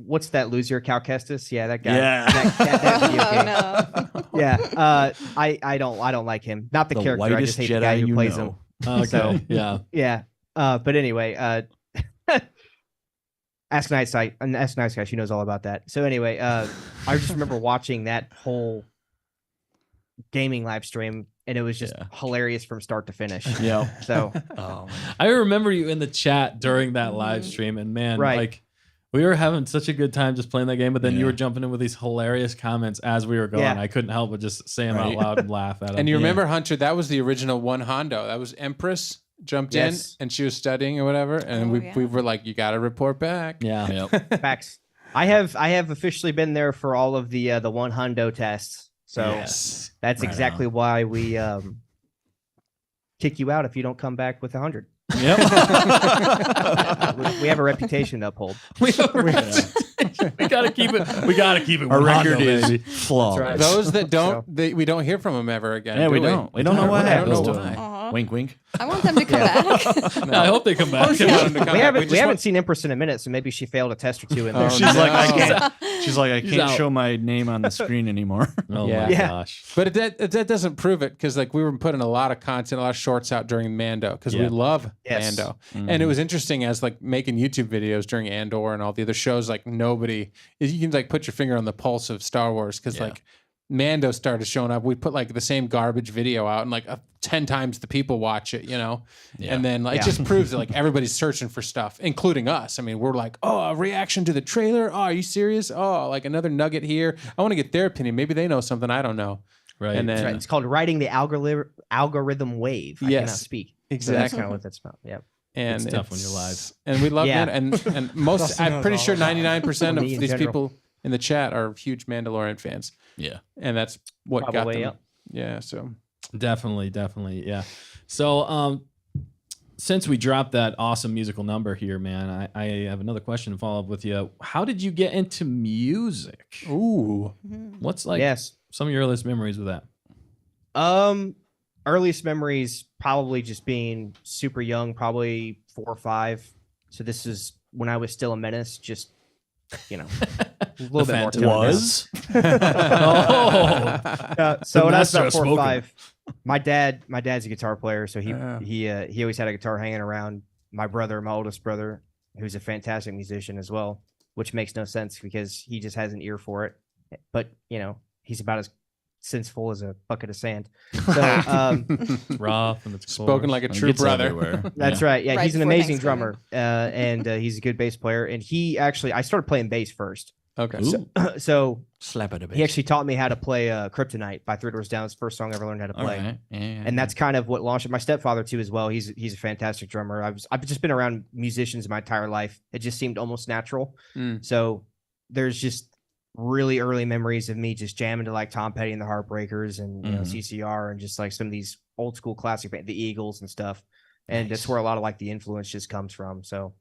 what's that loser, Cal Kestis? Yeah, that guy. Yeah. That video Oh game. no. Yeah. I don't like him. Not the the character. I whitest just hate the Jedi guy who you plays know. him. Okay. So- Yeah. Yeah. But anyway, Ask Nice Guy. She knows all about that. So anyway, I just remember watching that whole gaming live stream, and it was just Yeah. hilarious from start to finish. Yeah. So Oh, I remember you in the chat during that live stream, and man, Right. like we were having such a good time just playing that game. But then you Yeah. were jumping in with these hilarious comments as we were going. Yeah. I couldn't help but just say them out Right. loud and laugh at them. And you remember, Hunter, that was the original one Hondo. That was Empress jumped Yes. in, and she was studying or whatever. And Oh, we yeah. were like, you got to report back. Yeah. Yep. facts. I have officially been there for all of the one hundo tests. So Yes. that's Right exactly why we kick you out if you don't come back with 100. Yep. We have a reputation to uphold. we gotta keep it. We gotta keep it. Our 100, record is baby. flawless. right. Those that don't, we don't hear from them ever again. Yeah, do we don't. We don't know what I don't happens know to why. them. Aw. Wink, wink. I want them to come back. I hope they come back. We want them to come We back. haven't just seen Empress in a minute, so maybe she failed a test or two in there. Oh, She's like, I no. can't. She's like, I She's can't out. show my name on the screen anymore. Oh Yeah. my Yeah. gosh. But that doesn't prove it, because like we were putting a lot of content, a lot of shorts out during Mando, because we Yeah. love Yes. Mando. Mm. And it was interesting as like making YouTube videos during Andor and all the other shows, like nobody, you can like put your finger on the pulse of Star Wars, because Yeah. like Mando started showing up. We put like the same garbage video out, and like 10 times the people watch it, Yeah. And then like, it just proves that like everybody's searching for stuff, including us. I mean, we're like, oh, a reaction to the trailer. Oh, are you serious? Oh, like another nugget here. I want to get their opinion. Maybe they know something I don't know. Right. And That's then right. It's called riding the algorithm wave. I Yes. cannot speak. So that's Exactly. kind of what that's about. Yeah. And It's tough when you're live. And we love Yeah. Mando. And most, Dustin I'm knows pretty all sure about it. 99% of Me in these general. people in the chat are huge Mandalorian fans. Yeah. And that's what got Probably, them. yep. Yeah. So Definitely, yeah. So, since we dropped that awesome musical number here, man, I have another question to follow up with you. How did you get into music? ooh. What's like Yes. some of your earliest memories with that? Are earliest memories probably just being super young, probably 4 or 5. So this is when I was still a menace, just a little bit more. Phantom Was So when I was master about of 4 or smoking. 5, my dad's a guitar player, so he always had a guitar hanging around. My oldest brother, who's a fantastic musician as well, which makes no sense because he just has an ear for it. But he's about as sensible as a bucket of sand. So Rough and it's Spoken like a true It's brother. everywhere. that's right. Yeah, Right he's an before amazing Thanksgiving. drummer, and he's a good bass player. And I started playing bass first. Okay. Ooh, So slap it a bit. he actually taught me how to play Kryptonite by Three Doors Down. It's the first song I ever learned how to All play. right. Yeah. And that's kind of what launched it. My stepfather too, as well. He's a fantastic drummer. I've just been around musicians my entire life. It just seemed almost natural. Mm. So there's just really early memories of me just jamming to like Tom Petty and the Heartbreakers and CCR and just like some of these old school classic bands, the Eagles and stuff. And that's where a lot of like the influence just comes from. So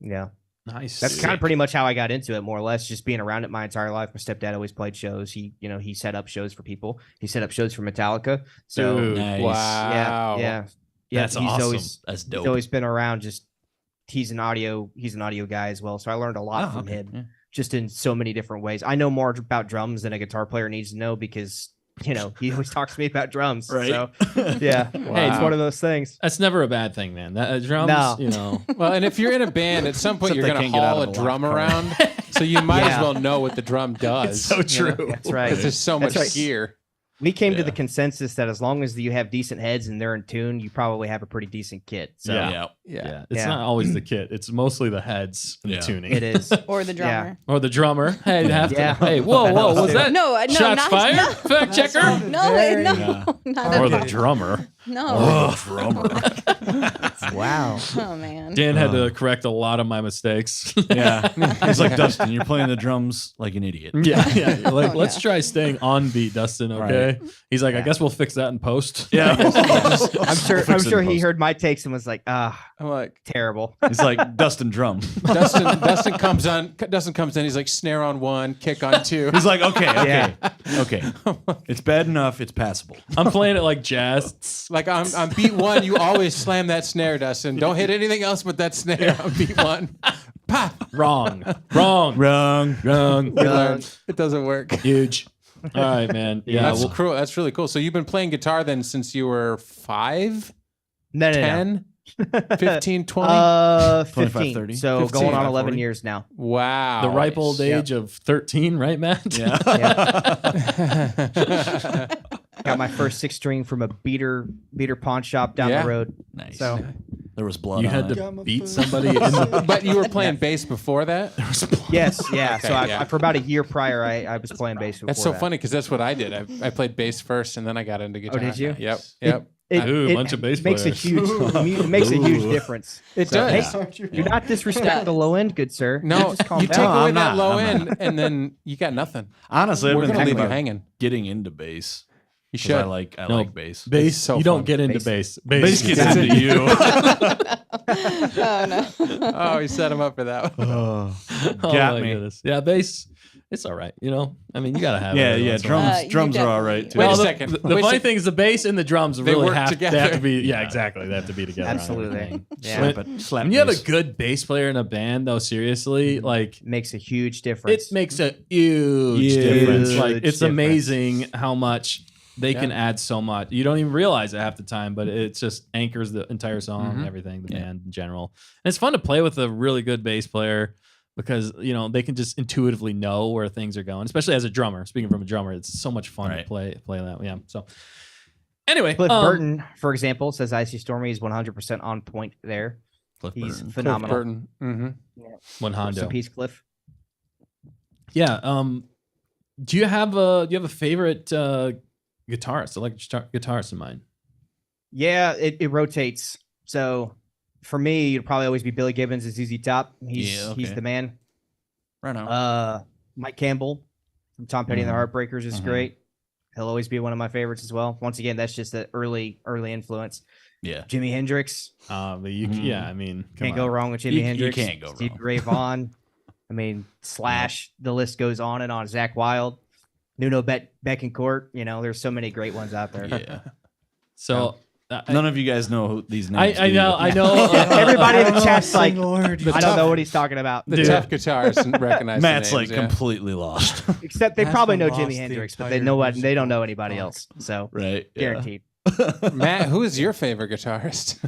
yeah. Nice. That's kind of pretty much how I got into it, more or less, just being around it my entire life. My stepdad always played shows. He set up shows for people. He set up shows for Metallica. So Dude. Nice. Wow. yeah. That's he's awesome. That's He's dope. always been around. Just he's an audio guy as well. So I learned a lot Oh, from okay, him, yeah. just in so many different ways. I know more about drums than a guitar player needs to know because he always talks to me about drums. Right. So yeah, hey, it's Wow. one of those things. That's never a bad thing, man. That drums, No. Well, and if you're in a band, at some point Except you're they going can't to get out haul of a the drum locked car. around, so you might Yeah. as well know what the drum does. It's so true. That's right. Because there's so much That's right. gear. We came to Yeah. the consensus that as long as you have decent heads and they're in tune, you probably have a pretty decent kit. So Yeah. Yeah. It's Yeah. not always the kit. It's mostly the heads and Yeah. the tuning. it is. Or the drummer. Or the drummer. Hey, you have to. Yeah. Hey, whoa, was that? No, Shots not, fired? no, Fact checker? no, Very- no, Yeah. not Or at the all. drummer. No. Drummer. Wow. Oh man. Dan had to correct a lot of my mistakes. Yeah. He's like, Dustin, you're playing the drums like an idiot. yeah. Like, Oh, let's yeah. try staying on beat, Dustin. Okay. He's like, I Yeah. guess we'll fix that in post. Yeah. I'm sure Fix it in he post. heard my takes and was like, I'm like, terrible. He's like, Dustin drum. Dustin comes in. He's like, snare on 1, kick on 2. He's like, okay. Yeah. Okay. It's bad enough. It's passable. I'm playing it like jazz. Like on beat 1, you always slam that snare, Dustin. Don't hit anything else but that snare on beat 1. Pa! Wrong. Wrong. It doesn't work. Huge. All right, man. Yeah. That's well, cool. That's really cool. So you've been playing guitar then since you were 5, No. 10, 15, 20? 15. 25, 30. So 15, going on 40. 11 years now. Wow. the ripe old age of 13, right, Matt? Yeah. Got my first 6-string from a beater pawn shop down Yeah. the road. Nice. So There was blood You on had it. to beat somebody in the. But you were playing bass before that? yes, yeah. Okay, So yeah. for about a year prior, I was playing bass. Before That's so that. funny because that's what I did. I played bass first and then I got into guitar. did you? Yep. It- Yep. Ooh, a bunch of bass makes players. it makes a huge difference. It So, does. hey, do not disrespect the low end, good sir. No, Just calm you down. take away I'm that not. low I'm end and then you got nothing. Honestly, I've We're been going to leave thinking you about hanging. getting into bass. You 'cause should. I like No. bass. Bass. It's so you don't fun. get into Bass. bass. Bass gets Exactly. into you. Oh no. Oh, he set him up for that one. Oh, Oh, got my me. goodness. Yeah, bass. It's all right. I mean, you gotta have it. Yeah, every yeah. once in a while. Drums, You drums are all definitely- right too. Wait a Well, second. The Wait a funny sec- thing is the bass and the drums They really work have together. to be. Yeah, exactly. They have to be together. on Absolutely. everything. Yeah. Slap it. Slap When you have a bass. good bass player in a band, though, seriously, like Makes a huge difference. it makes a huge Huge difference. Like difference. it's amazing how much they can add so much. You don't even realize it half the time, but it just anchors the entire song and everything, the band in general. And it's fun to play with a really good bass player because they can just intuitively know where things are going, especially as a drummer. Speaking from a drummer, it's so much fun to Right. play that. Yeah. So anyway, Cliff Burton, for example, says Icy Stormy is 100% on point there. Cliff He's Burton. phenomenal. Burton. Mm-hmm. one Rest in Hondo. peace, Cliff. Yeah. Do you have a favorite guitarist, guitarist in mind? Yeah, it rotates. So for me, it'd probably always be Billy Gibbons as ZZ Top. He's Yeah, he's okay. the man. Right on. Mike Campbell from Tom Petty and the Heartbreakers is Mhm. great. He'll always be one of my favorites as well. Once again, that's just the early influence. Yeah. Jimi Hendrix, Yeah, I mean, come can't go on. wrong with Jimi You Hendrix. can't go Stevie wrong. Ray Vaughan. I mean, Slash. The list goes on and on. Zach Wilde, Nuno Betancourt. There's so many great ones out there. Yeah. So None of you guys know who these names. I know. Everybody in the chat's like, word. I don't know what he's talking about. The tough guitarists recognize Matt's the like names, yeah. completely lost. Except they That's probably been know Jimi lost the Hendrix, but entire they don't know musical anybody box. else. So Right. Yeah. guaranteed. Matt, who is your favorite guitarist?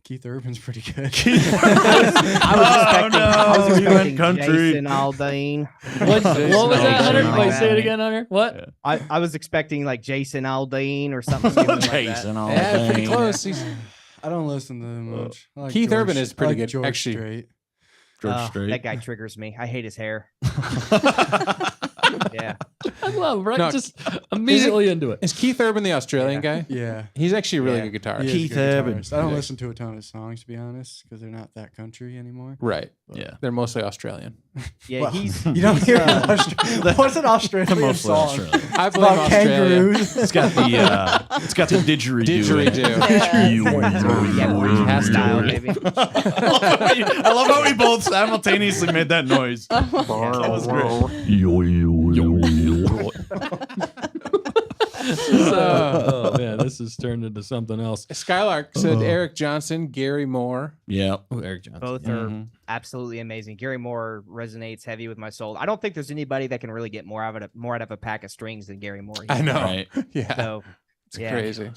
Keith Urban's pretty good. I was expecting country. Jason Aldean. what was that, Hunter? Like Wait, that. say it again, Hunter. What? I was expecting like Jason Aldean or something. Like that. Jason, all Yeah, pretty thing. close. He's, I don't listen to him much. I like Keith George- Urban is I pretty like good, George actually. Strait. George Strait. That guy triggers me. I hate his hair. Yeah. I love right. No, Just immediately into it. is Keith Urban the Australian guy? Yeah. He's actually a really Yeah. good guitarist. He is a Keith good Urban. guitarist. I don't Yeah. listen to a ton of his songs, to be honest, because they're not that country anymore. Right. Yeah. They're mostly Australian. Yeah, Well, he's You don't hear what's an Australian Mostly song? Australian. I It's blame about Australia. kangaroos. It's got the didgeridoo. Didgeridoo. has style, baby. I love how we both simultaneously made that noise. That was Oh man, this has turned into something else. Skylark said Eric Johnson, Gary Moore. Yeah. Oh, Eric Johnson. Both are absolutely amazing. Gary Moore resonates heavy with my soul. I don't think there's anybody that can really get more out of a pack of strings than Gary Moore. I know. Right. Yeah. So It's yeah. crazy.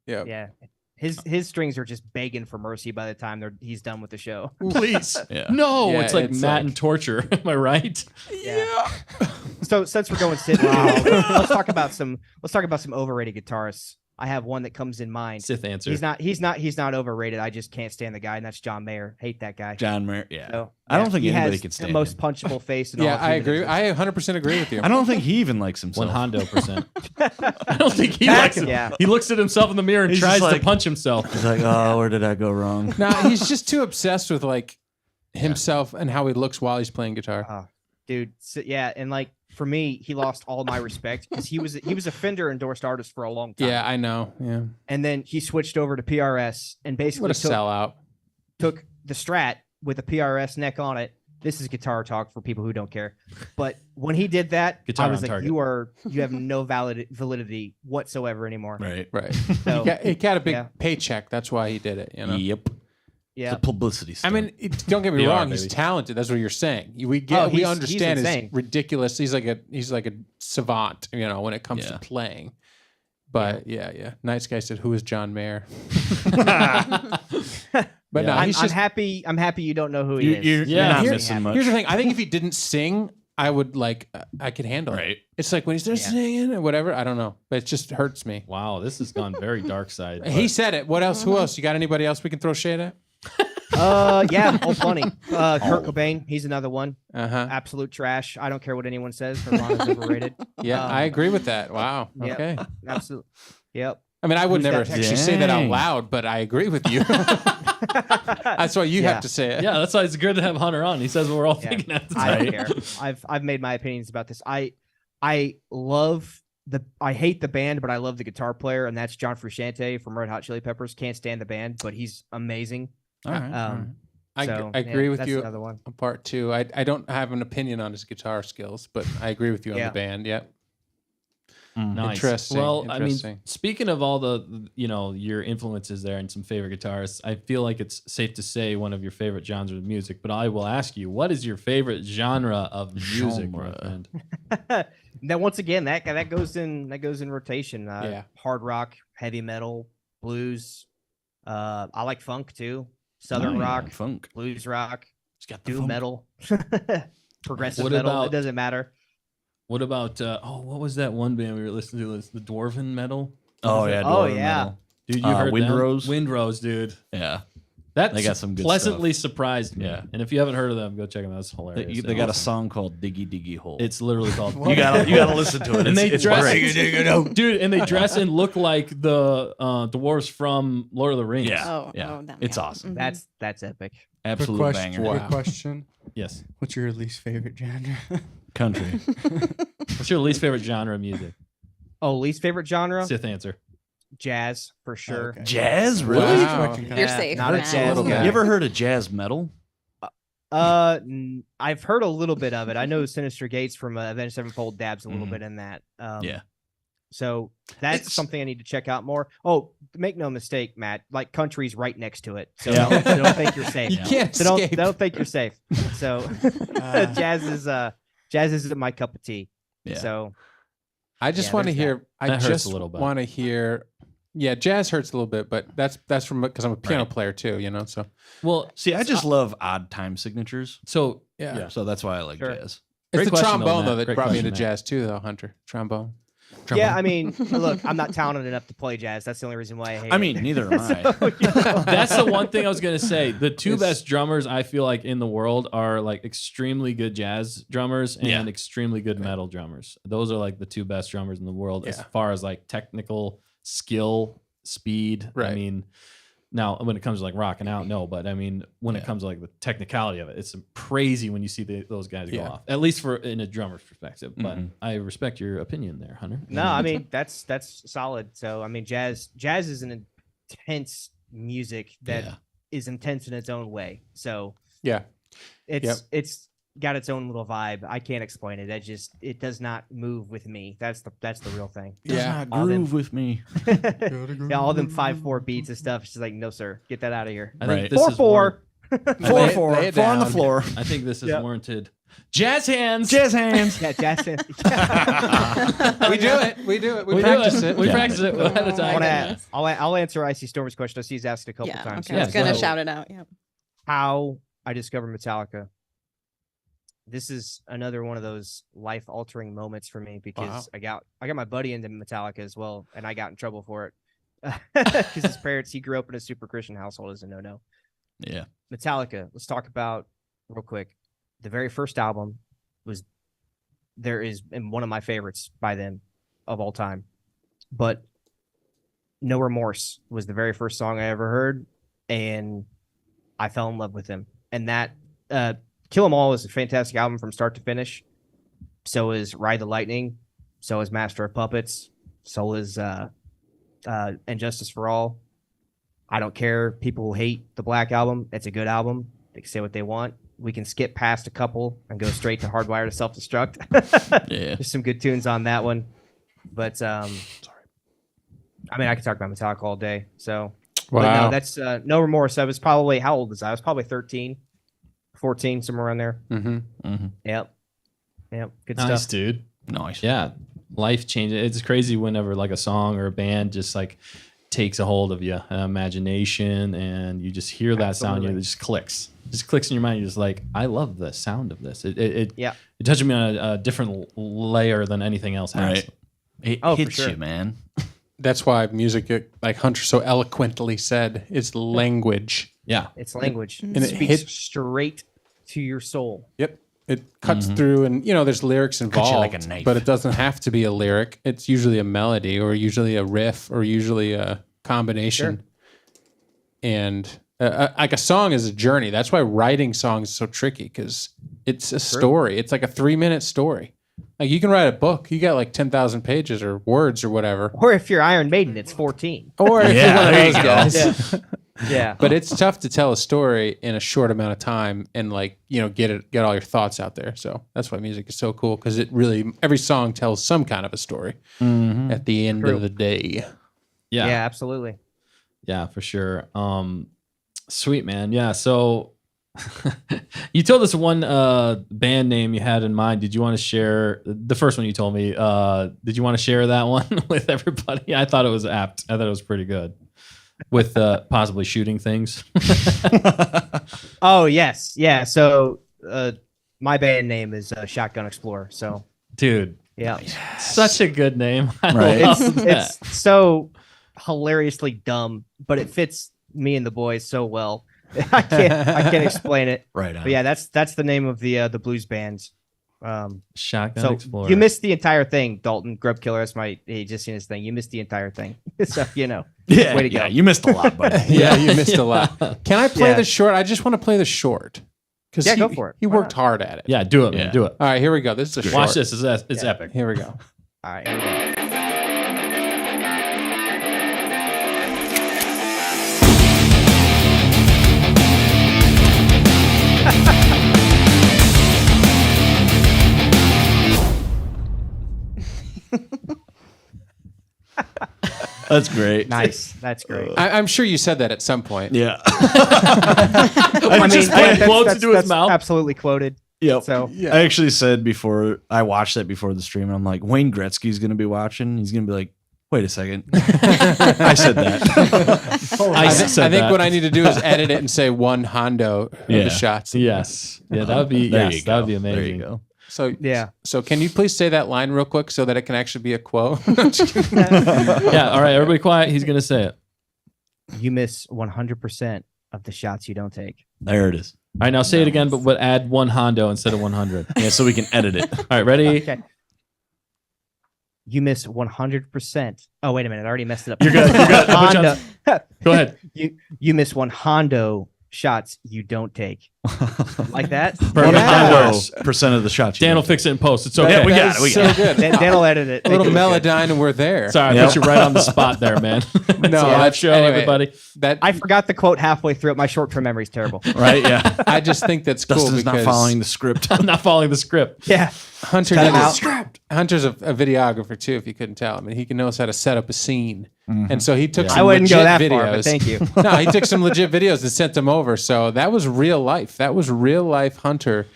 Yeah. yeah, his strings are just begging for mercy by the time he's done with the show. Please. Yeah. No, Yeah, it's like it's Matt like- and torture. Am I right? Yeah. So since we're going Sith, let's talk about some overrated guitarists. I have one that comes in mind. Sith answer. He's not overrated. I just can't stand the guy, and that's John Mayer. Hate that guy. John Mayer. Yeah. So, I don't think he anybody has can stand the most him. punchable face. In all Yeah, of I human agree. existence. I 100% agree with you. I don't think he even likes himself. 100%. I don't think he likes it. Yeah. He looks at himself in the mirror and He's tries just to like- punch himself. He's like, oh, where did I go wrong? No, he's just too obsessed with like himself and how he looks while he's playing guitar. Dude. So, yeah, and like for me, he lost all my respect because he was a Fender endorsed artist for a long time. Yeah, I know. Yeah. And then he switched over to PRS and basically What a sellout. took the Strat with a PRS neck on it. This is guitar talk for people who don't care. But when he did that, Guitar I was on like, target. you have no validity whatsoever anymore. Right. Right. So, He got a big yeah. paycheck. That's why he did it. You know. Yep. yeah. It's a publicity I stunt. mean, don't get me PR, wrong. He's baby. talented. That's what you're saying. We Oh, we he's understand his insane. ridiculous. He's like a savant. You know, when it comes Yeah. to playing. But yeah. Nice guy said, "Who is John Mayer?" But Yeah. no, I'm he's just. I'm happy you don't know who he is. You're Yeah. not Here- missing much. Here's the thing. I think if he didn't sing, I would like. I could handle it. Right. It's like when he's there singing or whatever. I don't know, but it just hurts me. Wow, this has gone very dark side. He but- said it. What else? Who else? You got anybody else we can throw shade at? Yeah, plenty. Kurt Cobain, he's another one. Uh-huh. Absolute trash. I don't care what anyone says. Nirvana's overrated. Yeah, I agree with that. Wow. Yep. Okay. Absolutely. Yep. I mean, I would Who's never that? actually say that out Dang. loud, but I agree with you. That's why you Yeah. have to say it. Yeah, that's why it's good to have Hunter on. He says what we're all Yeah. thinking at the I time. don't care. I've made my opinions about this. I hate the band, but I love the guitar player, and that's John Frusciante from Red Hot Chili Peppers. Can't stand the band, but he's amazing. All right. I So, agree yeah, with that's you Another one. on part two. I don't have an opinion on his guitar skills, but I agree with you on Yeah. the band. Yeah. Nice. Interesting, Well, I mean, interesting. speaking of all the, your influences there and some favorite guitarists, I feel like it's safe to say one of your favorite genres of music. But I will ask you, what is your favorite genre of music, my Genre. friend? Now, once again, that goes in rotation. Yeah. Hard rock, heavy metal, blues. I like funk too. Southern rock, Funk. blues rock, It's got the doom funk. metal, progressive What metal. about- It doesn't matter. What about what was that one band we were listening to? It's the Dwarven Metal. Oh yeah. Oh, Dwarven yeah. metal. Dude, you heard them? Windrose? Windrose, dude. Yeah. That They got some good pleasantly surprised me. Yeah. And if you haven't heard of them, go check them out. It's hilarious. They got a song called "Diggy Diggy Hole." It's literally called. you gotta listen to it. And they It's dress, great. dude, and they dress and look like the dwarves from Lord of the Rings. Yeah. Oh, yeah. that It's man. awesome. Mhm. That's epic. Quick Absolute question. banger. Quick Wow. question. Yes. What's your least favorite genre? Country. What's your least favorite genre of music? Oh, least favorite genre? Sith answer. Jazz for sure. Okay. Jazz, really? Wow. You're safe. Not a Matt. jazz little guy. You ever heard of jazz metal? I've heard a little bit of it. I know Sinister Gates from Avenged Sevenfold dabs a little Mhm. bit in that. Yeah. So that's something I need to check out more. Oh, make no mistake, Matt. Like country's right next to it, so don't think you're safe. You can't So escape. don't think you're safe. So jazz isn't my cup of tea. Yeah. So I just Yeah, want to there's hear. I That hurts just a little bit. want to hear. Yeah, jazz hurts a little bit, but that's from because I'm a piano player too. So Well, See, I just love odd time signatures. so yeah. So that's why I like Sure. jazz. It's Great the question, trombone Matt. though that Great brought me question, into Matt. jazz too, though, Hunter. Trombone. yeah, I mean, look, I'm not talented enough to play jazz. That's the only reason why I hate I it. mean, neither am I. That's the one thing I was gonna say. The two best drummers I feel like in the world are like extremely good jazz drummers and Yeah. extremely good metal drummers. Those are like the two best drummers in the world as Yeah. far as like technical skill, speed. I Right. mean, now when it comes to like rocking out, no, but I mean when it Yeah. comes to like the technicality of it, it's crazy when you see those guys go Yeah. off. At least for in a drummer's perspective. But Mhm. I respect your opinion there, Hunter. No, I mean that's solid. So I mean, jazz is an intense music that is Yeah. intense in its own way. So Yeah. it's got its own little vibe. I can't explain it. It does not move with me. That's the real thing. Does Yeah. not All them- groove with me. Yeah, all them 5/4 beats and stuff. It's just like, no, sir, get that out of here. I think Right. this is 4/4. Lay it 4 on the down. floor. I think this is Yep. warranted. Jazz hands. Jazz hands. Yeah, jazz. We do it. We do it. We We practice do it. We Yeah. practice it ahead of time. I'll answer Icy Storm's question. I see he's asked a couple Yeah, times. okay. I was Yeah, gonna so- shout it out. Yeah. How I discovered Metallica. This is another one of those life-altering moments for me because I got my buddy into Metallica as well, and I got in trouble for it because his parents. He grew up in a super Christian household as a no-no. Yeah. Metallica. Let's talk about real quick. The very first album is one of my favorites by them of all time, but No Remorse was the very first song I ever heard, and I fell in love with them. And that Kill 'Em All is a fantastic album from start to finish. So is Ride the Lightning. So is Master of Puppets. So is And Justice for All. I don't care. People who hate the Black Album. It's a good album. They can say what they want. We can skip past a couple and go straight to Hardwire to Self-Destruct. Yeah. There's some good tunes on that one. But I mean, I could talk about Metallica all day. So but no, Wow. that's No Remorse. I was probably, how old was I? I was probably 13, 14, somewhere around there. Mm-hmm. Mm-hmm. Yep. Good Nice, stuff. dude. Nice. Yeah, life changing. It's crazy whenever like a song or a band just like takes a hold of you, imagination, and you just hear that sound. Absolutely. It just clicks in your mind. You're just like, I love the sound of this. It Yeah. It touches me on a different layer than anything else has. Right. It Oh, for hits sure. you, man. That's why music, like Hunter so eloquently said, is language. Yeah, It's language. And It it speaks hit- straight to your soul. Yep. It cuts through, and there's lyrics you involved, like a knife. but it doesn't have to be a lyric. It's usually a melody, or usually a riff, or usually a combination. Sure. And like a song is a journey. That's why writing songs is so tricky, because it's a story. It's like a 3-minute story. Like you can write a book. You got like 10,000 pages or words or whatever. Or if you're Iron Maiden, it's 14. Or if Yeah, you're one of there you those go. guys. Yeah. But it's tough to tell a story in a short amount of time and get all your thoughts out there. So that's why music is so cool, because it really, every song tells some kind of a story at the end True. of the day. yeah, Yeah, absolutely. Yeah, for sure. Sweet, man. Yeah. So you told us one band name you had in mind. Did you want to share the first one you told me? Did you want to share that one with everybody? I thought it was apt. I thought it was pretty good with possibly shooting things. Oh, yes. Yeah. So my band name is Shotgun Explorer. So, Dude, yeah. such a good name. I Right. love that. It's so hilariously dumb, but it fits me and the boys so well. I can't explain it. Right on. But yeah, that's the name of the blues band. Shotgun So Explorer. you missed the entire thing, Dalton. Grub Killer. That's he just seen his thing. You missed the entire thing. So Yeah, way to go. yeah, you missed a lot, buddy. Yeah, you missed a lot. Can I play Yeah. the short? I just want to play the short. Because Yeah, go for it. He Why worked hard at it. Yeah, do it, man. Yeah. Do it. All right, here we go. This is a Watch short. this. It's epic. Here we go. All right. Here we go. That's great. Nice. That's great. I'm sure you said that at some point. Yeah. I just put quotes into his mouth. Absolutely quoted. Yep. So I actually said before I watched that before the stream, I'm like, Wayne Gretzky's gonna be watching. He's gonna be like, wait a second. I said that. I think what I need to do is edit it and say one Hondo of the shots. Yes. Yeah, that would be There yes, you that would go. be amazing. There you go. So yeah. So can you please say that line real quick so that it can actually be a quote? Yeah, all right, everybody quiet. He's gonna say it. You miss 100% of the shots you don't take. There it is. All right, now say it again, but add one Hondo instead of 100. Yeah, so we can edit it. All right, ready? Okay. You miss 100%. Oh, wait a minute. I already messed it up. You're good. You're good. Hondo. Go ahead. You miss one Hondo shots you don't take. Like that? Perfect. Yeah. That works. Percent of the shots. Dan will fix it in post. It's okay. Yeah, we That got is it. We so got it. good. Dan will edit it. A little Make it look good. Melodyne and we're there. Sorry, I put you right on the spot there, man. No, That show, anyway, everybody. That I forgot the quote halfway through it. My short-term memory's terrible. Right? Yeah. I just think that's cool Dustin's because not following the script. I'm not following the script. Yeah. Hunter Cut him knows- out. Hunter's a videographer too. If you couldn't tell, I mean, he knows how to set up a scene, and so he took. Yeah. Some I wouldn't go legit that videos. far, but thank you. No, he took some legit videos and sent them over. So that was real life. That was real life Hunter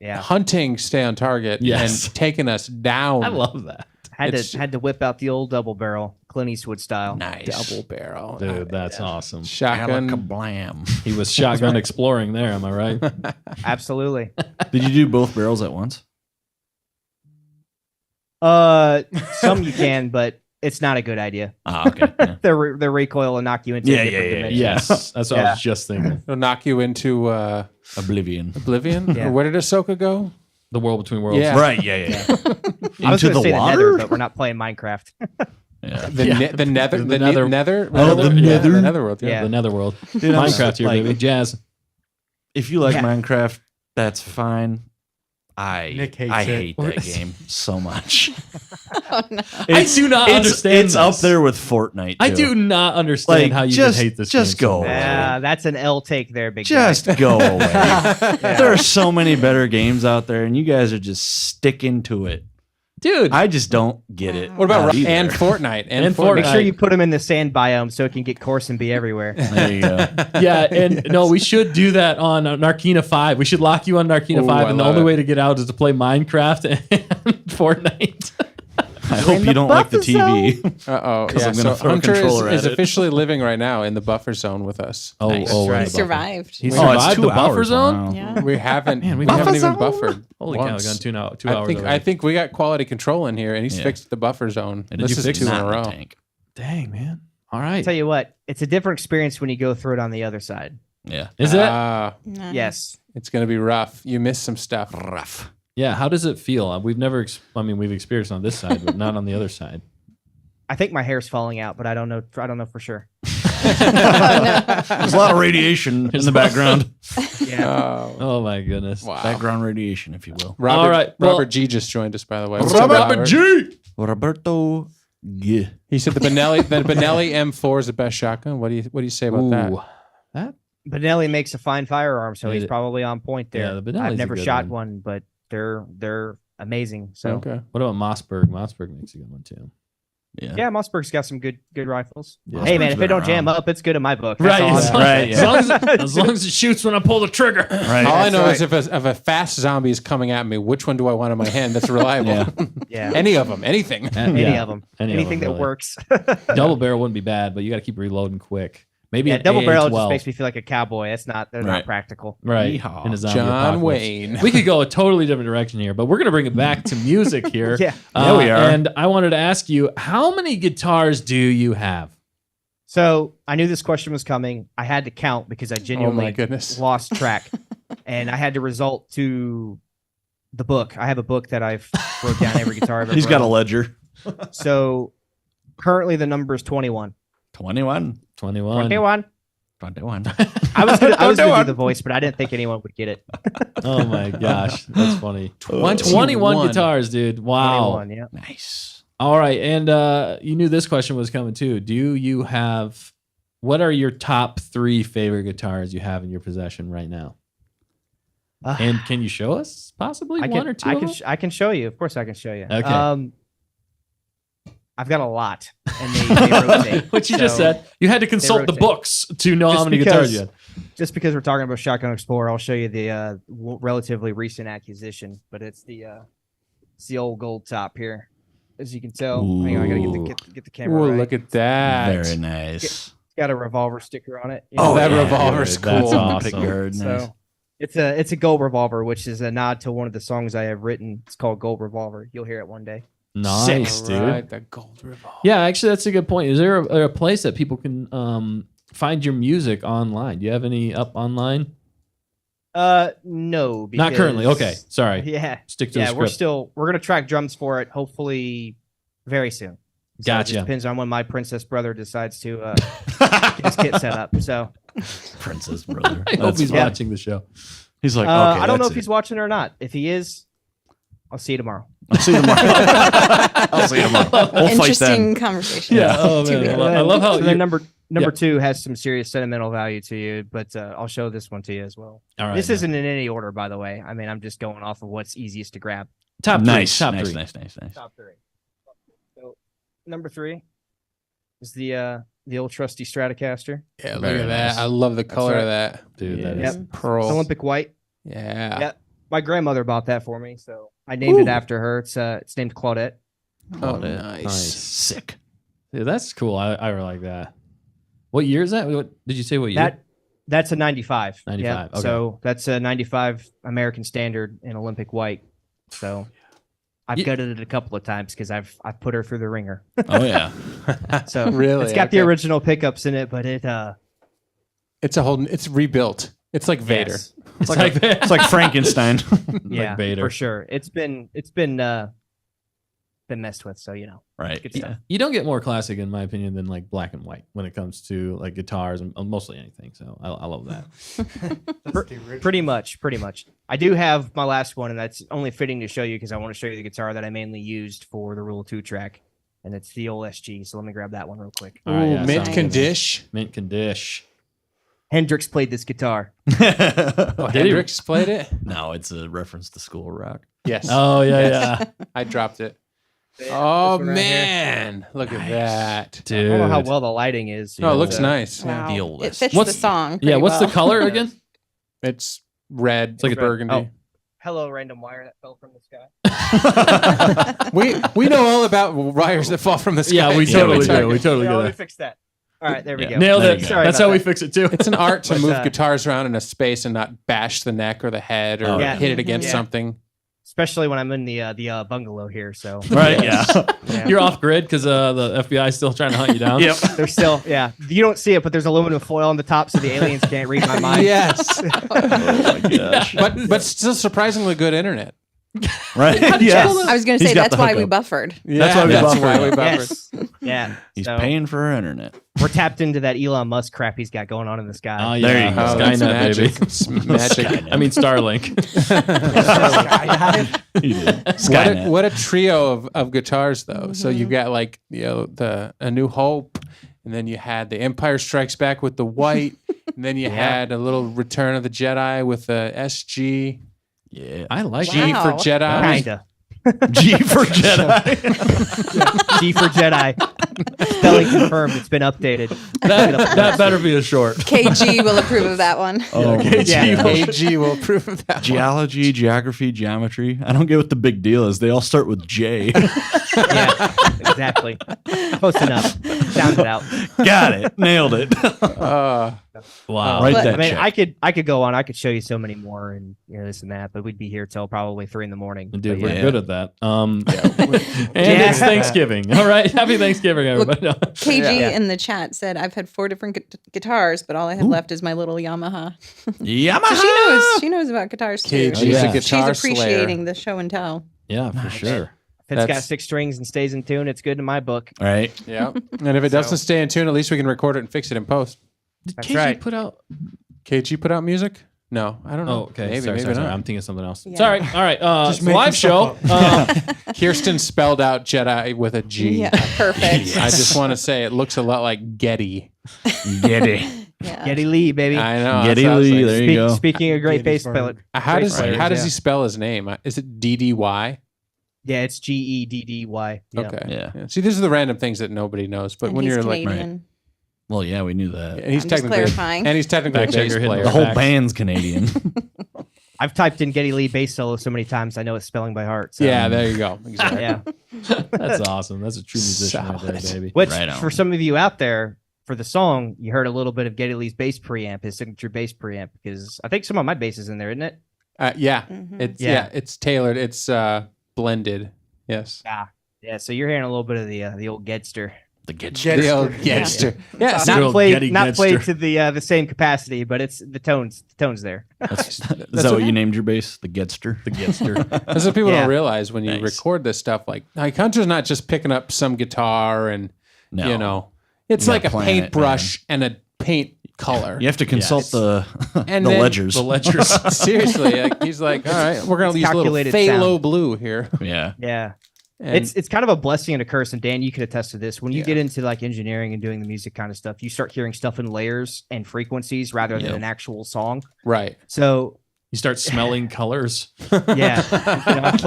Yeah. hunting, stay on target, Yes. and taking us down. I love that. Had to whip out the old double barrel, Clint Eastwood style. nice double barrel, Dude, that's awesome. shotgun. Kablam. He was shotgun exploring there, am I right? Absolutely. Did you do both barrels at once? Some you can, but it's not a good idea. Ah, okay. Yeah. The recoil will knock you into Yeah, a different yeah, yeah, dimension. Yes. That's what I Yeah. was just thinking. It'll knock you into Oblivion. oblivion. Yeah. Or where did Ahsoka go? The world between worlds. Yeah. Right. Yeah. Yeah. I was Into gonna the say water. the nether, but we're not playing Minecraft. Yeah. The nether, The the nether- nether. Oh, the Yeah, nether. the netherworld. Yeah. Yeah. The netherworld. Dude, I'm Minecraft here, like, baby. Jazz. If you like Yeah. Minecraft, that's fine. Nick hates I it. hate that game so much. Oh, no. I do not understand It's up this. there with Fortnite. I too. do not understand Like, how you just- can hate this just game so go much. away. That's an L take there, big Just guy. go away. There are so many better games out there, and you guys are just sticking to it. Dude, I just don't get it. What about either. and Fortnite And Fortnite? Make sure you put them in the sand biome so it can get coarse and be everywhere. There you go. yeah, and no, we should do that on Narkina 5. We should lock you on Narkina Ooh, 5, I and the love only it. way to get out is to play Minecraft and Fortnite. I hope you don't like the TV. Uh-oh. 'Cause Yeah, I'm gonna so throw a Hunter controller is at it. officially living right now in the buffer zone with us. Oh, Nice. oh, Right. right. He survived. He Oh, it's survived 2 the buffer hours. zone? Wow. Yeah. We haven't, Man, we we haven't buffer even zone? buffered. Holy cow, once. we've gone 2 I hours think already. I think we got quality control in here, and he's Yeah. fixed the buffer zone. And This you is fix 2 in that a in the row. tank. Dang, man. All right. Tell you what, it's a different experience when you go through it on the other side. Yeah. Is it? No. Yes. It's going to be rough. You missed some stuff. Rough. Yeah, how does it feel? We've never, we've experienced it on this side, but not on the other side. I think my hair's falling out, but I don't know. I don't know for sure. There's a lot of radiation in the background. Yeah. Oh, my goodness. Wow. Background radiation, if you will. Robert, All right, well- Robert G just joined us, by the way. What's up, Robert G! Roberto. Yeah. He said the Benelli M4 is the best shotgun. What do you say about that? Ooh. That? Benelli makes a fine firearm, so he's It- probably on point there. Yeah, the Benelli's I've a never good shot one. one, but they're amazing. So Okay. What about Mossberg? Mossberg makes a good one, too. Yeah. yeah, Mossberg's got some good rifles. Yeah. Hey man, Mossberg's if it been don't jam around. up, it's good in my book. That's Right, all as I'm long, Right, as, long as long as it shoots when I pull the trigger. Right. All I That's know right. is if a fast zombie is coming at me, which one do I want in my hand that's reliable? Yeah. Yeah. Any of them, anything. Any of them. Any of Anything them, that really. works. Double barrel wouldn't be bad, but you got to keep reloading quick. Maybe Yeah, an double barrel just AA-12. makes me feel like a cowboy. They're Right. not practical. Right. Yeehaw. In a zombie John apocalypse. Wayne. We could go a totally different direction here, but we're going to bring it back to music here. Yeah. Yeah, we are. And I wanted to ask you, how many guitars do you have? So I knew this question was coming. I had to count because I genuinely goodness. lost track. And I had to result to the book. I have a book that I've wrote down every guitar I've ever He's got a owned. ledger. So currently the number is 21. 21. 21. 21. 21. I was gonna do 21. the voice, but I didn't think anyone would get it. Oh my gosh. That's funny. 21. 21 guitars, dude. Wow. 21, yeah. Nice. All right. And you knew this question was coming too. Do you have, what are your top 3 favorite guitars you have in your possession right now? And can you show us possibly one or two? I can show you. Of course, I can show you. Okay. I've got a lot, and they rotate. What you just So, said. You had to consult the rotate. books to know how Just many guitars because- you had. Just because we're talking about Shotgun Explorer, I'll show you the relatively recent acquisition, but it's the old gold top here, as you can tell. Hang on, I gotta get the camera Ooh, right. look at that. Very nice. It's got a revolver sticker on it. Oh, that yeah, revolver's dude, that's cool. awesome. Pickguard, nice. So it's a gold revolver, which is a nod to one of the songs I have written. It's called Gold Revolver. You'll hear it one day. Nice, All dude. right, the gold revolver. Yeah, actually, that's a good point. Is there a place that people can find your music online? Do you have any up online? No, Not currently. because- Okay, sorry. Yeah, Stick to the script. we're gonna track drums for it. Hopefully, very soon. So it Gotcha. just depends on when my princess brother decides to get his kit set up. So Princess brother. I hope That's he's fine. watching the show. He's like, I don't know that's if he's watching or not. If he is, I'll see you tomorrow. I'll see you tomorrow. I'll see you tomorrow. We'll fight then. Interesting conversation. Yeah. Oh To be man, had. I love how So you. then number Yeah. 2 has some serious sentimental value to you, but I'll show this one to you as well. All right, This man. isn't in any order, by the way. I mean, I'm just going off of what's easiest to grab. top Nice, three. Top nice, three. nice. Top 3. So number 3 is the old trusty Stratocaster. Yeah, look Very at that. nice. I love the color right. of that. Dude, that Yeah. is. Yep. Pearl. It's Olympic white. Yeah. Yeah. My grandmother bought that for me, so I named it after her. It's named Claudette. Oh, Nice. nice. Sick. Dude, that's cool. I really like that. What year is that? What did you say? What year? That's a 95. 95, Yeah. okay. So that's a 95 American standard in Olympic white. So I've Ye- gutted it a couple of times because I've put her through the ringer. Oh yeah. So Really? it's got the Okay. original pickups in it, but It's rebuilt. It's like Vader. yes. it's like that. It's like Frankenstein. Yeah, Vader. for sure. It's been messed with, so Right. good Yeah. stuff. You don't get more classic, in my opinion, than like black and white when it comes to like guitars and mostly anything. So I love that. Pretty much. I do have my last one, and that's only fitting to show you because I want to show you the guitar that I mainly used for the Rule 2 track, and it's the old SG. So let me grab that one real quick. All right, Ooh, yeah, mint sounds can good. dish. Mint can dish. Hendrix played this guitar. Oh, Did he? Hendrix played it? No, it's a reference to School Rock. Yes. Oh yeah, I dropped it. Yeah, Oh, this one right here. man. Look at that. dude. I don't know how well the lighting is. Oh, it looks but, nice. Wow. The It oldest. fits What's- the song. Yeah, pretty what's the well. color again? It's red. It's like like a- burgundy. Oh. Hello, random wire that fell from the sky. We know all about wires that fall from the sky. Yeah, we Yeah, totally we do. We totally Yeah, do let me that. fix that. All right, there we Yeah. go. Nailed There it. you go. That's Sorry how we about fix it too. It's an art to But, move guitars around in a space and not bash the neck or the head or Oh, yeah. hit it against Yeah. something. Especially when I'm in the bungalow here. So Right. Yeah. yeah. You're off grid because the FBI is still trying to hunt you down. Yep. They're still, yeah. You don't see it, but there's aluminum foil on the top, so the aliens can't read my mind. Yes. Oh my gosh. but still surprisingly good internet. Right. How'd you Yes. pull I was going to He's say got that's the why we hookup. buffered. Yeah, why we buffered. why we buffered. Yes. Yeah. He's So, paying for our internet. We're tapped into that Elon Musk crap he's got going on in the sky. Oh, yeah. There you go. Oh, that's Skynet, magic. baby. It's magic. Skynet. I mean Starlink. He did. What a, Skynet. what a trio of guitars though. So you've got like the A New Hope, and then you had the Empire Strikes Back with the white, and then you had a little Return of the Jedi with the SG. Yeah. I like Wow. G for Jedi. Kinda. G for Jedi. G for Jedi. Spelling confirmed. It's been updated. that better be a short. KG will approve of that one. Oh, Yeah. AG will approve of that. one. Geology, geography, geometry. I don't get what the big deal is. They all start with J. Yeah, exactly. Close enough. Sound it out. Got it. Nailed it. Wow. Right But- that I mean, check. I could go on. I could show you so many more and this and that, but we'd be here till probably 3 in the morning. Dude, But we're yeah. good at that. And Yeah. it's Thanksgiving. All right. Happy Thanksgiving, everybody. No. KG Yeah. in the chat said, I've had 4 different guitars, but all I have left is my little Yamaha. Yamaha. So she knows about guitars too. KG's Yeah. a guitar She's appreciating the show and tell. Yeah, for sure. If it's got That's- 6 strings and stays in tune, it's good in my book. All right. slayer. Yeah. And if it doesn't stay in tune, at least we can record it and fix it in post. Did That's KG right. put out? KG put out music? No, I don't know. Oh, okay. Maybe, sorry, maybe sorry, not. sorry. I'm thinking of something else. Yeah. Sorry. All right. Just It's a making live show. stuff Kirsten spelled out Jedi with a G. Yeah, perfect. I just want to say it looks a lot like Getty. Getty. Yeah. Geddy Lee, baby. I know. Getty that's what I was Lee. like. There you go. Speaking of great Geddy bass Farm. pilot. How Great does players, how does yeah. he spell his name? Is it DDY? Yeah, it's Geddy. Yeah. Okay. Yeah. See, these are the random things that nobody knows. But And when he's you're like, Canadian. Well, yeah, we knew that. and he's I'm just technically clarifying. and he's technically a Fact bass checker hitting player. The whole Facts. band's Canadian. I've typed in Geddy Lee bass solo so many times I know it's spelling by heart. So. Yeah, there you go. Exactly. Yeah. That's awesome. That's a true musician right there, Solid. baby. Which, Right on. for some of you out there, for the song, you heard a little bit of Geddy Lee's bass preamp, his signature bass preamp, because I think some of my bass is in there, isn't it? Yeah. Mhm. It's it's tailored. It's blended. Yes. Yeah. So you're hearing a little bit of the old Gedster. The get The old Gedster. Yes. Good old Geddy Not played Gedster. to the same capacity, but it's the tones there. Is that what you named your bass? The Getster? The Gitster. That's what people Yeah. don't realize when you Nice. record this stuff. Like Hunter's not just picking up some guitar and No. you know, it's You like a gotta plan it, paintbrush and a paint color. You have to consult Yes. the And the then ledgers. The ledgers. Seriously, like, he's like, all right, we're gonna It's use a little calculated phthalo sound. blue here. Yeah. Yeah. And It's kind of a blessing and a curse, and Dan, you could attest to this. When you Yeah. get into like engineering and doing the music kind of stuff, you start hearing stuff in layers and frequencies rather than Yep. an actual song. right. So You start smelling colors. yeah, I've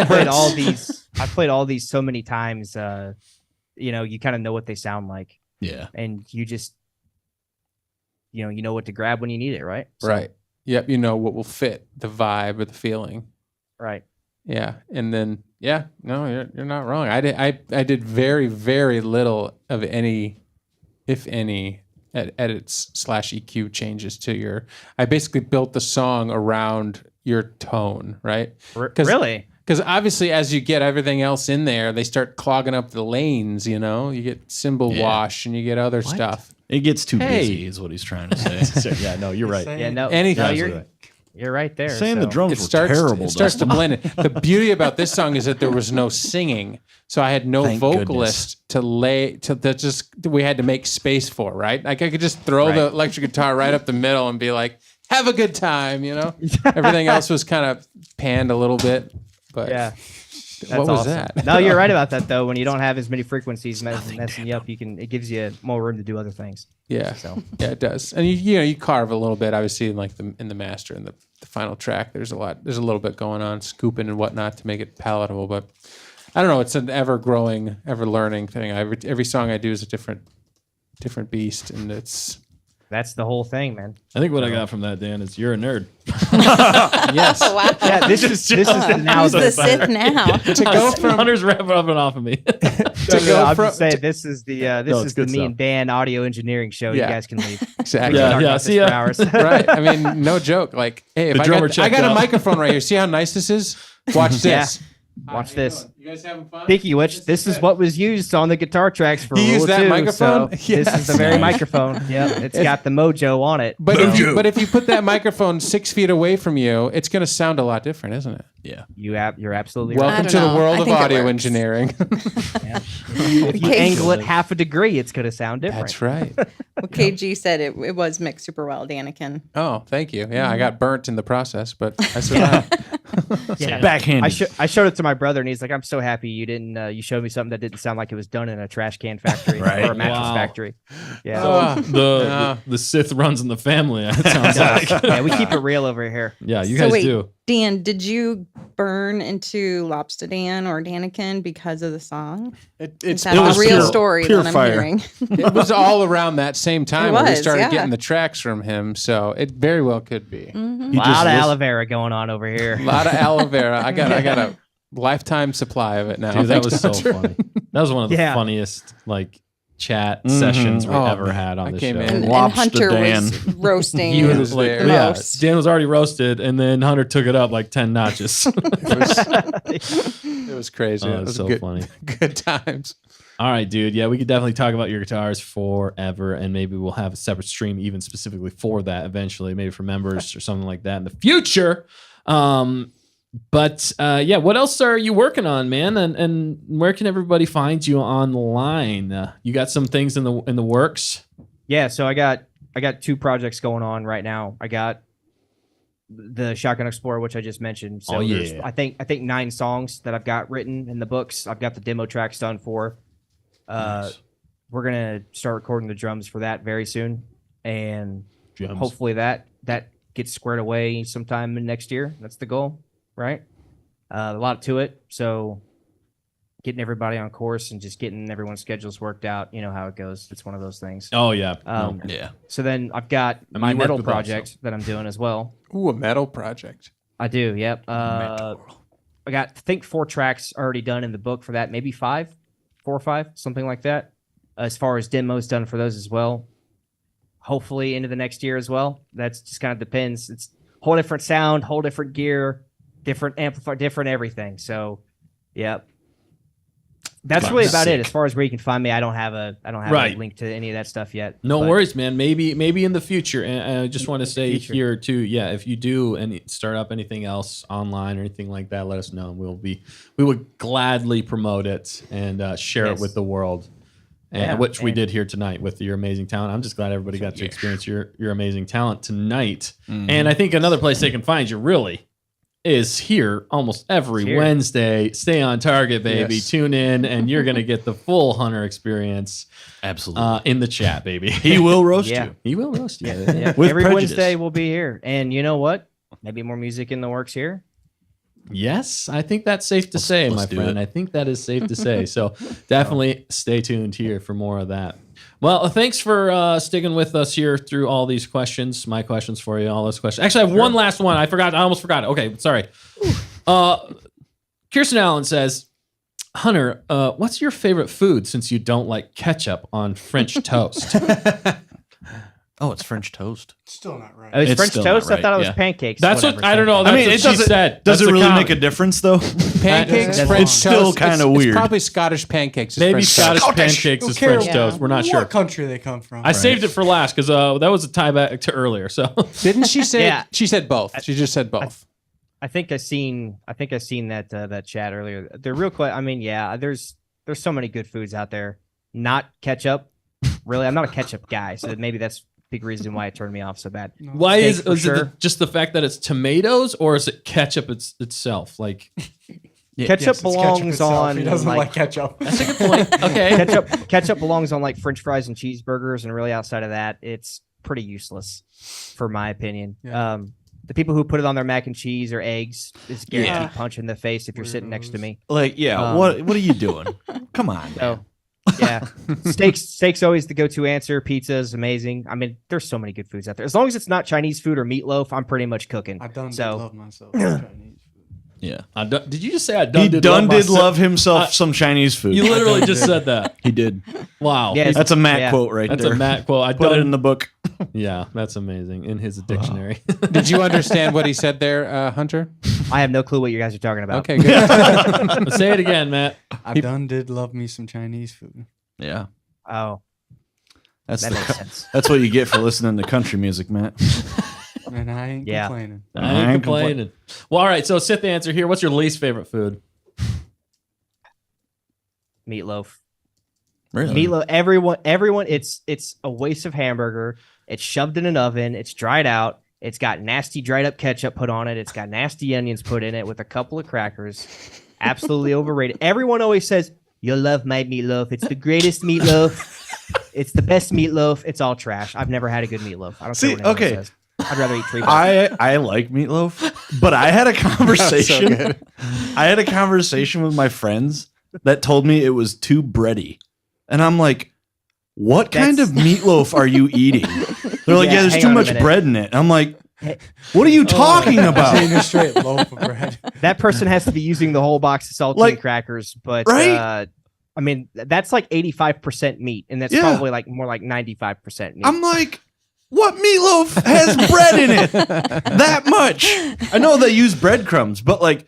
played all these so many times. You kind of know what they sound like, Yeah. and you just you know what to grab when you need it, right? So- Right. Yep. You know what will fit the vibe or the feeling. right. Yeah. And then no, you're not wrong. I did very, very little of any, if any, edits / EQ changes to your. I basically built the song around your tone, right? 'Cause- Really? Because obviously, as you get everything else in there, they start clogging up the lanes. You know, you get cymbal Yeah. wash and you get other stuff. It gets too Hey. busy, is what he's trying to say. Yeah, no, you're right. Yeah. No. Anything. No, you're right there. Saying the so- drums It were starts, terrible. it starts to though. blend it. The beauty about this song is that there was no singing, so I had no Thank vocalist we had to make space for. Right, like I could just throw Right. the electric guitar right up the middle and be like, "Have a good time," you know. Everything else was kind of panned a little bit, but Yeah. what That's was awesome. that? No, you're right about that though. When you don't have as many frequencies messing you up, it gives you more room to do other things. Yeah, So yeah, it does. And you carve a little bit, obviously, in like in the master and the final track. There's a little bit going on, scooping and whatnot to make it palatable. But I don't know. It's an ever growing, ever learning thing. Every song I do is a different beast, and that's the whole thing, man. I think what I got from that, Dan, is you're a nerd. yes. Oh, wow. Yeah, this is the now. Who's the Sith now? To go from Hunter's wrapping up and off of me. I'm just saying this is the No, this it's is the good me stuff. and Dan audio engineering show. Yeah. You guys can leave. exactly. Yeah, Talk yeah, about see this ya. for hours. Right. I mean, no joke. Like, hey, if The I drummer got checked a out. microphone right here. See how nice this is? Watch this. Watch this. You guys having fun? Speaking of which, this is what was used on the guitar tracks for You Rule used that 2, microphone? So This is the very Yes. microphone. Yeah, it's got the mojo on it. But if you put that microphone 6 feet away from you, it's going to sound a lot different, isn't it? Yeah. You're absolutely right. Welcome don't to the know. world I of think it audio works. engineering. If you angle it half a degree, it's going to sound different. That's right. Well, KG said it was mixed super well, Danikin. Oh, thank you. Yeah, I got burnt in the process, but I survived. Yeah. Backhanded. I showed it to my brother, and he's like, "I'm so happy you didn't. You showed me something that didn't sound like it was done in a trash can factory Right. or a mattress Wow. factory." Yeah, Oh, The Sith runs in the family. It sounds like. yeah, we keep it real over here. Yeah, you So guys wait, do. Dan, did you burn into Lobster Dan or Danikin because of the song? it's That's was a real pure- story pure that I'm fire. hearing. it was all around that same time when we was, started yeah. getting the tracks from him, so it very well could be. Mhm. You A lot just of listen- aloe vera going on over here. A lot of aloe vera. I got a lifetime supply of it now. Dude, that thanks was to so Hunter. funny. That was one of the Yeah. funniest chat sessions we Oh, ever man. had on I the came show. in. And Lobster Hunter Dan. was roasting He was the like, there. yeah, most. Dan was already roasted, and then Hunter took it up like 10 notches. It was crazy. Oh, it it's was so good, funny. Good times. All right, dude. Yeah, we could definitely talk about your guitars forever, and maybe we'll have a separate stream even specifically for that eventually, maybe for members or something like that in the future. But yeah, what else are you working on, man? And where can everybody find you online? You got some things in the works. Yeah, so I got 2 projects going on right now. I got the Shotgun Explorer, which I just mentioned. So Oh, there's, yeah. I think 9 songs that I've got written in the books. I've got the demo tracks done for. Nice. We're gonna start recording the drums for that very soon, and Gems. hopefully that gets squared away sometime in next year. That's the goal, right? A lot to it. So getting everybody on course and just getting everyone's schedules worked out. You know how it goes. It's one of those things. Oh yeah. Yeah. So then I've got I mean, my you worked metal with us, project that I'm doing as well. Ooh, a metal project. I do. Yep. I got, I think 4 tracks already done in the book for that. Maybe 4 or 5, something like that. As far as demos done for those as well. Hopefully into the next year as well. That's just kind of depends. It's whole different sound, whole different gear, different amplifier, different everything. So, yep. That's really about it. As far as where you can find me, I don't have a link to any of that stuff yet. No but- worries, man. Maybe in the future. And I just want to say here too, yeah, if you do start up anything else online or anything like that, let us know. We would gladly promote it and share it with the world. And which we did here tonight with your amazing talent. I'm just glad everybody got to experience your amazing talent tonight. And I think another place they can find you really is here almost every Wednesday. Stay on target, baby. Yes. Tune in, and you're gonna get the full Hunter experience. Absolutely. In the chat, baby. He will roast you. He will roast you. Yeah. With Every prejudice. Wednesday we'll be here. And you know what? Maybe more music in the works here. Yes, I think that's safe to say, my do friend. it. I think that is safe to say. So definitely stay tuned here for more of that. Well, thanks for sticking with us here through all these questions. My questions for you, all those questions. Actually, I have one last one. I almost forgot. Okay, sorry. Kirsten Allen says, Hunter, what's your favorite food since you don't like ketchup on French toast? Oh, it's French toast. Still not right. Oh, it's It's French still toast? not I thought it was right, yeah. pancakes. That's whatever, what I don't know. same That's I mean, what it she doesn't. said. Does That's it the really comment. make a difference though? Pancakes, That's French It's still toast. kinda It's weird. probably Scottish pancakes. is Maybe French Scottish toast. pancakes Who is cares French toast. We're not sure. What country they come from? I saved it for last because that was a tie back to earlier. So Didn't she say? Yeah. She said both. She just said both. I think I seen that chat earlier. The real quick, I mean, yeah, there's so many good foods out there. Not ketchup. Really, I'm not a ketchup guy, so maybe that's a big reason why it turned me off so bad. why Steak is for it sure. just the fact that it's tomatoes or is it ketchup itself? Like Ketchup belongs on He doesn't like, like ketchup. that's a good point. Okay. ketchup belongs on like French fries and cheeseburgers, and really outside of that, it's pretty useless, for my opinion. Yeah. The people who put it on their mac and cheese or eggs is guaranteed punch in the face if you're sitting next to Weirdos. me. Like, yeah. What are you doing? Come on. So, yeah, steaks always the go-to answer. Pizza is amazing. I mean, there's so many good foods out there. As long as it's not Chinese food or meatloaf, I'm pretty much cooking. I done So- love myself some Chinese food. Yeah. Did you just say I He did done did myself? love himself some Chinese food. You literally just said that. He did. Wow. Yes. That's a Matt Yeah. quote right That's there. a Matt quote. I Put it in done. the book. Yeah, that's amazing in his dictionary. Did you understand what he said there, Hunter? I have no clue what you guys are talking about. Okay, good. Say it again, Matt. I done did love me some Chinese food. Yeah. Oh, That's that the, makes sense. that's what you get for listening to country music, Matt. And I ain't Yeah. complaining. I ain't complaining. Well, all right. So Sith answer here. What's your least favorite food? Meatloaf. Really? Meatloaf. Everyone. It's a waste of hamburger. It's shoved in an oven. It's dried out. It's got nasty dried up ketchup put on it. It's got nasty onions put in it with a couple of crackers. Absolutely overrated. Everyone always says, "You'll love my meatloaf. It's the greatest meatloaf. It's the best meatloaf." It's all trash. I've never had a good meatloaf. I don't See, care what anyone okay. says. I'd rather eat tree bark. I like meatloaf, but I had a conversation. I had a conversation with my friends that told me it was too bready, and I'm like, "What kind of meatloaf are you eating?" They're like, "Yeah, there's hang too on a much minute. bread in it." I'm like, "What are you talking Eating about?" a straight loaf of bread. That person has to be using the whole box of saltine Like- crackers, but Right? I mean, that's like 85% meat, and that's Yeah. probably like more like 95% meat. I'm like, what meatloaf has bread in it that much? I know they use breadcrumbs, but like,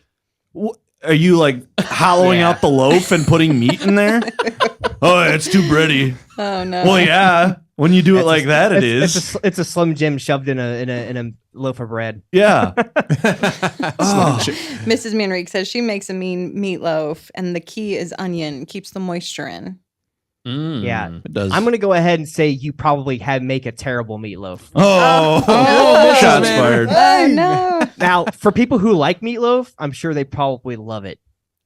are you like hollowing Yeah. out the loaf and putting meat in there? Oh, it's too bready. Oh no. Well, yeah. When you do it like that, it is. It's a Slim Jim shoved in a loaf of bread. Yeah. Oh. Mrs. Manrique says she makes a mean meatloaf, and the key is onion, keeps the moisture in. Yeah. It does. I'm gonna go ahead and say you probably make a terrible meatloaf. Oh, Oh, shots man. fired. Oh no. Now, for people who like meatloaf, I'm sure they probably love it.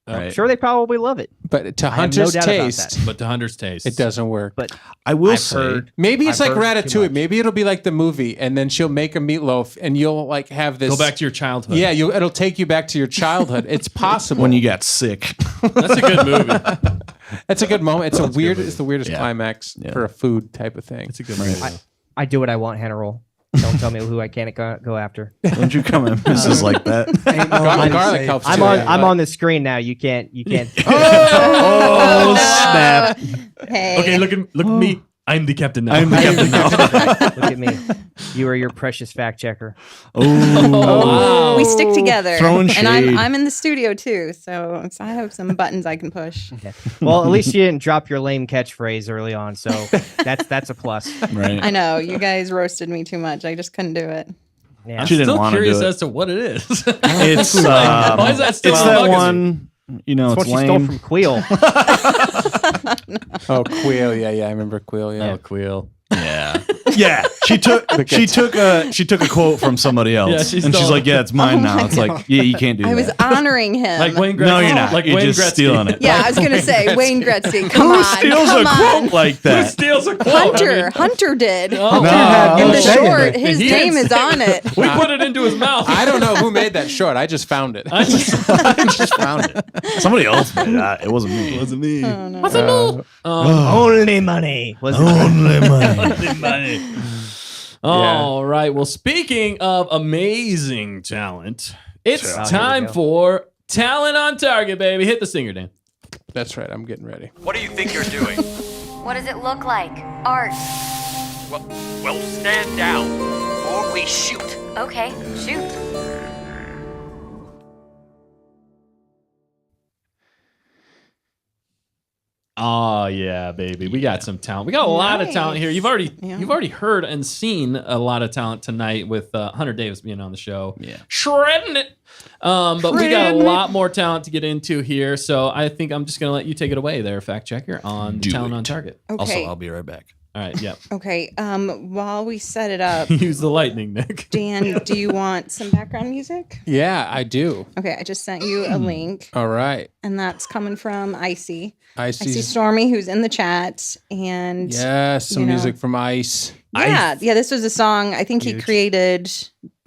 I'm sure they probably love it. But to I have no Hunter's doubt about taste, that. But to Hunter's taste, it doesn't work. But I will I've say, heard Maybe it's I've like heard too Ratatouille. much. Maybe it'll be like the movie, and then she'll make a meatloaf, and you'll like have this. go back to your childhood. Yeah, it'll take you back to your childhood. It's possible. when you got sick. That's a good movie. That's a good moment. It's It's the weirdest Yeah. climax Yeah. for a food type of thing. It's a good movie. I do what I want, Hannah Roll. Don't tell me who I can't go after. Don't you come in misses like that. Ain't no Garlic money garlic safe. helps I'm too, on. yeah, I'm but- on the screen now. You can't. Oh, snap. Hey. Okay, look at me. I'm the captain now. I'm the captain now. Look at me. You are your precious fact checker. Oh, We stick together. Throwing and I'm shade. I'm in the studio too, so I have some buttons I can push. Well, at least you didn't drop your lame catchphrase early on, so that's a plus. right. I know you guys roasted me too much. I just couldn't do it. Yeah. She didn't Still want to curious do it. as to what it is. It's Why is that still it's on that Buggers? one. You know, That's it's what she stole lame. from Queel. Oh, Queel. Yeah, I remember Queel. Yeah. Oh, Queel. Yeah, yeah. She took a quote from somebody else, Yeah, she's and she's still- like, "Yeah, it's mine Oh now." my It's like, yeah, you can't do I that. was honoring him. Like Wayne Gretzky. No, you're not. Like You're Wayne just Gretzky. stealing it. yeah, I was gonna say Wayne Gretzky. Come Who on, steals come a on. quote like Who that? steals a quote? Hunter, I mean, Hunter did. oh, No. had In no the say in short, it. his He name didn't is on it. we put it into his mouth. I don't know who made that short. I just found it. I just Found it. Somebody else made it. It wasn't me. wasn't me. Oh, no. Only money. Was it? Only money. All right. Well, speaking of amazing talent, it's Here we time go. for Talent on Target, baby. Hit the stinger, Dan. That's right. I'm getting ready. What do you think you're doing? What does it look like? Art. Well, stand down, or we shoot. Okay, shoot. Oh yeah, baby. We got some talent. We got a lot of talent here. Nice. You've already Yeah. heard and seen a lot of talent tonight with Hunter Davis being on the show. Yeah. Shredding it. But we got a lot more talent to get into here. So I think I'm just gonna let you take it away there, fact checker, on Do talent it. on target. Okay. Also, I'll be right back. All right, yeah. Okay. While we set it up, Use the lightning, Nick. Dan, do you want some background music? Yeah, I do. Okay, I just sent you a link, All right. and that's coming from Icy. I I see see. Stormy, who's in the chat, and Yes, some you know. music from Ice. yeah, this was a song I think he Huge. created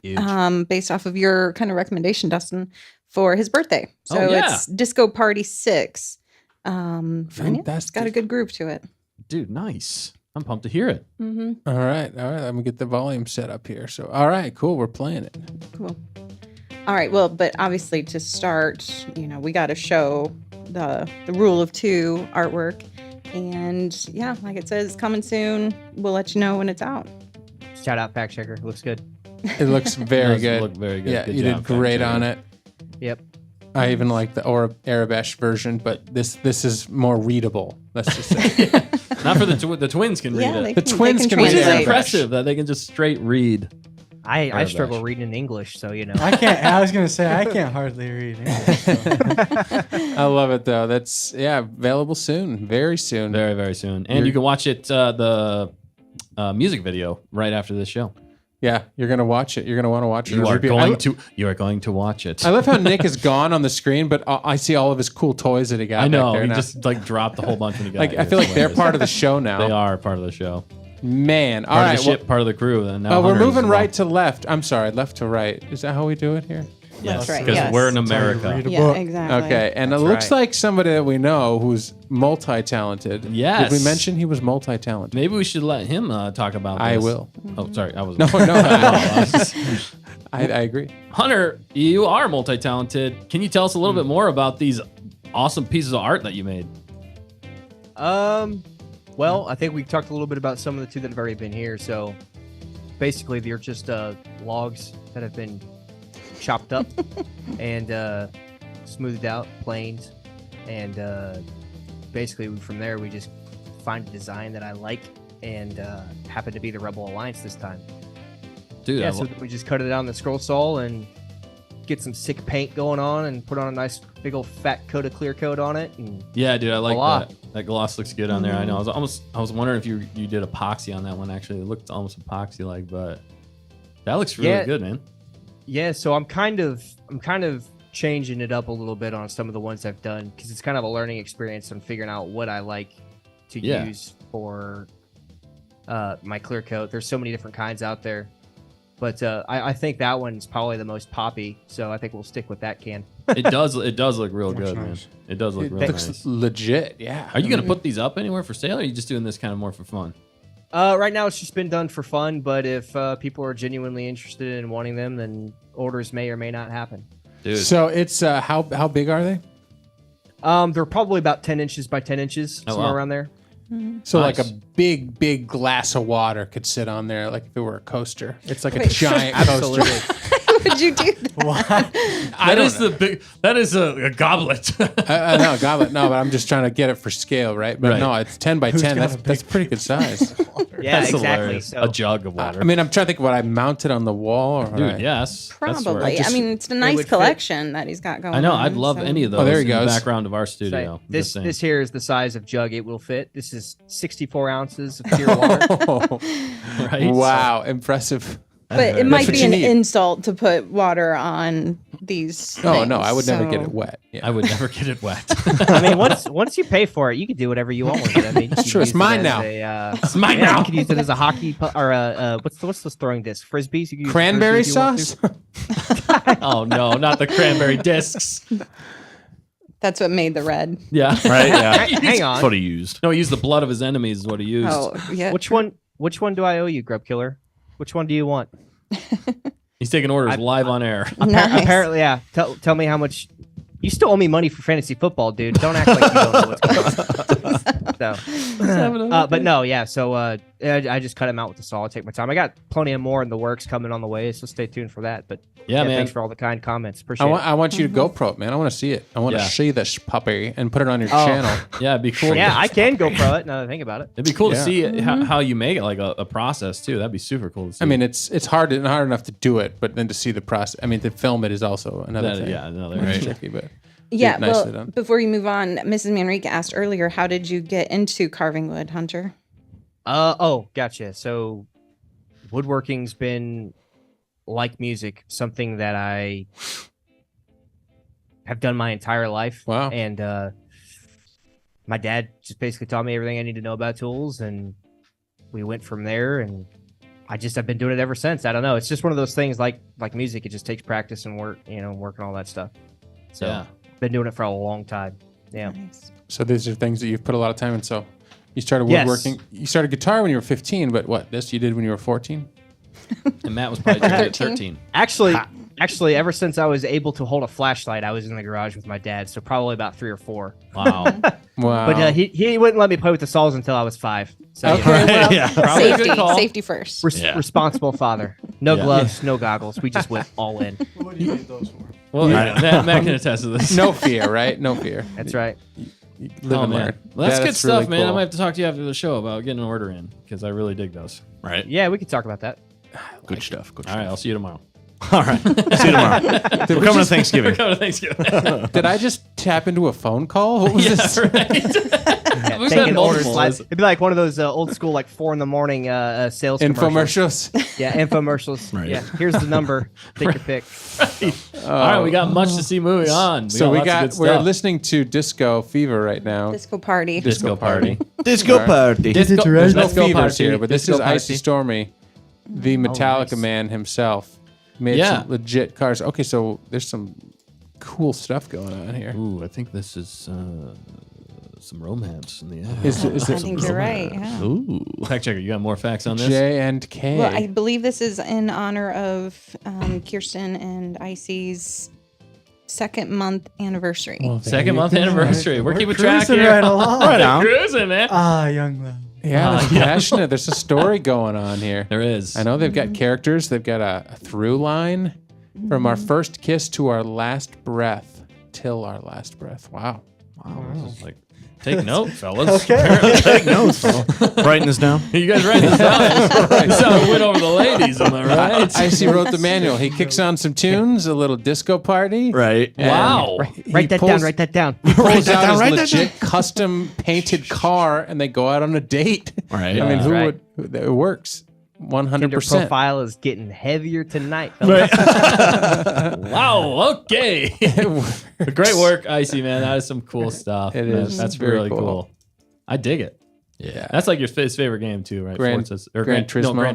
Huge. based off of your kind of recommendation, Dustin, for his birthday. So Oh, yeah. it's Disco Party 6. And yeah, it's got a Fantastic. good groove to it. Dude, nice. I'm pumped to hear it. Mm-hmm. All right. Let me get the volume set up here. So, all right, cool. We're playing it. Cool. All right. Well, but obviously to start, we got to show the rule of 2 artwork, and yeah, like it says, coming soon. We'll let you know when it's out. Shout out fact checker. Looks good. It looks very Does good. look very good. Yeah, Good you job, did fact great checker. on it. Yep. I even like the Arabesh version, but this is more readable. Let's just say. Not for the twins can read Yeah, it. they The can, twins they can can Which read is Arabic. impressive that they can just straight read. I Arabic. struggle reading English, so I can't. I was gonna say I can't hardly read English. So. I love it though. That's available soon, very soon. Very, very soon. And you can watch it, the music video right after this show. Yeah, you're gonna watch it. You're gonna want to watch it. You are Review- going to watch it. I love how Nick is gone on the screen, but I see all of his cool toys that he got. I know. back there He now. just like dropped the whole bunch when he got like here. I feel like It's they're hilarious. part of the show now. They are part of the show. Man, all Part right. of the ship, part of the crew. And now we're Hunter is moving as well. right to left. I'm sorry, left to right. Is that how we do it here? Yes, right, because yes. we're in That's how you America. read a Yeah, book. exactly. Okay, and That's it looks right. like somebody that we know who's multi-talented. Yes. Did we mention he was multi-talented? Maybe we should let him talk about this. I will. Oh, sorry. I was No, no. I was- I agree. Hunter, you are multi-talented. Can you tell us a little bit more about these awesome pieces of art that you made? Well, I think we talked a little bit about some of the 2 that have already been here. So basically, they're just logs that have been chopped up and smoothed out, planes, and basically from there we just find a design that I like and happened to be the Rebel Alliance this time. Dude, Yeah, so we just cut it out on the scroll saw and get some sick paint going on and put on a nice big old fat coat of clear coat on it. And yeah, dude, I like Voila. that. That gloss looks good on there. I know. I was wondering if you did epoxy on that one. Actually, it looked almost epoxy like, but that looks really Yeah. good, man. yeah, so I'm kind of changing it up a little bit on some of the ones I've done because it's kind of a learning experience on figuring out what I like to use for my clear coat. There's so many different kinds out there, but I think that one's probably the most poppy, so I think we'll stick with that can. It does look real good, man. It does look real nice. Legit, yeah. Are you gonna put these up anywhere for sale, or are you just doing this kind of more for fun? Right now it's just been done for fun, but if people are genuinely interested in wanting them, then orders may or may not happen. Dude. So it's how big are they? They're probably about 10 inches by 10 inches, somewhere around there. So Nice. like a big glass of water could sit on there like if it were a coaster. It's like a giant coaster. How would you do that? That is a goblet. No, goblet. No, but I'm just trying to get it for scale, right? But Right. no, it's 10 by 10. That's pretty good size. Yeah, That's exactly. hilarious. So, A jug of water. I mean, I'm trying to think what I mounted on the wall. Or what dude, I- yes. That's where- Probably. I mean, it's a nice would fit. collection that he's got going I know. on, I'd love so- any of those. Oh, there he in the goes. background of our studio. I'm just saying. this here is the size of jug it will fit. This is 64 ounces of pure water. Right? Wow, impressive. But it might what be you an need. insult to put water on these. Oh no, things, I would never get so- it wet. Yeah. I would never get it wet. I mean, once you pay for it, you can do whatever you want with it. I mean, That's true. It's mine now. It's mine now. You can use it as a hockey or what's those throwing discs? Frisbees. You can use Cranberry frisbees if you want sauce? Oh no, not the cranberry discs. That's what made the red. Yeah. Right? Yeah. Hang on. That's what he used. No, he used the blood of his enemies is what he used. Oh, yeah. to. Which one do I owe you, Grub Killer? Which one do you want? He's taking orders live on air. Nice. Apparently, yeah. Tell me how much. You still owe me money for fantasy football, dude. Don't act like you don't know what's going on. So, but no, yeah. So I just cut him out with the saw. I take my time. I got plenty of more in the works coming on the way, so stay tuned for that. But Yeah, man. Thanks for all the kind comments. Appreciate it. I want you to GoPro it, man. I want to see it. I want to Yeah. see this puppy and put it on your Oh. channel. Yeah, it'd be cool. Yeah, I can GoPro it. Now that I think about it. It'd be cool to Yeah. see how you make it, like a process too. That'd be super cool to see. I mean, it's hard enough to do it, but then to see the process. I mean, to film it is also another thing. yeah, another It's tricky, but Yeah, nicely well, done. before you move on, Mrs. Manrique asked earlier, how did you get into carving wood, Hunter? Oh, gotcha. So woodworking's been, like music, something that I have done my entire life. Wow. And my dad just basically taught me everything I need to know about tools, and we went from there, and I've been doing it ever since. I don't know. It's just one of those things like music. It just takes practice and work, work and all that stuff. So Yeah. been doing it for a long time. Yeah. Nice. So these are things that you've put a lot of time in. So you started Yes. woodworking. You started guitar when you were 15, but this you did when you were 14? and Matt was probably doing it at 13. Actually, ever since I was able to hold a flashlight, I was in the garage with my dad. So probably about 3 or 4. Wow. Wow. But he wouldn't let me play with the saws until I was 5. So Okay. Well, Yeah. Probably a good call. safety first. responsible father. No Yeah. gloves, no goggles. We just went all in. What do you need those for? Well, yeah, Matt can attest to this. no fear, right? No fear. That's right. You live Oh and man, learn. well, that's Yeah, good stuff, really man. I cool. might have to talk to you after the show about getting an order in because I really dig those. Right. Yeah, we could talk about that. Good stuff. Good All right, stuff. I'll see you tomorrow. All right. See you tomorrow. We're coming to Thanksgiving. We're coming to Thanksgiving. Did I just tap into a phone call? What was this? Yeah, We've taking had orders multiple. live. It'd be like one of those old school, like 4 a.m. sales commercials. Infomercials. Yeah, infomercials. Right. Yeah, here's the number. Take your pick. All right, we got much to see moving on. So lots of good we're stuff. listening to Disco Fever right now. Disco party. Disco party. Disco party. Disco, There's no let's go fevers party. here, but this Disco is Icy party. Stormy, the Metallica nice. man himself. Made Yeah. some legit cars. Okay, so there's some cool stuff going on here. Ooh, I think this is some romance in the air. Is I there think you're right. Yeah. Ooh. Fact checker, you got more facts on this? J and K? Well, I believe this is in honor of Kirsten and Icy's 2nd-month anniversary. Well, there Second you month go. anniversary. We're keeping track cruising here. right along. Right on. Cruising, man. Ah, young love. Yeah, there's passionate. There's a story going on here. There is. I know they've got characters. They've got a through line from our first kiss to our last breath, till our last breath. Wow. Wow. This is like, take note, fellas. Okay. Take notes. Writing this down. You guys write this down. This is how we win over the ladies, am I right? Icy wrote the manual. He kicks on some tunes, a little disco party. Right. and Wow. Write that down. Write that down. He pulls out down, write his that legit custom painted car, and they go out on a date. Right. I mean, That's who right. would? It works. Tinder 100%. profile is getting heavier tonight. fellas. Wow. Okay. Great work, Icy, man. That is some cool stuff. It is. That's Very really cool. cool. I dig it. Yeah. That's like his favorite game too, right? Gran Turismo. No, Gran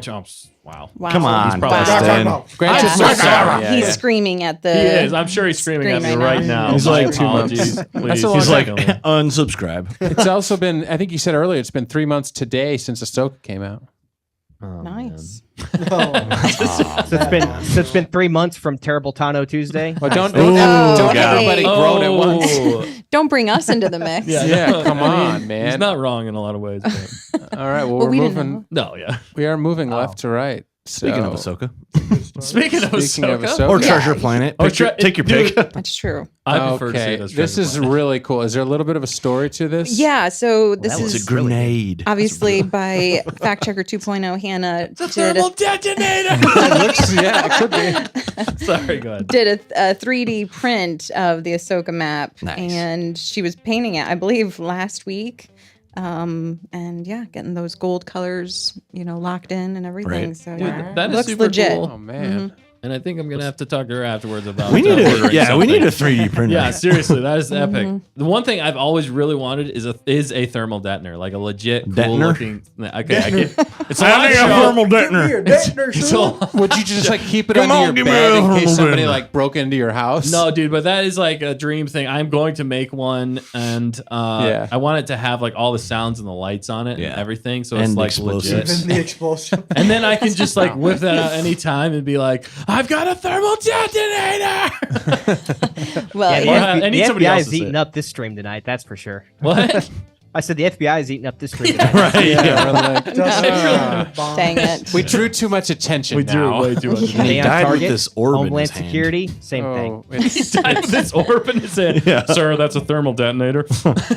Turismo. Wow. Wow. Come on, probably Dustin. Grant Yeah. is so sorry. Yeah, He's yeah. screaming at the. He is. I'm sure he's screaming at me Scream right right now. now. He's My like 2 apologies. months. Please. a long He's like, Kill me. unsubscribe. It's also been, I think you said earlier, it's been 3 months today since Ahsoka came out. Oh, Nice. So it's been 3 months from Terrible Tano Tuesday. Well, don't Oh, get everybody hey. grown at once. Oh. Don't bring us into the mix. Yeah, come I mean, on, man. He's not wrong in a lot of ways. But All right, well, Well, we're we didn't moving. no, yeah. We are moving left to right. Speaking of So- Ahsoka. Speaking of Speaking of Ahsoka, Ahsoka. Or Yeah. Treasure Planet. Oh, Pick your- take your dude. pick. That's true. I prefer to see Okay, it as this Treasure is Planet. really cool. Is there a little bit of a story to this? Yeah. So this that was It's is a grenade. obviously by Fact Checker 2.0. Hannah It's a did thermal detonator. It looks, yeah, it could be. Sorry, go ahead. did a 3D print of the Ahsoka map, Nice. and she was painting it, I believe, last week. And yeah, getting those gold colors, locked in and everything. Right. So Dude, yeah, that is looks super legit. cool. Oh, man. And I think I'm gonna have to talk to her afterwards about. We need ordering we something. need a 3D printer. Yeah, seriously, that is epic. Mm-hmm. The one thing I've always really wanted is a thermal detonator, like a legit cool Detonator? looking. Okay, I get, it's a live show. thermal detonator. It's a- Would you just like keep it Come under on, your give me bed a in case thermal somebody detonator. like broke into your house? No, dude, but that is like a dream thing. I'm going to make one, and Yeah. I want it to have like all the sounds and the lights on it and Yeah. everything, so And it's like explosives. legit. Even the explosion. And then I can just like whip that out anytime and be like, I've got a thermal detonator. Well, Yeah, I need the somebody FBI else is to say eating it. up this stream tonight. That's for sure. What? I said the FBI is eating up this stream tonight. Right. Yeah, we're like, dang it. we drew too much attention We drew now. way too much. And he Stay on died with target. this orb in Homeland his hand. Security, same thing. Oh, it's, He died with this orb in his hand. Yeah. Sir, that's a thermal detonator.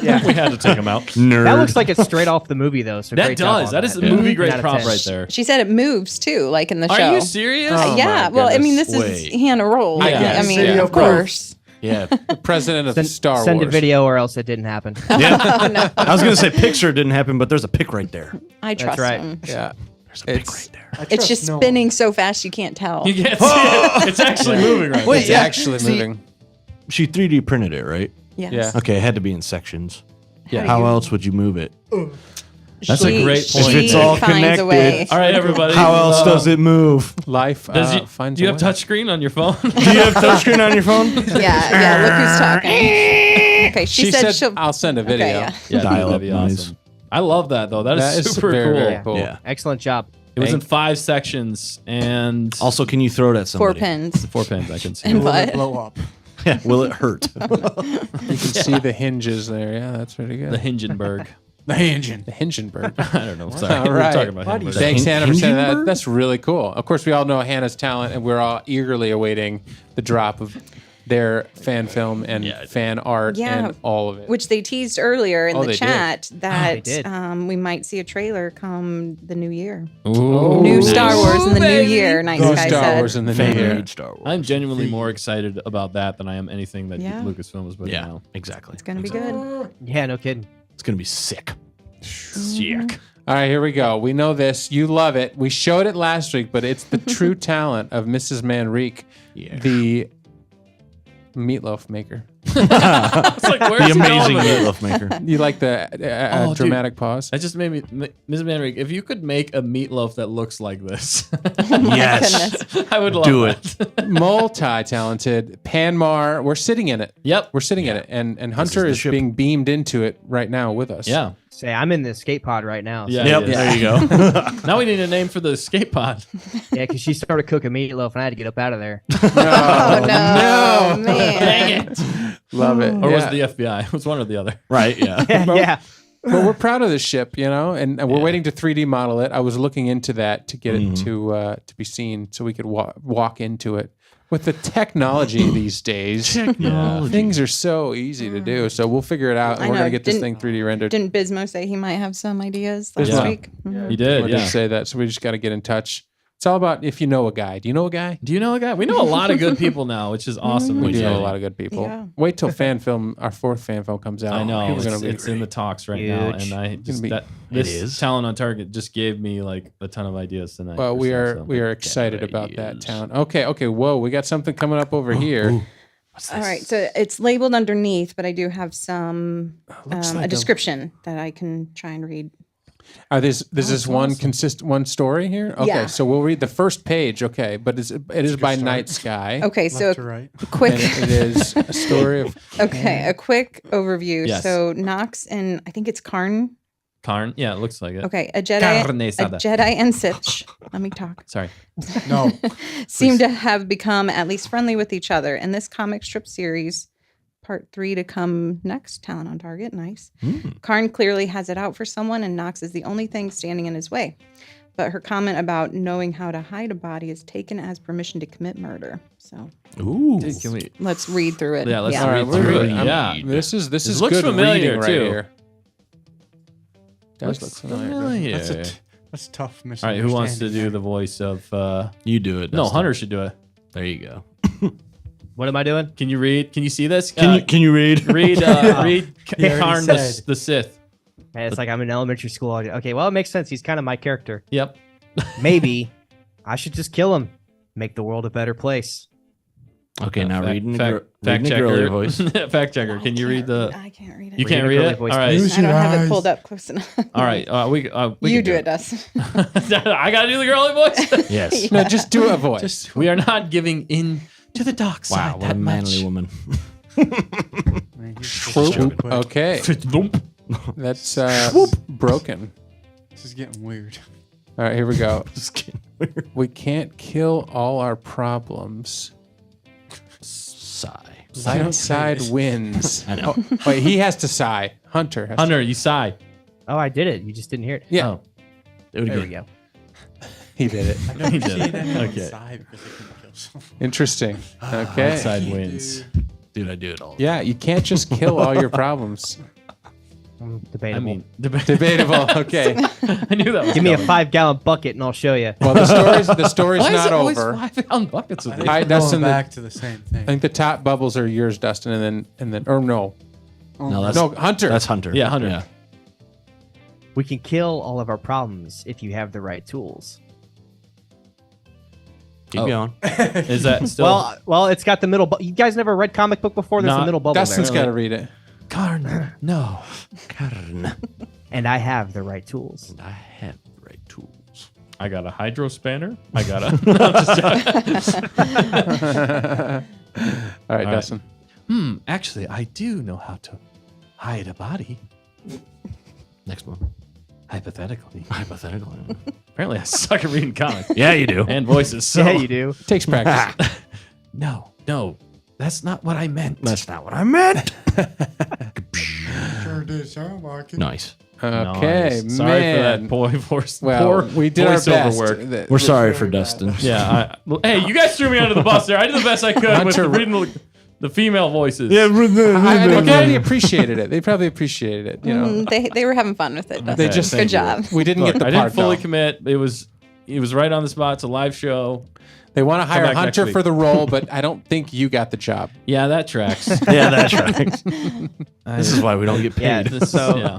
Yeah. We had to take him out. Nerd. That looks like it's straight off the movie, though. So That great job does. on That is a Yeah. movie grade 10 out of prop 10. right there. She said it moves too, like in the Are show. you serious? Oh, Yeah. my Well, I mean, goodness. this is Wait. Hannah Roll. Yeah. I mean, Yeah. of course. Yeah. the president of Star Send Wars. a video, or else it didn't happen. Yeah. I was gonna say picture didn't happen, but there's a pic right there. I trust right. him. Yeah. There's a pic It's- right there. I It's trust just no one. spinning so fast you can't tell. You can't see it. It's actually moving right Wait, It's now. yeah. actually See, moving. She 3D printed it, right? Yes. Yeah. Okay, it had to be in sections. Yeah. How else would you move it? That's a great point. If it's all finds connected. a way. All right, everybody. How else does it move? Life finds do you a have way. touchscreen on your phone? Do you have touchscreen on your phone? Yeah. Look who's talking. Okay. She said she'll. I'll send a video. Okay, yeah. Yeah, Dial that'd up be noise. awesome. I love that though. That is is super very, cool. very cool. Yeah. Excellent job. It was in Thank- 5 sections and Also, can you throw it at 4 somebody? pins. 4 pins. I can see. And Will it what? blow up? Yeah. Will it hurt? You can see the hinges there. Yeah, that's pretty good. The Hindenburg. The Hindenburg. I don't know. Sorry, All we're right. talking about Why do you Hindenburg. say- Thanks, Hannah, for saying that. Hindenburg? That's really cool. Of course, we all know Hannah's talent, and we're all eagerly awaiting the drop of their fan film and fan art Yeah. and all of it. Which they teased earlier in Oh, the they did. chat that did. we might see a trailer come the new year. Ooh, New nice. Star Wars in the new baby. year. Nice New guy Star said. Wars in the new Fan year. made Star Wars. I'm genuinely more excited about that than I am anything that Yeah. Lucasfilm was putting Yeah, out. exactly. It's gonna be good. Yeah, no kidding. It's gonna be sick. Sick. All right, here we go. We know this. You love it. We showed it last week, but it's the true talent of Mrs. Manrique, the meatloaf maker. It's like, where's The he going amazing with it? meatloaf maker. You like the Oh, dude. dramatic pause? That just made me, Ms. Manrique, if you could make a meatloaf that looks like this, Yes. Goodness. I would love Do it. Multi-talented. Panmar. We're sitting in it. Yep. We're sitting in it. And Hunter the is ship. being beamed into it right now with us. Yeah. Say, I'm in the skate pod right now. So. Yeah. Yep. he is. There you go. Now we need a name for the escape pod. Yeah, because she started cooking meatloaf, and I had to get up out of there. Oh no, man. Dang it. Love it. Or was Yeah. it the FBI? It was one or the other. Right. Yeah. Yeah. But we're proud of this ship, you know, and we're waiting to 3D model it. I was looking into that to get it to be seen, so we could walk into it. With the technology these days, things are so easy to do. So we'll figure it out, and I we're know. gonna get this Didn't- thing 3D rendered. Didn't Bismo say he might have some ideas last Yeah. week? Mhm. He did, We yeah. did say that, so we just got to get in touch It's all about if you know a guy. Do you know a guy? Do you know a guy? We know a lot of good people now, which is awesome. We do know a exciting. lot of good people. Yeah. Wait till our fourth fan film comes out. I know People are gonna it's be in the talks right now, and I just this talent on target just gave me like a ton of ideas tonight. Well, for we stuff, are so. we are excited about that town. Okay. Whoa, we got something coming up over here. All right, so it's labeled underneath, but I do have some a description that I can try and read. There's this one one story here. Okay, Yeah. so we'll read the first page. Okay, but it is by Night Sky. Okay, so Left to right. quick. And it is a story of Okay, a quick overview. Yes. So Nox and I think it's Karn. Karn. Yeah, it looks like it. Okay, a Jedi and Sith. Let me talk. Sorry. No. Seem to have become at least friendly with each other. In this comic strip series, part 3 to come next, talent on target, nice. Karn clearly has it out for someone, and Nox is the only thing standing in his way. But her comment about knowing how to hide a body is taken as permission to commit murder. So Ooh. Can we? let's read through it. Yeah, let's All right, read through we're it. good. Yeah. This is This looks good familiar, reading right too. here. Does look familiar. That's tough. All right, who wants to do the voice of? You do it. No, Dustin. Hunter should do it. There you go. What am I doing? Can you read? Can you see this? Can you read? read? Read He already Karn said. the Sith. Hey, it's like I'm in elementary school. Okay, well, it makes sense. He's kind of my character. Yep. Maybe I should just kill him, make the world a better place. Okay, now reading fact the girly checker. voice. Fact checker. Can you read the? I can't read it. You can't Read read a girly it. voice, All right. please. I don't have Eyes. it pulled up close enough. All right. We You can do it, Dustin. I gotta do the girly voice. Yes. No, just do a voice. We are not giving in to the dark side. Wow, what a manly woman. Okay, that's broken. This is getting weird. All right, here we go. Just kidding. Weird. We can't kill all our problems. Sigh. Light side wins. I know. Oh, wait, he has to sigh. Hunter. Has Hunter, you sigh. Oh, I did it. You just didn't hear it. Yeah, Oh, Do it There we again. go. he did it. I never He did. seen anyone Okay. sigh because they couldn't kill someone. Interesting. Okay. side wins. Dude, I do it all. Yeah, you can't just kill all your problems. Debatable. I mean, Debatable. Okay. I knew that was give me a coming. 5-gallon bucket and I'll show you. Well, the story's Why is not it always over. 5-pound buckets with I these? think Hi, we're Dustin, going the- back to the same thing. I think the top bubbles are yours, Dustin, and then or no, No, that's no, Hunter. That's Hunter. Yeah, Hunter. Yeah. We can kill all of our problems if you have the right tools. Keep Oh. going. Is that still? Well, it's got the middle. You guys never read comic book before? There's Not- a middle bubble Dustin's there. got to read it. Karn. No. Karn. And I have the right tools. I have the right tools. I got a hydro spanner. I got a. No, I'm just joking. All right, right. Dustin. Actually, I do know how to hide a body. Next one. Hypothetically. Hypothetical. Apparently, I suck at reading comics Yeah, you do. and voices. So Yeah, you do. Takes practice. no, that's not what I meant. That's not what I meant. Sure did sound like it. Nice. Okay, Nice. Sorry man. for that poor voice. Well, poor we did our voiceover best. work. We're sorry for Dustin. Yeah. Hey, you guys threw me under the bus there. I did the best I could with Hunter- reading the female voices. They Yeah, probably appreciated it. They probably appreciated it. You know, They were having fun with it. they just good job. We didn't Look, get the I part. didn't fully though. commit. It was right on the spot. It's a live show. They want to hire back next Hunter week. for the role, but I don't think you got the job. Yeah, that tracks. Yeah, that's right. This is why we don't get Yeah. paid. So yeah.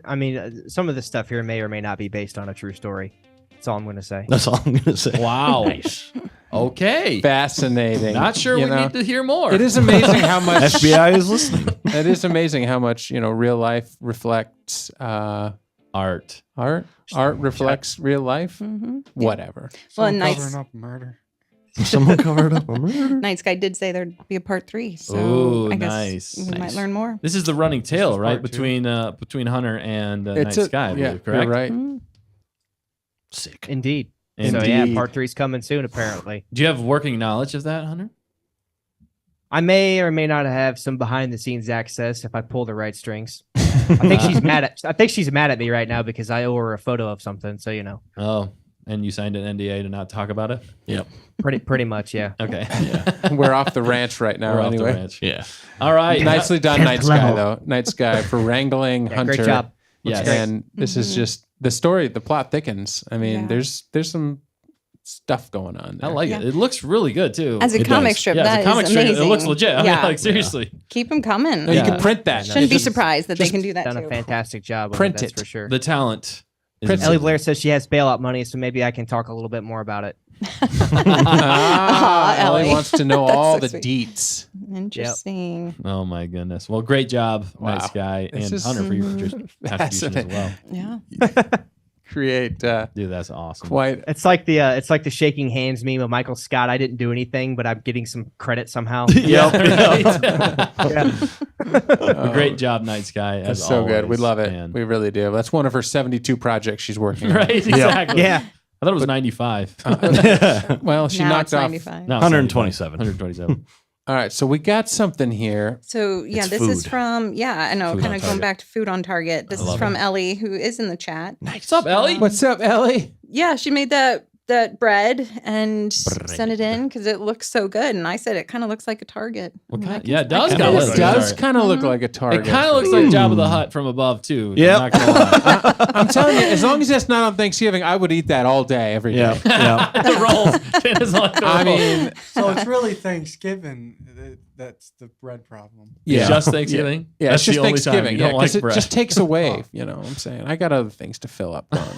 I mean, some of this stuff here may or may not be based on a true story. That's all I'm going to say. That's all I'm gonna say. Wow. Nice. Okay. Fascinating. Not sure You we know? need to hear more. It is amazing how much FBI is listening. It is amazing how much real life reflects art. art. Art reflects real life. Whatever. Well, Someone nice. covering up murder. Someone covered up a murder. Night Sky did say there'd be a part 3, so Ooh, I guess nice. we might learn more. This is the running tale, is right? part 2. Between Hunter and Night It's a- Sky, I yeah, believe, correct? you're right. Sick. Indeed. So yeah, part 3's coming soon, apparently. Do you have working knowledge of that, Hunter? I may or may not have some behind the scenes access if I pull the right strings. I think she's mad at me right now because I owe her a photo of something. So Oh, and you signed an NDA to not talk about it? Yep. pretty much, yeah. Okay. We're off the ranch right now. We're off the anyway, ranch. Yeah. All right. nicely done, Fifth Night Sky. level. Though Night Sky for wrangling Hunter. Great job. Yes. And this is just the story. The plot thickens. I mean, Yeah. there's some stuff going on I there. like it. It looks really good too. As a It comic does. strip, yeah, that as a comic is strip, amazing. it looks legit. I mean, like seriously. Keep them coming. No, you can print that. Shouldn't be Just surprised that they just can do that Done too. a fantastic job. Print That's it. for sure. The talent. Is Prince Ellie amazing. Blair says she has bailout money, so maybe I can talk a little bit more about it. Ah, Ellie Ellie. wants to know That's all so the sweet. deets. Interesting. Oh my goodness. Well, great job, Wow. Nice Guy, This and is Hunter for your contribution as fascinating. well. Yeah. Create Dude, that's awesome. quite. It's like the shaking hands meme of Michael Scott. I didn't do anything, but I'm getting some credit somehow. Great job, Nice Guy. As That's so good. We always, love it. man. We really do. That's one of her 72 projects she's working on. Right? Exactly. Yeah. I thought it was 95. Well, she Now knocked it's off. 95. No, 127. 127. All right, so we got something here. So yeah, It's this is food. from I know, Food kind on of going Target. back to Food on Target. This is love from it. Ellie, who is in the chat. What's up, Ellie? What's up, Ellie? Yeah, she made that bread and sent it in because it looks so good. And I said it kind of looks like a Target. What I'm kind? like, Yeah, it does I kind can of It look see like does a Target. kind of look like a target. It kind of looks like Jabba the Hutt from above too. Yep. I'm not gonna lie. I'm telling you, as long as that's not on Thanksgiving, I would eat that all day, every day. Yeah. Yeah. The rolls. It's like the I rolls. mean, So it's really Thanksgiving that's the bread problem. yeah. Just Thanksgiving. Yeah, That's it's just the only time Thanksgiving. you Yeah, don't because like it bread. just takes away. You know what I'm saying? I got other things to fill up on.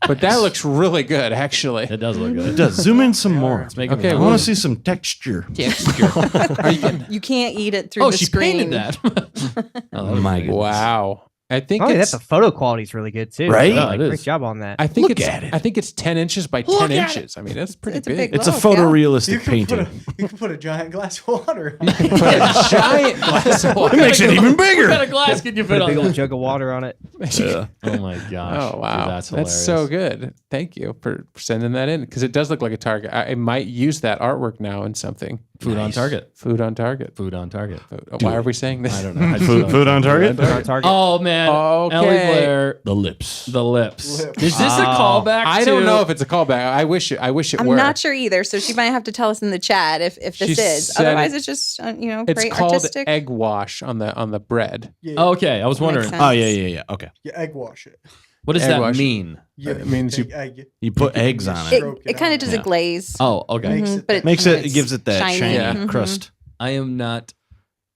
But that looks really good, actually. It does look It good. does. Zoom in some more. It's making Okay, I me want well- to see some texture. Are you kidding? You can't eat it through Oh, the she screen. painted that. Oh, My goodness. Wow. I think Oh, it's. that's the photo quality is really good too. Right? Yeah, Like, it is. great job on that. I think Look it's. at it. I think it's 10 inches by 10 inches. I mean, that's pretty It's a big. big It's a loaf, photorealistic You can painting. you can put a giant glass of water. Put a giant glass of It water. makes it even What kind bigger. of glass could you Put put a big on old that? jug of water on it. Yeah. Oh my gosh. Oh wow, Dude, that's hilarious. so good. Thank you for sending that in because it does look like a Target. I might use that artwork now in something. Food on target. Food on Target. Food on target. Why are we saying this? I don't know. I just Food, don't- food on target? Put it on Target. Oh man. Okay. Ellie Blair. The lips. The lips. Lips. Is this a callback? I to... don't know if it's a callback. I wish it I'm were. not sure either, so she might have to tell us in the chat if this She is. said Otherwise, it- it's just It's great called artistic. egg wash on the bread. Yeah, Okay, I was wondering. sense. Oh, yeah. Okay. you egg wash it. What does Egg that wash. mean? Yeah, It means take you- egg, You put eggs on it. It kind of does Yeah. a glaze. Oh, okay. Makes Mhm, it- but Makes kinda it gives it that shiny Yeah. crust. I am not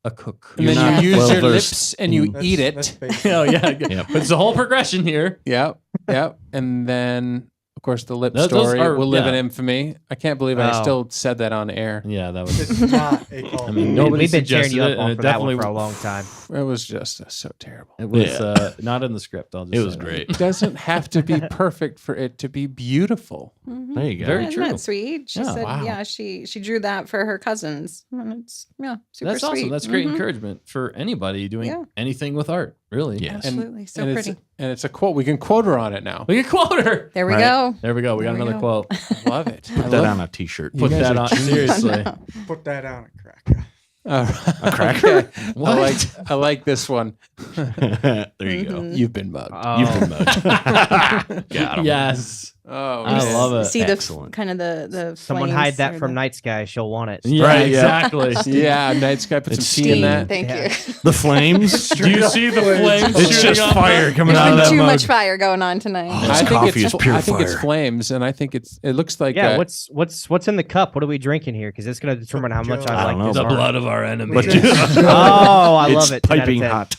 a cook. And You're then not you use your well-versed lips and you That's- eat that's it. basic. Oh yeah. Yep. But it's a whole progression here. Yep. Yep. And then of course the lip Those story are- will live in yeah. infamy. I can't believe I Oh. still said that on air. Yeah, that was. It's not a call. I mean, nobody We've been tearing suggested you it, up and on it for that definitely one for a long time. It was just so terrible. It was Yeah. not in the script. I'll just It say was that. great. It doesn't have to be perfect for it to be beautiful. Mhm. There you go. Very Isn't true. that sweet? She Yeah. said, Wow. yeah, she drew that for her cousins. And it's super That's sweet. awesome. That's great Mhm. encouragement for anybody doing Yeah. anything with art. Really. Yes. Absolutely, so and pretty. it's a quote. We can quote her on it now. We can quote her. There we Right. go. There we go. We got There we another go. quote. Love it. Put that on a t-shirt. Put guys that are on. genius. Seriously. Put that on a cracker. A cracker? What? I like this one. There you go. Mhm. You've been mugged. You've been mugged. Got him. Yes. Oh, I man. love it. See Excellent. the kind of the Someone flames hide that or from the- Night Sky. She'll want it. Yeah, Right, yeah. exactly. Yeah, Night Sky put It's some tea in that. Thank Yeah. you. The flames. Do you see the flames? It's shooting just off fire that? coming There's out of been that too mug. much fire going on tonight. This coffee is pure I think it's fire. flames, and I think it looks like Yeah, what's in the cup? What are we drinking here? Because it's going to determine how much I I don't like know. this. The art. blood of our enemy. But Oh, I it's love it. 10 out of piping 10. hot.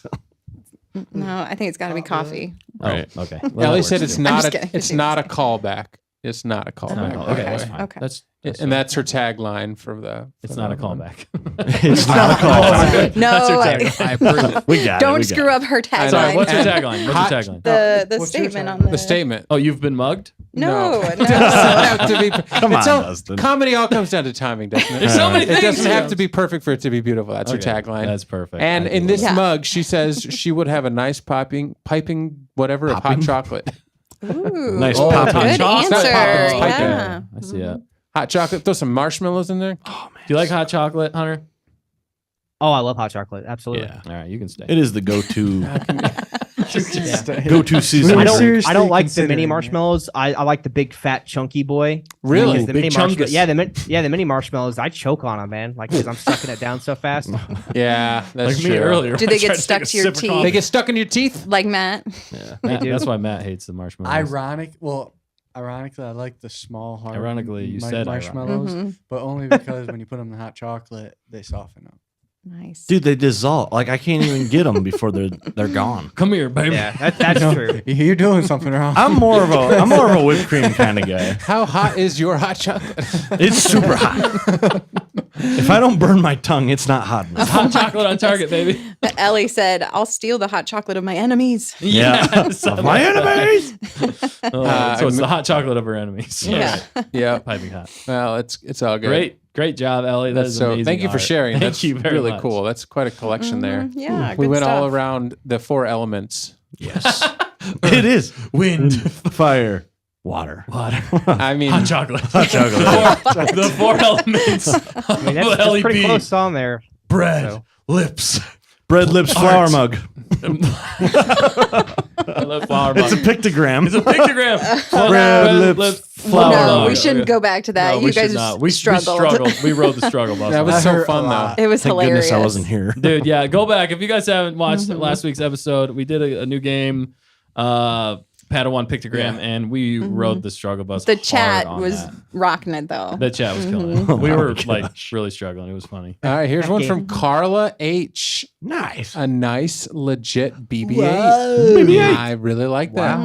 No, I think it's got to be coffee. Right. Oh, okay. Ellie said it's not just a kidding. it's not a callback. It's not a callback. Okay, that's fine. Okay. That's And that's her tagline for the. it's for not a the one. callback. It's not a call. No, That's her I- tagline. I approve it. We got it. don't we got screw it. up her tagline. Sorry, what's your And tagline? What's hot- your tagline? the What's your statement tagline? on the The statement. Oh, you've been mugged? No, It no. doesn't have to be. Come it's on, all- Dustin. Comedy all comes down to timing, doesn't it? There's so many It things. doesn't have here. to be perfect for it to be beautiful. That's Okay, her tagline. That's perfect. And I in do this love Yeah. mug, she says she would have a nice piping whatever of hot Popping? chocolate. Ooh, Nice Oh, popping. good chocolate. answer. Popping, it's piping. Yeah. I see it. Hot chocolate. Throw some marshmallows in there. Do you like hot chocolate, Hunter? Oh, I love hot chocolate. Absolutely. Yeah. All right, you can stay. It is the go-to Yeah. go-to season. We're I don't. seriously I don't like the considering mini it. marshmallows. I like the big fat chunky boy. Really? Because the Big mini marshmallows. chungus. Yeah, the mini marshmallows. I choke on them, man. Like because I'm sucking it down so fast. Yeah, that's Like true. me earlier. Do when I they get tried to stuck take a to your sip of teeth? coffee. They get stuck in your teeth. Like Matt. Yeah, Matt, do. that's why Matt hates the marshmallows. Ironic. Well, Ironically, I like the small hard. Ironically, you said marshmallows, Mhm. but only because when you put them in hot chocolate, they soften up. Nice. Dude, they dissolve. Like I can't even get them before they're gone. Come here, baby. Yeah, that's true. You're doing something wrong. I'm more of a whipped cream kind of guy. How hot is your hot chocolate? It's super hot. If I don't burn my tongue, it's not hot enough. Hot chocolate on target, baby. But Ellie said, "I'll steal the hot chocolate of my enemies." Yes. Of my enemies. So it's the hot chocolate of her enemies. Yeah. Yeah. Piping hot. Well, it's all good. Great job, Ellie. That That's is so. amazing Thank you for art. sharing. Thank That's you very really much. cool. That's quite a collection there. Yeah, We good went all stuff. around the 4 elements. Yes. It is. Wind, Fire, water. I mean, hot chocolate. Hot chocolate. The 4 elements. I mean, that's pretty close on there. Bread, So. lips. Bread, lips, flower Art. mug. I love flower It's a mug. pictogram. It's a pictogram. Bread, lips, flower No, mug. we shouldn't go back to that. No, You we should guys not. We struggled. struggled. We rode the struggle bus. that was That so hurt a fun though. lot. It was Thank hilarious. goodness I wasn't here. Dude, yeah, go back. If you guys haven't watched last week's episode, we did a new game, Padawan Pictogram, and we rode the struggle bus. The hard chat on was that. rocking it though. The chat was killing it. Oh We my were gosh. like really struggling. It was funny. All right, here's one game. from Carla H. Nice. A nice, legit BB-8. BB-8. I really like that.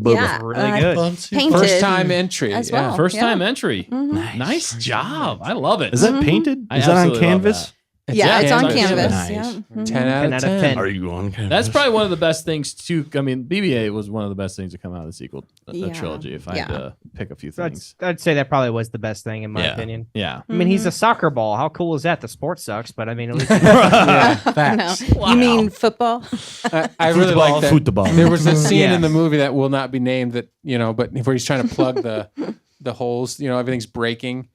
Yeah, Really good. painted First time entry. as yeah. well. First Yeah. time entry. Nice job. I love it. Is that painted? I Is that on absolutely love canvas? that. Yeah, it's on Nice. canvas. Nice. Yeah. 10 out 10 of out of 10. 10. Are you on canvas? That's probably one of the best things too. I mean, BB-8 was one of the best things to come out of the sequel Yeah. trilogy. If I had Yeah. to pick a few things, I'd say that probably was the best thing in my Yeah. opinion. yeah. I mean, he's a soccer ball. How cool is that? The sport sucks, but I mean, at least Facts. No. You mean football? I really like that. Football. There was a scene Yeah. in the movie that will not be named that, but where he's trying to plug the holes, everything's breaking.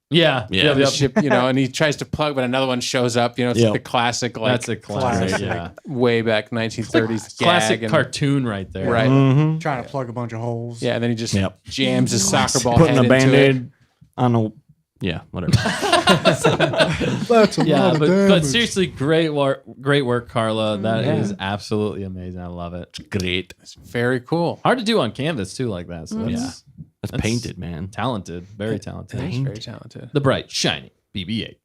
Yeah, Yeah. The ship, and he tries to plug, but another one shows up. It's Yep. the classic, like That's a classic. Classic. Yeah, way back 1930s classic gag and- cartoon right there. Right. Mm-hmm. Trying to plug a bunch of holes. Yeah, and then he just Yep. jams his soccer ball Putting head a into it. band-aid on a... Yeah, whatever. That's a Yeah, lot of but damage. seriously, great work, Carla. That is Yeah. absolutely amazing. I love it. Great. It's very cool. Hard to do on canvas too, like that. So that's That's painted, man. talented, very talented. He's very talented. The bright, shiny BB-8.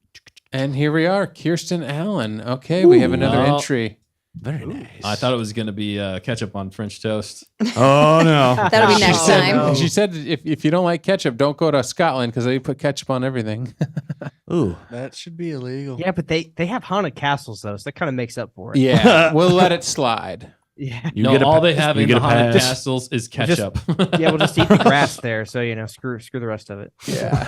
And here we are, Kirsten Allen. Okay, we have another Well, entry. Very nice. I thought it was going to be ketchup on French toast. Oh, no. That'll be She next said, time. she said if you don't like ketchup, don't go to Scotland because they put ketchup on everything. Ooh. That should be illegal. yeah, but they have haunted castles though, so that kind of makes up for it. Yeah, we'll let it slide. Yeah. You No, get a all pa- they have you in get the a haunted pass. castles is ketchup. Yeah, we'll just eat the grass there. So screw the rest of it. Yeah.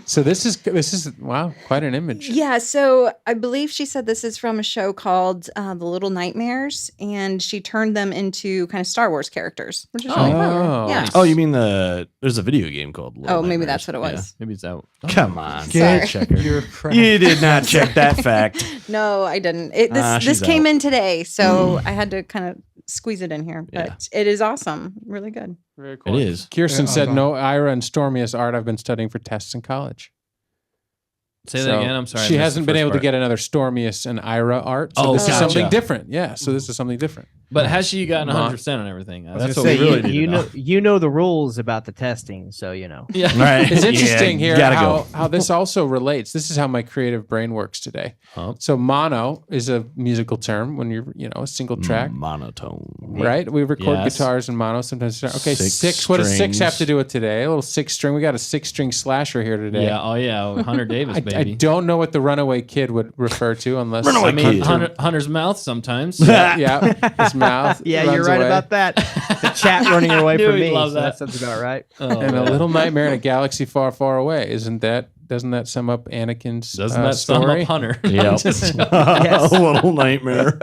So this is wow, quite an image. Yeah, so I believe she said this is from a show called The Little Nightmares, and she turned them into kind of Star Wars characters, which is really Oh. clever. Yeah. Oh, you mean there's a video game called Little Oh, maybe Nightmares. that's what it Yeah. was. Maybe it's out. Come on. Sorry. Checker. You're crap. You did not check that fact. No, I didn't. This she's came out. in today, so I had to kind of squeeze it in here. But it is awesome, really good. Very cool. It is. Kirsten Yeah, said, hold "No, Ira and Stormius art I've been studying for tests in college." Say So that again. I'm sorry. I She missed hasn't the been first able to part. get another Stormius and Ira art. So Oh, this is gotcha. something different. Yeah. So this is something different. But has she gotten Not- 100% on everything? I was That's gonna what we say, really need to know. you know the rules about the testing, so you know. Yeah. Right. It's interesting Yeah, here gotta how this also relates. This is how my creative brain works today. Oh. So mono is a musical term when you're, a single track, Monotone. right? We record Yes. guitars in mono. Sometimes, okay, Six six. What does six have strings. to do with today? A little 6-string. We got a 6-string slasher here today. Yeah. Oh, yeah. Hunter Davis, I baby. don't know what the runaway kid would refer to unless Runaway I mean, kid. Hunter's mouth sometimes. yeah, his mouth. Yeah, runs you're right away. about that. The chat running away Knew from he'd me. love So that. that sounds about right. Oh, And a man. little nightmare in a galaxy far, far away. Doesn't that sum up Anakin's Doesn't that sum story? up Hunter? Yep. Yes. A little nightmare.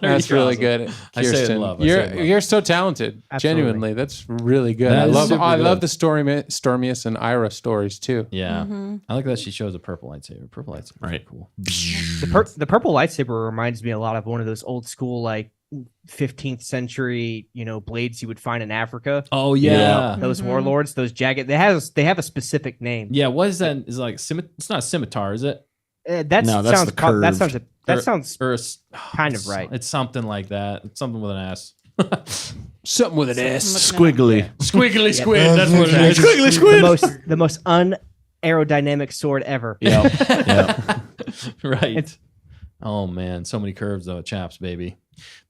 That's really good, I say it in Kirsten. love. I say it in love. You're so talented. Absolutely. Genuinely, that's really good. That I is love super I good. love the Stormius and Ira stories too. Yeah. Mm-hmm. I like that she shows a purple lightsaber. Purple lightsaber. Right. Cool. The purple lightsaber reminds me a lot of one of those old school 15th century blades you would find in Africa. Oh, yeah. Those warlords, those jagged. They have a specific name. Yeah. What is that? Is it like it's not a scimitar, is it? That No, that's sounds the curved. that sounds Or- kind of it's- right. It's something like that. It's something with an S. Something with an S. Squiggly. Squiggly squid. That's what it is. Squiggly squid. The most unaerodynamic sword ever. Yep. Right. Oh man, so many curves though, chaps, baby.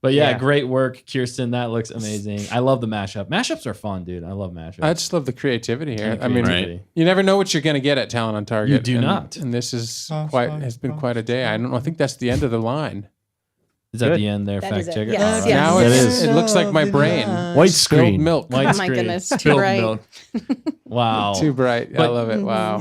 But yeah, great work, Kirsten. That looks amazing. I love the mashup. Mashups are fun, dude. I love mashups. I just love the creativity here. I mean, Creativity. you never know what you're going to get at Talent on Target. You do and, not. And this is has been quite a day. I don't know. I think that's the end of the line. Is that the end there, That fact is it. checker? Yes, All yes. Now That it's, is. it looks like my brain. White Spilled screen. milk. White Oh my screen. goodness, too Spilled bright. milk. Wow. Too bright. I But- love it. Wow.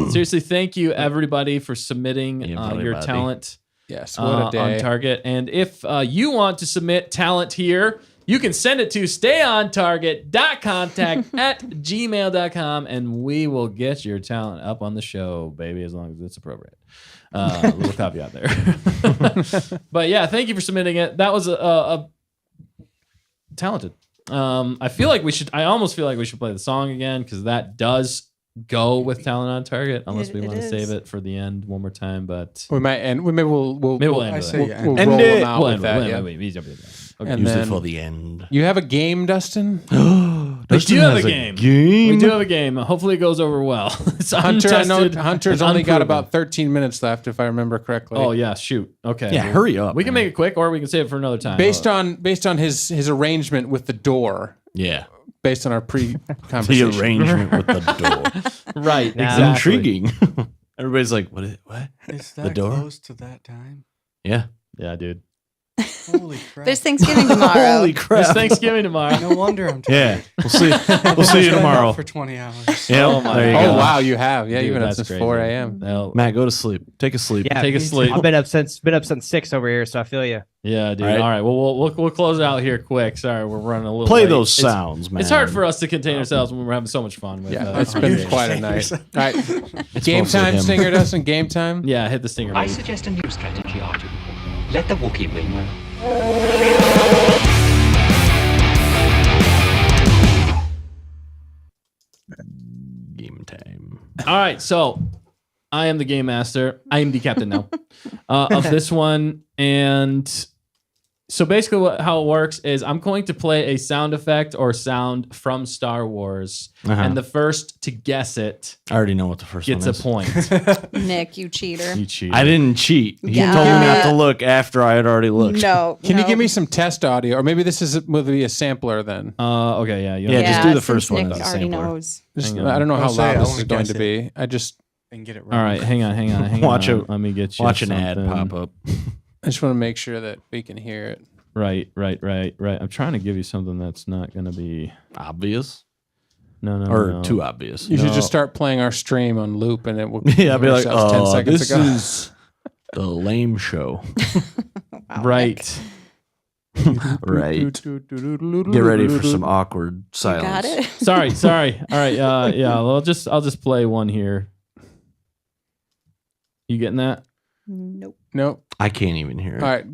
Seriously, thank you everybody for submitting your talent Yes. What a day. on Target. And if you want to submit talent here, you can send it to stayontarget.contact@gmail.com and we will get your talent up on the show, baby, as long as it's appropriate. Little caveat there. But yeah, thank you for submitting it. That was a talented. I almost feel like we should play the song again because that does go with talent on target, unless we It want to is. save it for the end one more time. But We might end. Maybe we'll maybe we'll end I with say that. yeah. we'll End roll it. them out We'll with end that. with Yeah. wait, okay. And Use then it for the end. you have a game, Dustin. We do have a game. We do have a game. Hopefully it goes over well. It's Hunter, I know untested Hunter's and only got unproven. about 13 minutes left, if I remember correctly. Oh yeah, shoot. Okay. Yeah, hurry up. We can man. make it quick, or we can save it for another time. Based on his arrangement with the door, Yeah. based on our The pre-conversation. arrangement with the door. right. Now- Exactly. Intriguing. Everybody's like, what? What? Is The that door? close to that time? Yeah. Yeah, dude. Holy crap. There's Thanksgiving tomorrow. Holy It's crap. Thanksgiving tomorrow. No wonder I'm Yeah. tired. We'll see. We'll see you Been up tomorrow. for 20 hours. Yeah. Oh my there you God. go. Oh wow, you have. Yeah, Dude, you've been up that's since crazy. 4 a.m. Hell, Matt, go to sleep. Take a sleep. Yeah, take a sleep. I've been up since 6 over here, so I feel you. Yeah, dude. All right. All right. Well, we'll close it out here quick. Sorry, we're running a little. Play late. those It's- sounds, man. It's hard for us to contain ourselves when we're having so much fun with. Yeah, our it's been games. quite a night. All right, game mostly time, him. Stinger Dustin. Game time. Yeah, hit the stinger. I baby. suggest a new strategy, Archie. Let the Wookiee win. Game time. All right, so I am the game master. I am the captain now of this one, and so basically, how it works is I'm going to play a sound effect or sound from Star Wars, and the first to guess it I already know what the first gets one a is. point. Nick, you cheater. You cheat. I didn't cheat. He Yeah. told me not to look after I had already looked. No. Can you no. give me some test audio, or maybe this is will be a sampler then? Okay, yeah, Yeah, just do the since first one Nick as a already sampler. knows. Just, Hang on. I don't know how I'll say loud I this wanna is going guess to it. be. I just And get it right. All right, hang on. Watch on. it. Let me get you. Watch an ad something. pop up. want to make sure that we can hear it. Right. I'm trying to give you something that's not going to be Obvious no. or too obvious. You should No. just start playing our stream on loop, and it will. Yeah, I'll be like, ourselves 10 oh, seconds this ago. is the lame show. Wow, right. Right. Get ready for some awkward Nick. silence. Got it? Sorry. All right. Yeah. Well, I'll just play one here. You getting that? Nope. Nope. I can't even hear it. All right.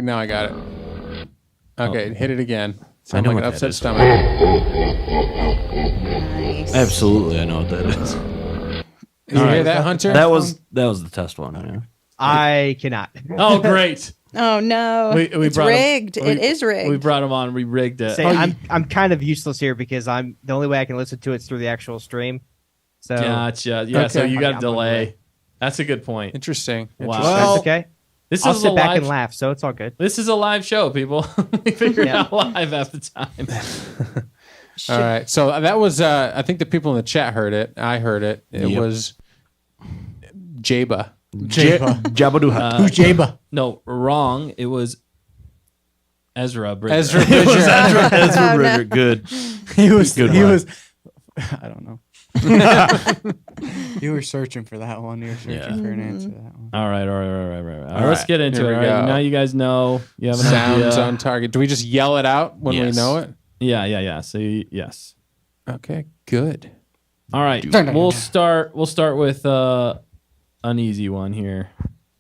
Now I got it. Okay, hit it again. Sound know like an what that upset is. stomach. Nice. Absolutely, I know what that is. You hear that, Hunter? That was the test one. Yeah. I cannot. Oh, great. Oh no. We it's brought him- rigged. It is rigged. We brought him on. We rigged it. Say, I'm kind of useless here because I'm the only way I can listen to it's through the actual stream. So Gotcha. Yeah. So Okay. you got a I'm delay. That's a good point. Interesting. Wow. Interesting. that's okay. This I'll is a sit back live. and laugh, so it's all good. This is a live show, people. We figured Yeah. out live half the time. All right. So that was. I think the people in the chat heard it. I heard it. It Yep. was Jabba. Jabba Who's Jabba? No, wrong. It was Ezra Bridger. Ezra It was Bridger. Ezra Oh, no. Bridger. Good. He was. Good he one. was. I don't know. You were searching for that one. You were searching for an answer to that one. All right. All Let's right, get into here it. we All right. go. Now you guys know. You have an Sounds idea. on target. Do we just yell it out when we Yes. know it? Yeah. So yes. Okay. Good. All right. We'll start with an easy one here.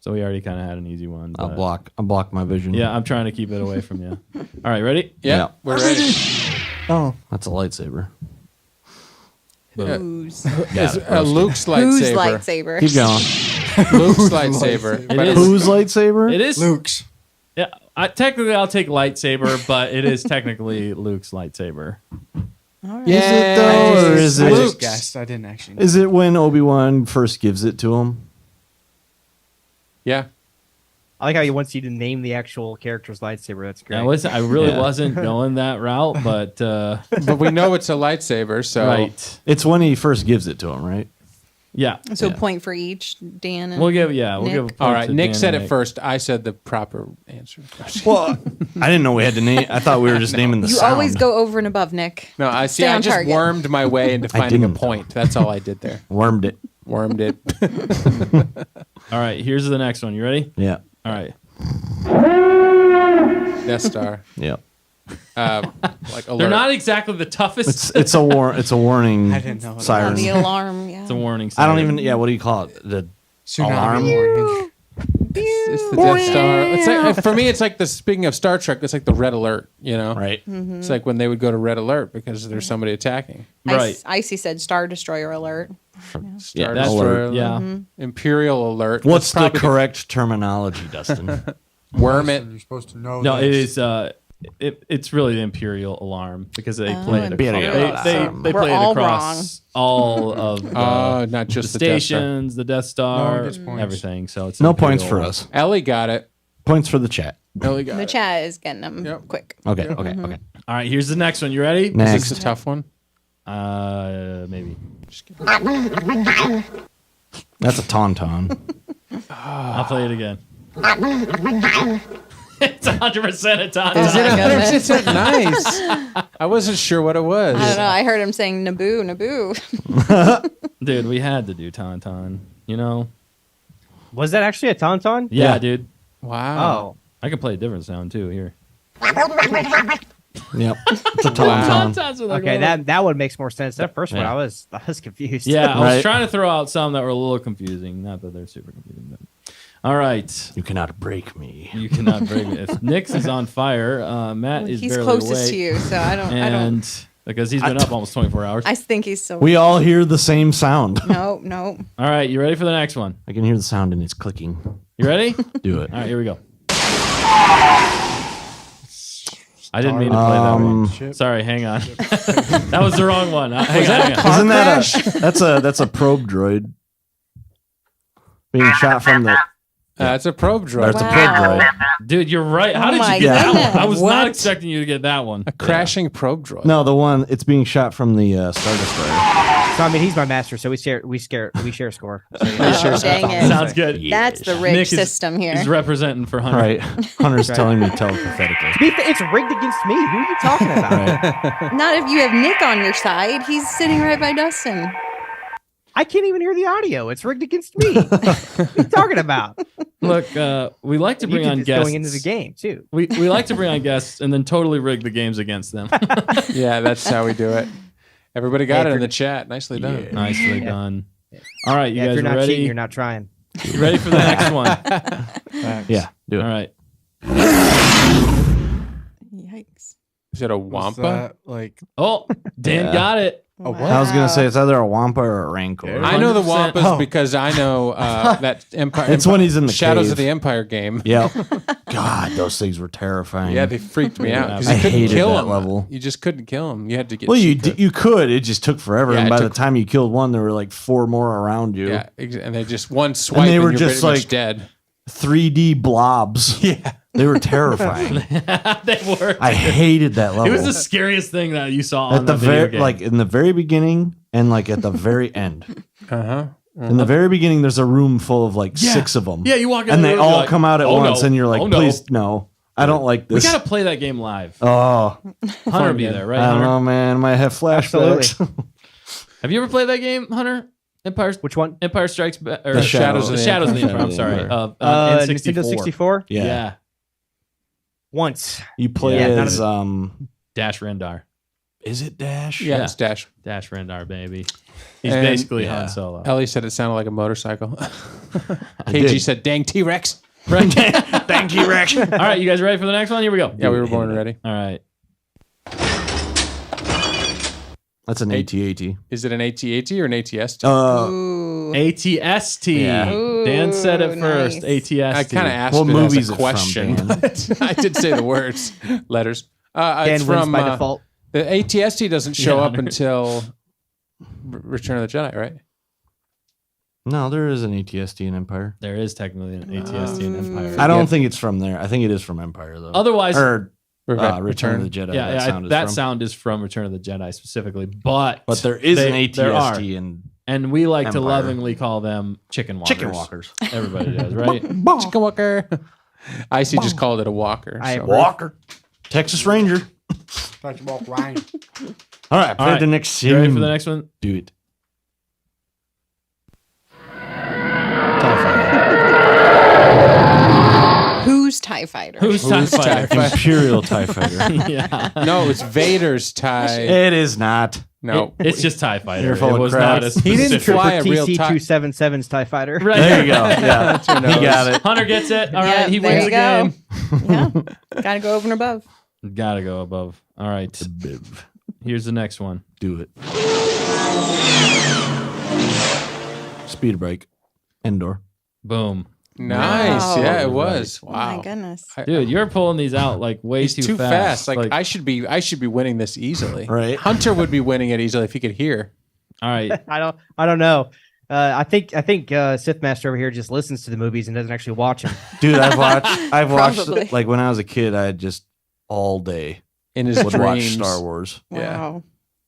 So we already kind of had an easy one. I'll but- block my vision. Yeah, I'm trying to keep it away from you. All right, ready? Yeah. We're ready. Oh, That's a lightsaber. Who's It's Luke's whose lightsaber. lightsaber? Keep going. Luke's lightsaber. It But is. Whose lightsaber? It is. Luke's. Technically, I'll take lightsaber, but it is technically Luke's lightsaber. All right. Yeah. Is it though, or is I it? just guessed. I didn't actually know. Is it when Obi-Wan first gives it to him? Yeah. I like how he wants you to name the actual character's lightsaber. That's great. I really wasn't going that route, but But we know it's a lightsaber, so right. It's when he first gives it to him, right? Yeah. So point for each, Dan and We'll give Nick. a point all right. to Nick Dan said and it first. I said the proper answer. Well, I didn't know we had to name. I thought we were just naming the You sound. always go over and above, Nick. No, I see. Stay I on just target. wormed my way into finding a didn't. point. That's all I did there. Wormed it. Wormed it. All right, here's the next one. You ready? Yeah. All right. Death Star. Yeah. Like alert. They're not exactly the toughest. It's a warning. I didn't know what it siren. The alarm, yeah. It's a warning. I don't siren. even. Yeah. What do you call it? The Tsunami alarm. warning. It's the Death Star. It's like, for me, it's like the, speaking of Star Trek, it's like the red alert, you know? Right. It's like when they would go to red alert because there's somebody attacking. Right. Icy said Star Destroyer alert. Star that's Destroyer true. Yeah. alert. Imperial alert. What's That's the probably correct terminology, Dustin? Worm it. You're supposed to know. No, this. it is. It's really the Imperial alarm because they play it Imperial across. They We're play it all across all of Oh, not the just the Death Star. stations, the Death Star, No one gets points. everything. So it's No Imperial points for alarm. us. Ellie got it. Points for the chat. Ellie got The it. chat is getting them Yep. quick. Okay. Okay. Okay. All right, here's the next one. You ready? Is Next. this a tough one? Maybe. That's a tauntaun. I'll play it again. It's 100% a tauntaun. Is it? It's nice. I wasn't sure what it was. I don't know. I heard him saying Naboo, Naboo. Dude, we had to do tauntaun. You know? Was that actually a tauntaun? Yeah, Yeah. dude. Wow. Oh. I could play a different sound too. Here. Yep. It's a Wow. tauntaun. Tauntauns are like Okay, little- that one makes more sense. That first one, Yeah. I was confused. Yeah, I was Right. trying to throw out some that were a little confusing. Not that they're super confusing, but all right. You cannot break me. You cannot break it. If Nick's is on fire, Matt is He's barely closest awake, to you, so I don't. and because he's been up almost 24 hours. I think he's so. We all hear the same sound. No, no. All right, you ready for the next one? I can hear the sound and it's clicking. You ready? Do it. All right, here we go. I didn't mean to play that one. Sorry, hang on. That was the wrong one. Hang on. Isn't that that's a probe droid being shot from the? It's a probe droid. That's a probe droid. Dude, you're right. How Oh did my you get that goodness. one? I was What? not expecting you to get that one. A crashing probe droid. No, the one it's being shot from the Star Destroyer. So I mean, he's my master, so we share a score. So, Oh, dang it. Sounds good. That's the rigged Nick system here. He's representing for Hunter. All right, Hunter's telling me telepathetically. It's rigged against me. Who are you talking about? Right. Not if you have Nick on your side. He's sitting right by Dustin. I can't even hear the audio. It's rigged against me. What are you talking about? Look, we like to You bring did on this guests. going into the game too. We like to bring on guests and then totally rig the games against them. Yeah, that's how we do it. Everybody got Hey, it if in the you're- chat. Nicely done. Nicely done. All right, you Yeah, if guys you're not ready? cheating, you're not trying. You ready for the next one? Yeah, do it. All right. Yikes. Is it a Was wampa? that, like Oh, Dan Yeah. got it. a what? I was gonna say it's either a Wampa or a Rancor. I know the 100%. wampas Oh. because I know that Empire. It's when he's in the Shadows cave. of the Empire game. Yep. God, those things were terrifying. Yeah, they freaked me out because I you couldn't hated kill that them. level. You just couldn't kill them. You had to get. Well, you super- you could. It just took forever, Yeah, and it by the took- time you killed one, there were like 4 more around you. Yeah, and they just one swipe they and were you're just pretty much like- dead. 3D blobs. Yeah. They were terrifying. They were. I hated that level. It was the scariest thing that you saw on at the the video very game. like in the very beginning and like at the very end. Uh huh. In the very beginning, there's a room full of like 6 of them. Yeah, you walk in and the they room, you're all like, come out at "Oh, once, no. and you're like, Oh, no." please no, I don't like we this. gotta play that game live. Oh, Hunter will be there, right? I don't Hunter? know, man. I might have flashbacks. Have you ever played that game, Hunter? Which one? Empire Strikes Back. Or The Shadows of the Empire. I'm Empire. sorry. Nintendo N64. 64. Yeah. Yeah. Once. You play Yeah, not as Dash Rendar. Is it Dash? Yeah, Yeah. it's Dash. Dash Rendar, baby. He's And- basically yeah. Han Solo. Ellie said it sounded like a motorcycle. did. KG said, "Dang T-Rex." Thank you, Rex. All right, you guys ready for the next one? Here we go. Yeah, we were born ready. All right. That's an AT-AT. Is it an AT-AT or an ATS? Ooh. Ooh. ATST. Yeah. Ooh, Dan said it first. nice. ATST. I kind of asked What it movie as is a it from, question, Dan? but I did say the words, letters. Dan It's wins from by default. The ATST doesn't show Yeah, up until Return of the Jedi, right? No, there is an ATST in Empire. There is technically an ATST in Empire. I don't think it's from there. I think it is from Empire though. Otherwise, or Return. Return of the Jedi. yeah, that sound is that from. sound is from Return of the Jedi specifically. But But there is an there are. ATST in And we like to Empire. lovingly call them chicken walkers. Chicken Walkers. Everybody does, right? Chicken Walker. Icy just called it a walker. I so- agree. Walker. Texas Ranger. Touch walk Ryan. All right, play right. the next scene. You ready for the next one? Do it. Who's TIE Fighter? Who's TIE Fighter? Imperial TIE Fighter. Yeah. No, it's Vader's tie. It is not. No, It's just TIE Fighter. You're full It of was crap. not a He didn't specific- fly a real TIE. TC-277's TIE Fighter. Right. There you go. Yeah, he got it. Hunter gets it. All right, Yep, he there wins you the go. game. Yeah. Gotta go over and above. Gotta go above. All right. Here's the next one. Do it. Speed break. Endor. Boom. nice. Wow. Yeah, it was. Oh Wow. my goodness. Dude, you're pulling these out like way He's too fast. fast. Like I should be winning this easily. Right. Hunter would be winning it easily if he could hear. all right. I don't know. I think Sith Master over here just listens to the movies and doesn't actually watch them. Dude, I've watched Probably. like when I was a kid, I just all day In his would watch dreams. Star Wars. Yeah. Wow.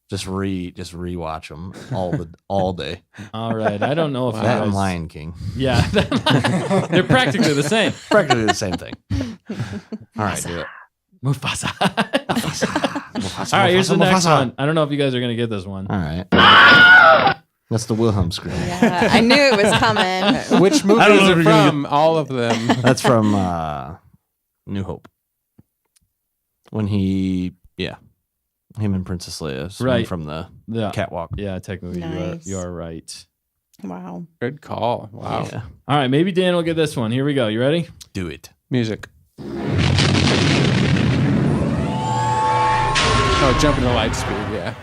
Just rewatch them all day. All right. I don't know if That you and guys- Lion King. Yeah. They're practically the same. Practically the same thing. All right, do it. Mufasa. Mufasa, All right, here's the next Mufasa. one. I don't know if you guys are going to get this one. All right. That's the Wilhelm scream. Yeah, I knew it was coming. Which movie I don't is know if it you're gonna from? All of them. That's from New Hope. When him and Princess Leia swing Right. from the Yeah. catwalk. Yeah, technically Nice. you are right. Wow. Good call. Wow. Yeah. All right, maybe Dan will get this one. Here we go. You ready? Do it. Music. Oh, jumping to light speed. Yeah.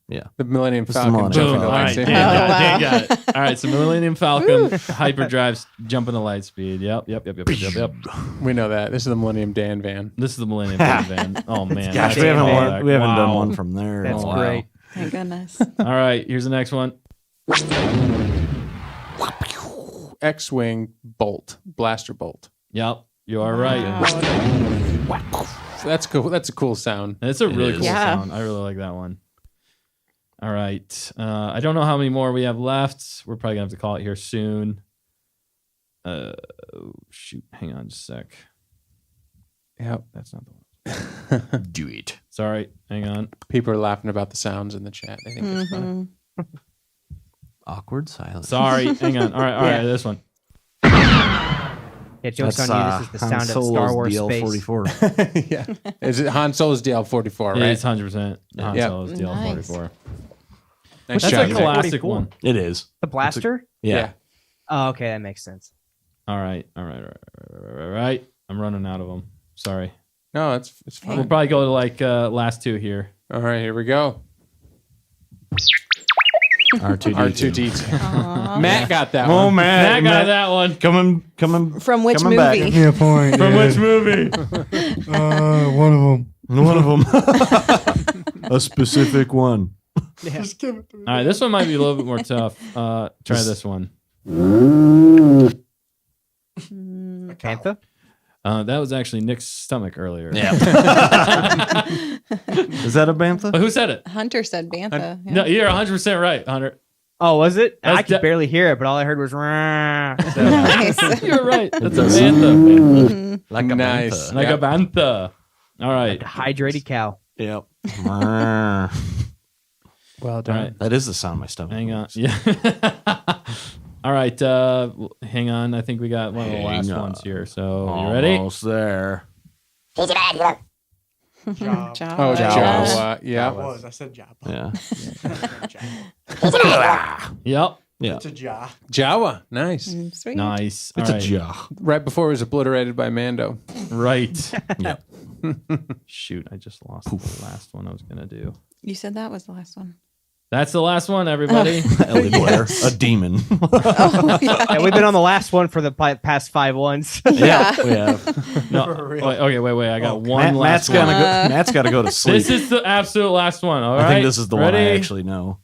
Yeah. The Millennium This is Falcon Millennium jumping Boom. to All light right, speed. Dan got it. Oh, Dan wow. got it. All right, so Millennium Falcon hyperdrive's jumping to light speed. Yep. We know that. This is the Millennium Dan van. This is the Millennium Falcon van. Oh man, Gosh, that's we haven't throwback. done Wow. one from there. in a That's while. great. Thank goodness. All right, here's the next one. X-wing bolt, blaster bolt. Yep, you are right. Wow. That's cool. That's a cool sound. It's a really is. cool Yeah. sound. I really like that one. All right. I don't know how many more we have left. We're probably gonna have to call it here soon. Shoot. Hang on just a sec. Yep. That's not the one. Do it. Sorry. Hang on. People are laughing about the sounds in the chat. They think it's funny. Mhm. Awkward silence. Sorry. Hang on. All right. Yeah. This one. Yeah, joke's on you. This is the Han sound of Solo's Star Wars space. DL-44. Yeah. Is it Han Solo's DL-44, right? It's 100% Han Yep. Solo's DL-44. Nice That's job, a Nick. classic 44. one. It is. The blaster? Yeah. Oh, okay, that makes sense. All right. I'm running out of them. Sorry. No, it's fine. We'll probably go to like last two here. All right, here we go. R2D2. Aw. Matt got that Oh, one. man. Matt got that one. Coming. From which Coming back. movie? Give me a point. From which movie? One of them. One of them. A specific one. Just give it to me. All right, this one might be a little bit more tough. Try this one. Panther? That was actually Nick's stomach earlier. Yeah. Is that a bantha? But who said it? Hunter said Bantha. Yeah. No, you're 100% right, Hunter. Oh, was it? That's I could de- barely hear it, but all I heard was. "Rah." So, Nice. You're right. That's a bantha. Mhm. Like a Nice. bantha. Like Yep. a bantha. All right. a hydrated cow. Yep. Well All done. right. That is the sound my stomach Hang on. makes. Yeah. All right. Hang on. I think we got one of the last Hang ones on. here. So you ready? Almost there. Job. Jawa. Oh, Yeah. Jawa. Yeah. I was. I said job. Yeah. Yep. Yeah. It's a job. Jawa. Nice. Sweet. Nice. It's All a right. jaw. Right before it was obliterated by Mando. Right. Yep. Shoot. I just lost the last one I was going to do. You said that was the last one. That's the last one, everybody. Ellie Blair, a demon. Yeah, we've been on the last one for the past 5 ones. Yeah, we have. No, wait. I got one last Matt's one. Matt's got to go to sleep. This is the absolute last one. All right. I think this is the one I Ready? actually know.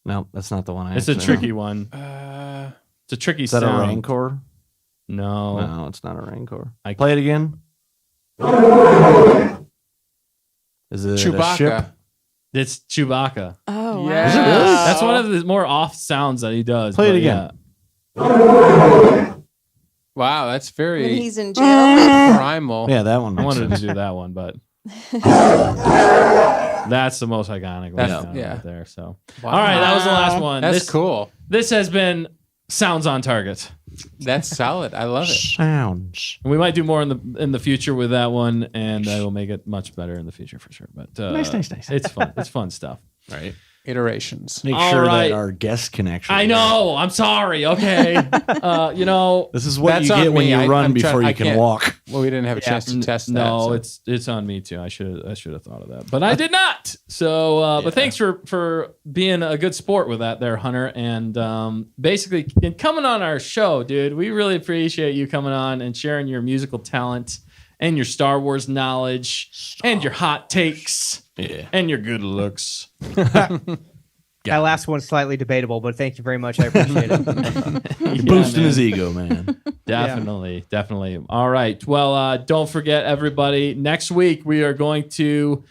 No, that's not the one I It's a actually tricky know. one. It's a tricky Is that sound. a Rancor? No. No, it's not a Rancor. Play it again. Is it a ship? Chewbacca. It's Chewbacca. Oh, wow. Yeah. Is it really? That's one of the more off sounds that he does. Play it but again. Wow, that's When very he's in jail. primal. Yeah, that one. I makes wanted sense. to do that one, but that's the most iconic one right there. So, Wow. all right, that was the last one. That's cool. This has been Sounds on Target. That's solid. I love it. Sounds. We might do more in the future with that one, and I will make it much better in the future for sure. But Nice. It's fun. It's fun stuff. Right. Iterations. Make All sure right. that our guests can actually. I know. I'm sorry. Okay. This is what That's you on get when me. you run I'm before trying- you I can can't- walk. Well, we didn't have a chance to test that. No, so. it's on me too. I should have thought of that, but I did not. So, but thanks for being a good sport with that there, Hunter, and basically coming on our show, dude. We really appreciate you coming on and sharing your musical talent and your Star Wars knowledge and your hot takes and your good looks. That last one's slightly debatable, but thank you very much. I appreciate it. You're boosting his ego, man. Definitely. All right. Well, don't forget, everybody. Next week we are going to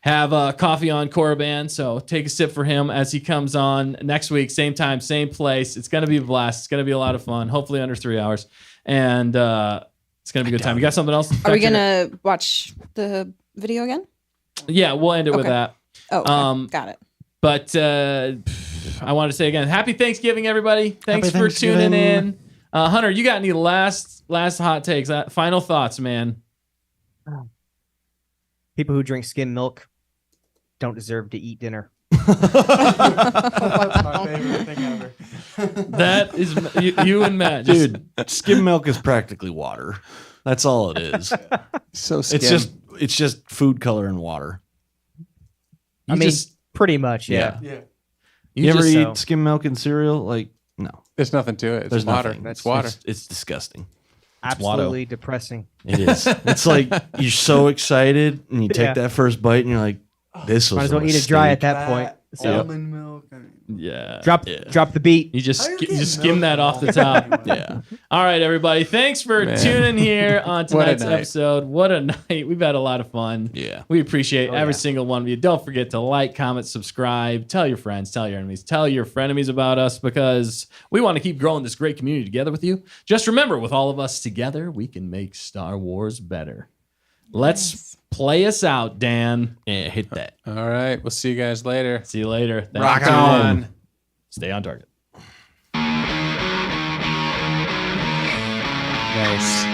have coffee on Korriban. So take a sip for him as he comes on next week. Same time, same place. It's going to be a blast. It's going to be a lot of fun. Hopefully under 3 hours, and it's going to be a good time. You got something else? Are we going to watch the video again? Yeah, we'll end it with Okay. that. Oh, okay. Got it. But I want to say again, happy Thanksgiving, everybody. Thanks Happy for Thanksgiving. tuning in. Hunter, you got any last hot takes? Final thoughts, man. People who drink skim milk don't deserve to eat dinner. That's my favorite thing ever. That is you and Matt. Dude, skim milk is practically water. That's all it is. So It's just food color and water. I mean, pretty much, yeah. Yeah. You ever just eat skim milk and cereal? Like, no. There's nothing to it. It's There's water. nothing. That's water. It's disgusting. Absolutely depressing. It is. It's like you're so excited and you take Yeah. that first bite and you're like, this was Might as a well eat it dry at mistake. that point. So. Almond milk. I mean, Yeah. Drop the beat. You just How you getting skim that milk off the top. anyway? Yeah. All right, everybody. Thanks for Man. tuning here on What a tonight's night. episode. What a night. We've had a lot of fun. Yeah. We appreciate every yeah. single one of you. Don't forget to like, comment, subscribe, tell your friends, tell your enemies, tell your frenemies about us because we want to keep growing this great community together with you. Just remember, with all of us together, we can make Star Wars better. Let's play us out, Dan. Yeah, hit that. All right. We'll see you guys later. See you later. Thanks Rock for tuning on. in. Stay on target. Nice.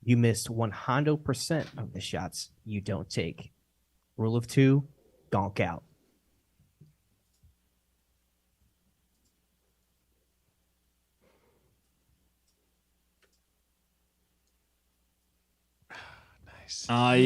You missed 100% of the shots you don't take. Rule of 2, gonk out. Nice.